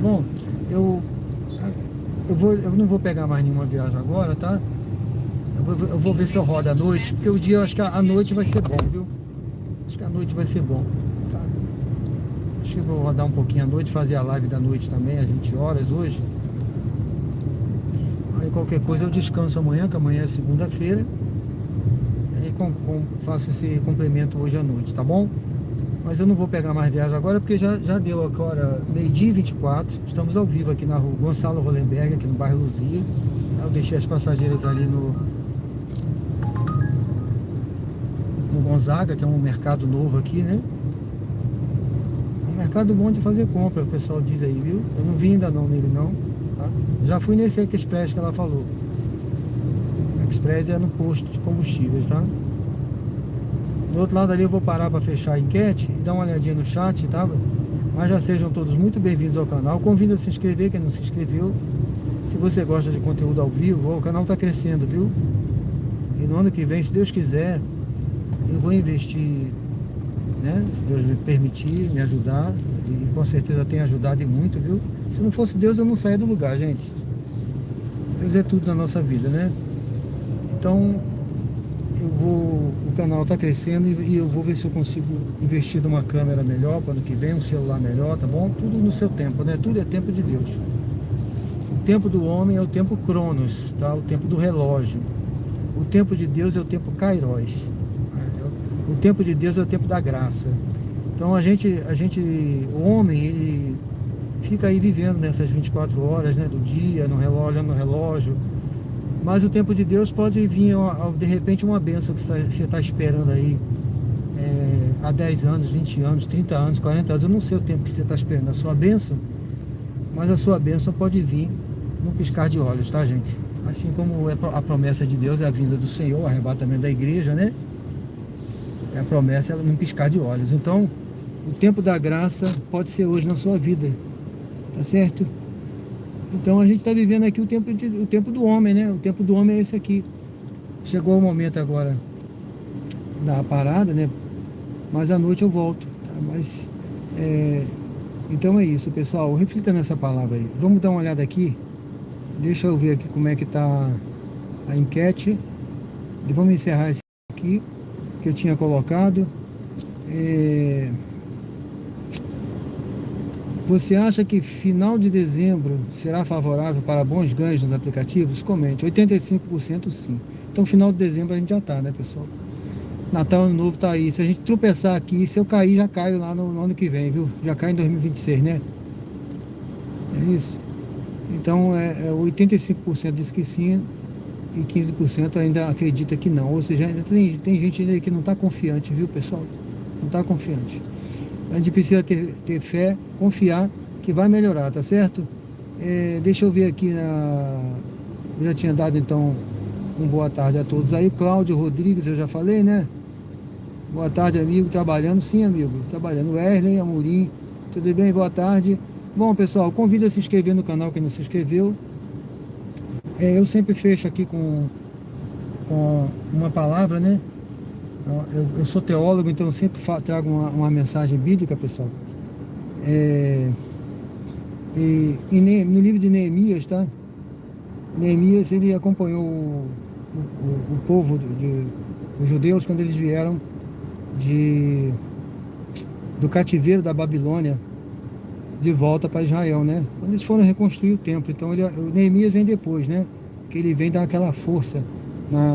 Bom, eu não vou pegar mais nenhuma viagem agora, tá? Eu vou ver se eu rodo à noite, porque o dia, eu acho que a noite vai ser bom, viu? Acho que a noite vai ser bom, tá? Acho que eu vou rodar um pouquinho à noite, fazer a live da noite também, às 20 horas hoje. Aí qualquer coisa eu descanso amanhã, que amanhã é segunda-feira. Aí faço esse complemento hoje à noite, tá bom? Mas eu não vou pegar mais viagem agora, porque já deu agora 12h e 24. Estamos ao vivo aqui na rua Gonçalo Rolenberg, aqui no bairro Luzia. Eu deixei as passageiras ali no Gonzaga, que é um mercado novo aqui, né? É um mercado bom de fazer compra, o pessoal diz aí, viu? Eu não vi ainda não nele não, tá? Já fui nesse Express que ela falou. O Express é no posto de combustíveis, tá? Do outro lado ali eu vou parar para fechar a enquete e dar uma olhadinha no chat, tá? Mas já sejam todos muito bem-vindos ao canal. Convido a se inscrever, quem não se inscreveu. Se você gosta de conteúdo ao vivo, o canal está crescendo, viu? E no ano que vem, se Deus quiser, eu vou investir, né? Se Deus me permitir, me ajudar. E com certeza tem ajudado e muito, viu? Se não fosse Deus, eu não saía do lugar, gente. Deus é tudo na nossa vida, né? Então, o canal está crescendo e eu vou ver se eu consigo investir numa câmera melhor para ano que vem, um celular melhor, tá bom? Tudo no seu tempo, né? Tudo é tempo de Deus. O tempo do homem é o tempo Cronos, tá? O tempo do relógio. O tempo de Deus é o tempo Kairos. O tempo de Deus é o tempo da graça. Então o homem, ele fica aí vivendo nessas 24 horas, né, do dia, no relógio. Mas o tempo de Deus pode vir, de repente, uma bênção que você está esperando aí há 10 anos, 20 anos, 30 anos, 40 anos. Eu não sei o tempo que você está esperando a sua bênção, mas a sua bênção pode vir num piscar de olhos, tá, gente? Assim como a promessa de Deus é a vinda do Senhor, o arrebatamento da igreja, né? A promessa é num piscar de olhos. Então, o tempo da graça pode ser hoje na sua vida, tá certo? Então a gente está vivendo aqui o tempo do homem, né? O tempo do homem é esse aqui. Chegou o momento agora da parada, né? Mas à noite eu volto, tá? Mas, então é isso, pessoal. Reflita nessa palavra aí. Vamos dar uma olhada aqui. Deixa eu ver aqui como é que tá a enquete. Vamos encerrar esse aqui que eu tinha colocado. Você acha que final de dezembro será favorável para bons ganhos nos aplicativos? Comente. 85% sim. Então, final de dezembro a gente já tá, né, pessoal? Natal, Ano Novo tá aí. Se a gente tropeçar aqui, se eu cair, já caio lá no ano que vem, viu? Já cai em 2026, né? É isso. Então, 85% diz que sim e 15% ainda acredita que não. Ou seja, ainda tem gente ainda que não está confiante, viu, pessoal? Não está confiante. A gente precisa ter fé, confiar que vai melhorar, tá certo? Deixa eu ver aqui eu já tinha dado, então, boa tarde a todos aí. Cláudio Rodrigues, eu já falei, né? Boa tarde, amigo. Trabalhando? Sim, amigo. Trabalhando. Wesley, Amorim. Tudo bem? Boa tarde. Bom, pessoal, convido a se inscrever no canal quem não se inscreveu. Eu sempre fecho aqui com uma palavra, né? Eu sou teólogo, então eu sempre trago uma mensagem bíblica, pessoal. No livro de Neemias, tá? Neemias, ele acompanhou o povo, os judeus, quando eles vieram do cativeiro da Babilônia de volta para Israel, né? Quando eles foram reconstruir o templo. Então, o Neemias vem depois, né? Que ele vem dar aquela força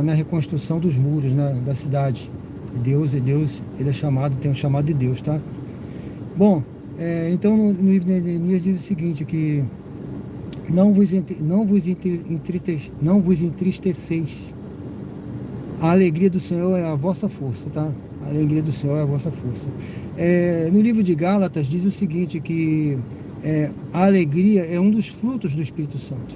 na reconstrução dos muros, da cidade. Deus, ele tem um chamado de Deus, tá? Bom, então no livro de Neemias diz o seguinte, que não vos entristeceis. A alegria do Senhor é a vossa força, tá? A alegria do Senhor é a vossa força. No livro de Gálatas diz o seguinte, que a alegria é um dos frutos do Espírito Santo.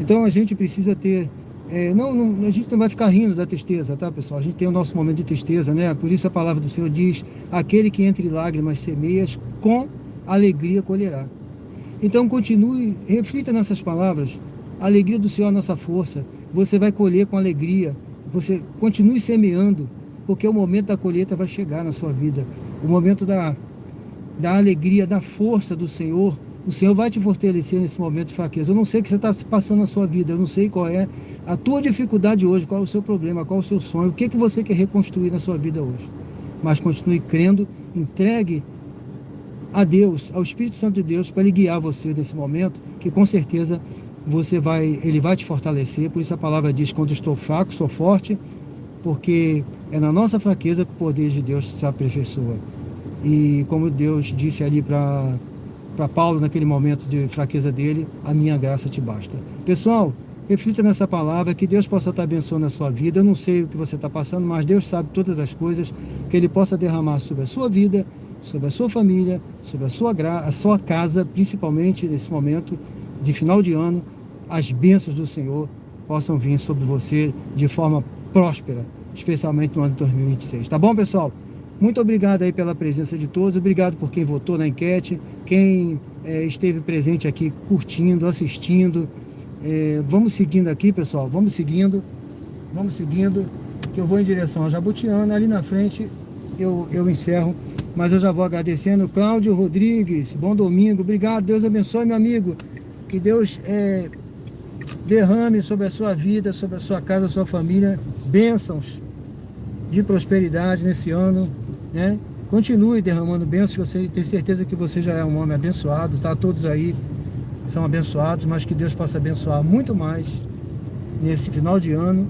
Então a gente precisa ter... a gente não vai ficar rindo da tristeza, tá, pessoal? A gente tem o nosso momento de tristeza, né? Por isso a palavra do Senhor diz, aquele que entre lágrimas semeias, com alegria colherá. Então continue, reflita nessas palavras. A alegria do Senhor é a nossa força. Você vai colher com alegria. Você continue semeando, porque o momento da colheita vai chegar na sua vida. O momento da alegria, da força do Senhor. O Senhor vai te fortalecer nesse momento de fraqueza. Eu não sei o que você está passando na sua vida. Eu não sei qual é a tua dificuldade hoje, qual é o seu problema, qual é o seu sonho, o que você quer reconstruir na sua vida hoje. Mas continue crendo, entregue a Deus, ao Espírito Santo de Deus, para Ele guiar você nesse momento, que com certeza Ele vai te fortalecer. Por isso a palavra diz, quando estou fraco, sou forte, porque é na nossa fraqueza que o poder de Deus se aperfeiçoa. E como Deus disse ali para Paulo, naquele momento de fraqueza dele, a minha graça te basta. Pessoal, reflita nessa palavra, que Deus possa estar abençoando a sua vida. Eu não sei o que você está passando, mas Deus sabe todas as coisas, que Ele possa derramar sobre a sua vida, sobre a sua família, sobre a sua casa, principalmente nesse momento de final de ano, as bênçãos do Senhor possam vir sobre você de forma próspera, especialmente no ano de 2026. Tá bom, pessoal? Muito obrigado aí pela presença de todos, obrigado por quem votou na enquete, quem esteve presente aqui curtindo, assistindo. Vamos seguindo aqui, pessoal, vamos seguindo, que eu vou em direção a Jabotiana. Ali na frente eu encerro, mas eu já vou agradecendo. Cláudio Rodrigues, bom domingo, obrigado, Deus abençoe, meu amigo, que Deus derrame sobre a sua vida, sobre a sua casa, a sua família, bênçãos de prosperidade nesse ano, né? Continue derramando bênçãos, eu tenho certeza que você já é um homem abençoado, tá? Todos aí são abençoados, mas que Deus possa abençoar muito mais nesse final de ano,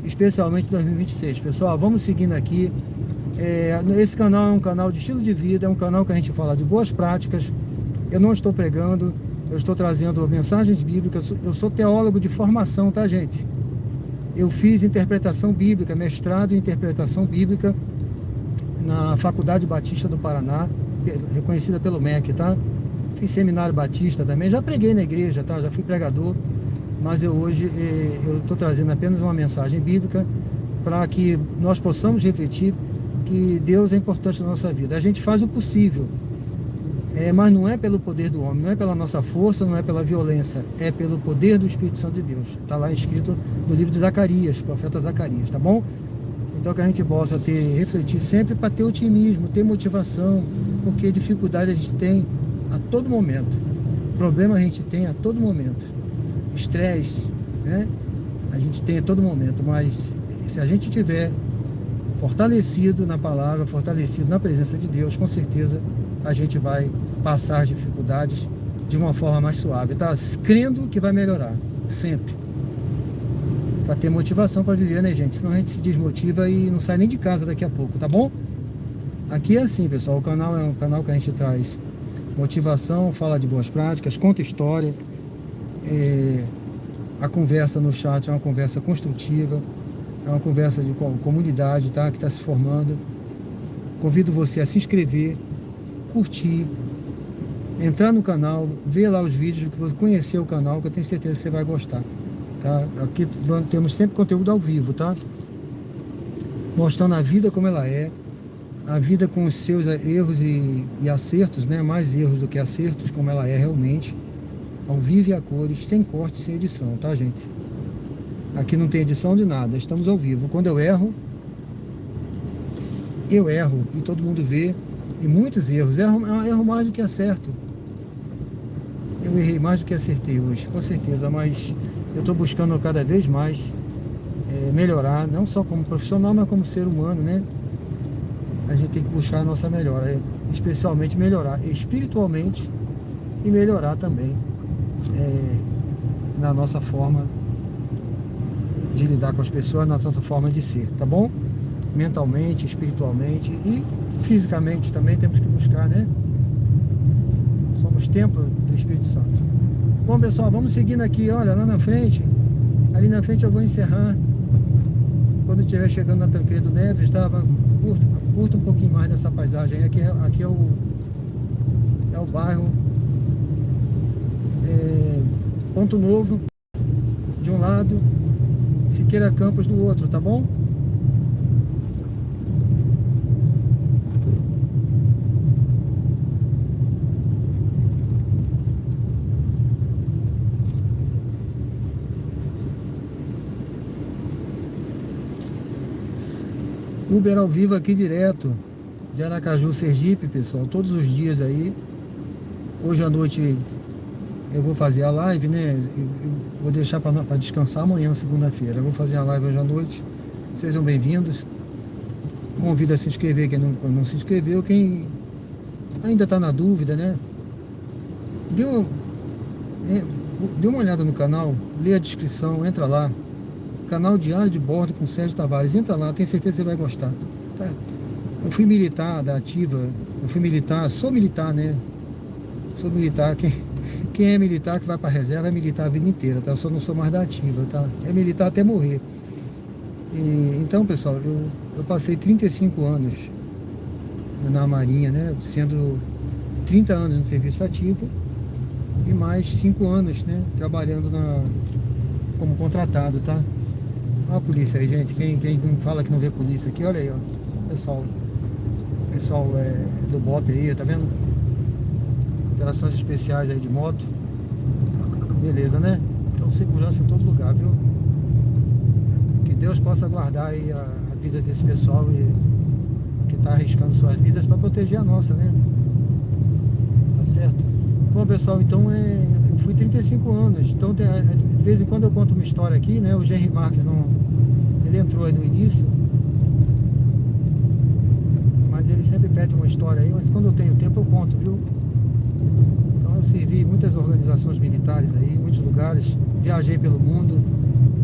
especialmente 2026. Pessoal, vamos seguindo aqui. Esse canal é um canal de estilo de vida, é um canal que a gente fala de boas práticas. Eu não estou pregando, eu estou trazendo mensagens bíblicas. Eu sou teólogo de formação, tá, gente? Eu fiz interpretação bíblica, mestrado em interpretação bíblica na Faculdade Batista do Paraná, reconhecida pelo MEC, tá? Fiz seminário batista também, já preguei na igreja, tá? Já fui pregador, mas hoje eu estou trazendo apenas uma mensagem bíblica para que nós possamos refletir que Deus é importante na nossa vida. A gente faz o possível, mas não é pelo poder do homem, não é pela nossa força, não é pela violência, é pelo poder do Espírito Santo de Deus. Está lá escrito no livro de Zacarias, profeta Zacarias, tá bom? Então que a gente possa refletir sempre para ter otimismo, ter motivação, porque dificuldade a gente tem a todo momento, problema a gente tem a todo momento, estresse, né? A gente tem a todo momento, mas se a gente tiver fortalecido na palavra, fortalecido na presença de Deus, com certeza a gente vai passar as dificuldades de uma forma mais suave, tá? Crendo que vai melhorar, sempre. Para ter motivação para viver, né, gente? Senão a gente se desmotiva e não sai nem de casa daqui a pouco, tá bom? Aqui é assim, pessoal, o canal é um canal que a gente traz motivação, fala de boas práticas, conta história. A conversa no chat é uma conversa construtiva, é uma conversa de comunidade, tá? Que está se formando. Convido você a se inscrever, curtir, entrar no canal, ver lá os vídeos, conhecer o canal, que eu tenho certeza que você vai gostar, tá? Aqui temos sempre conteúdo ao vivo, tá? Mostrando a vida como ela é, a vida com os seus erros e acertos, né? Mais erros do que acertos, como ela é realmente, ao vivo e a cores, sem corte, sem edição, tá, gente? Aqui não tem edição de nada, estamos ao vivo. Quando eu erro e todo mundo vê, e muitos erros, erro mais do que acerto. Eu errei mais do que acertei hoje, com certeza, mas eu estou buscando cada vez mais melhorar, não só como profissional, mas como ser humano, né? A gente tem que buscar a nossa melhora, especialmente melhorar espiritualmente e melhorar também na nossa forma de lidar com as pessoas, na nossa forma de ser, tá bom? Mentalmente, espiritualmente e fisicamente também temos que buscar, né? Somos templo do Espírito Santo. Bom, pessoal, vamos seguindo aqui, olha, lá na frente, ali na frente eu vou encerrar. Quando estiver chegando na Tancredo Neves, tá? Curta um pouquinho mais dessa paisagem. Aqui é o bairro Ponto Novo de um lado, Siqueira Campos do outro, tá bom? Uber ao vivo aqui direto de Aracaju, Sergipe, pessoal, todos os dias aí. Hoje à noite eu vou fazer a live, né? Eu vou deixar para descansar amanhã, segunda-feira. Eu vou fazer a live hoje à noite. Sejam bem-vindos. Convido a se inscrever quem não se inscreveu. Quem ainda está na dúvida, né? Dê uma olhada no canal, lê a descrição, entra lá. Canal Diário de Bordo com Sérgio Tavares. Entra lá, tenho certeza que você vai gostar. Tá? Eu fui militar da ativa. Sou militar, né? Sou militar. Quem é militar que vai para reserva é militar a vida inteira, tá? Eu só não sou mais da ativa, tá? É militar até morrer. Então, pessoal, eu passei 35 anos na Marinha, né? Sendo 30 anos no serviço ativo e mais 5 anos, né? Trabalhando como contratado, tá? Olha a polícia aí, gente. Quem não fala que não vê polícia aqui, olha aí, ó. Pessoal do BOP aí, tá vendo? Operações especiais aí de moto. Beleza, né? Então segurança em todo lugar, viu? Que Deus possa guardar aí a vida desse pessoal que tá arriscando suas vidas para proteger a nossa, né? Tá certo? Bom, pessoal, então eu fui 35 anos. Então de vez em quando eu conto uma história aqui, né? O Henry Marques ele entrou aí no início, mas ele sempre pede uma história aí, mas quando eu tenho tempo eu conto, viu? Então eu servi em muitas organizações militares aí, em muitos lugares, viajei pelo mundo,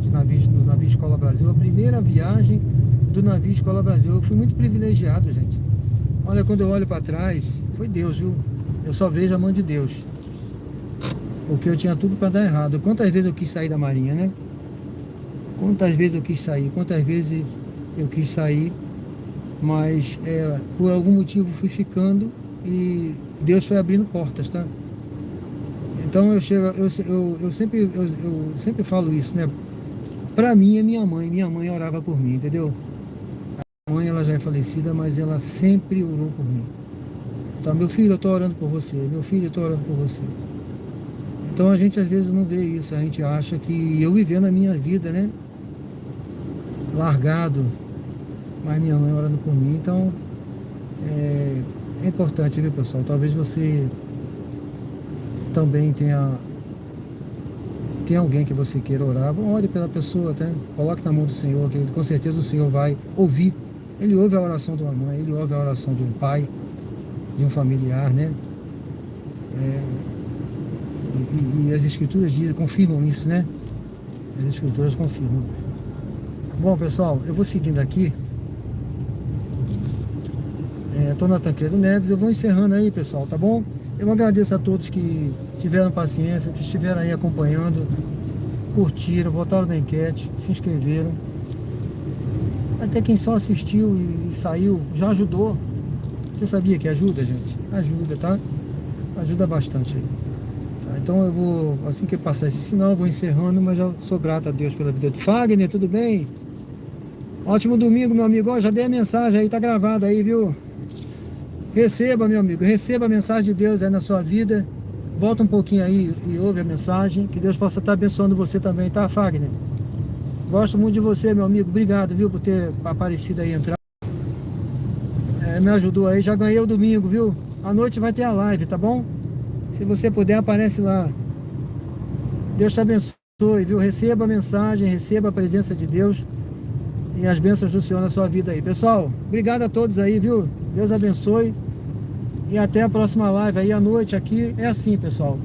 no navio Escola Brasil, a primeira viagem do navio Escola Brasil. Eu fui muito privilegiado, gente. Olha, quando eu olho para trás, foi Deus, viu? Eu só vejo a mão de Deus. Porque eu tinha tudo para dar errado. Quantas vezes eu quis sair da Marinha, né? Quantas vezes eu quis sair, mas por algum motivo fui ficando e Deus foi abrindo portas, tá? Então eu sempre falo isso, né? Pra mim é minha mãe orava por mim, entendeu? A mãe, ela já é falecida, mas ela sempre orou por mim. Então, meu filho, eu tô orando por você, meu filho, eu tô orando por você. Então a gente às vezes não vê isso, a gente acha que eu vivendo a minha vida, né? Largado, mas minha mãe orando por mim. Então é importante, viu, pessoal? Talvez você também tenha alguém que você queira orar. Ore pela pessoa, tá? Coloque na mão do Senhor, que com certeza o Senhor vai ouvir. Ele ouve a oração de uma mãe, ele ouve a oração de um pai, de um familiar, né? E as escrituras confirmam isso, né? As escrituras confirmam. Bom, pessoal, eu vou seguindo aqui. Tô na Tancredo Neves, eu vou encerrando aí, pessoal, tá bom? Eu agradeço a todos que tiveram paciência, que estiveram aí acompanhando, curtiram, votaram na enquete, se inscreveram. Até quem só assistiu e saiu, já ajudou. Você sabia que ajuda, gente? Ajuda, tá? Ajuda bastante aí. Tá? Então eu vou, assim que eu passar esse sinal, eu vou encerrando, mas já sou grato a Deus pela vida do Fagner, tudo bem? Ótimo domingo, meu amigo. Ó, já dei a mensagem aí, tá gravada aí, viu? Receba, meu amigo, receba a mensagem de Deus aí na sua vida. Volta um pouquinho aí e ouve a mensagem. Que Deus possa estar abençoando você também, tá, Fagner? Gosto muito de você, meu amigo. Obrigado, viu, por ter aparecido aí, entrar. Me ajudou aí. Já ganhei o domingo, viu? À noite vai ter a live, tá bom? Se você puder, aparece lá. Deus te abençoe, viu? Receba a mensagem, receba a presença de Deus e as bênçãos do Senhor na sua vida aí. Pessoal, obrigado a todos aí, viu? Deus abençoe. E até a próxima live aí à noite aqui. É assim, pessoal.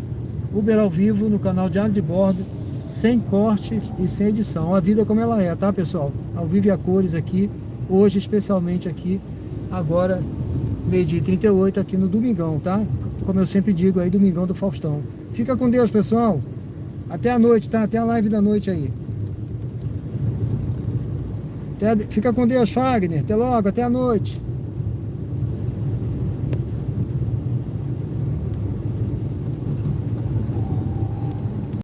Uber ao vivo no canal Diário de Bordo, sem cortes e sem edição. A vida como ela é, tá, pessoal? Ao vivo e a cores aqui. Hoje, especialmente aqui. Agora, 12h38 aqui no Domingão, tá? Como eu sempre digo aí, Domingão do Faustão. Fica com Deus, pessoal. Até a noite, tá? Até a live da noite aí. Fica com Deus, Fagner. Até logo, até a noite.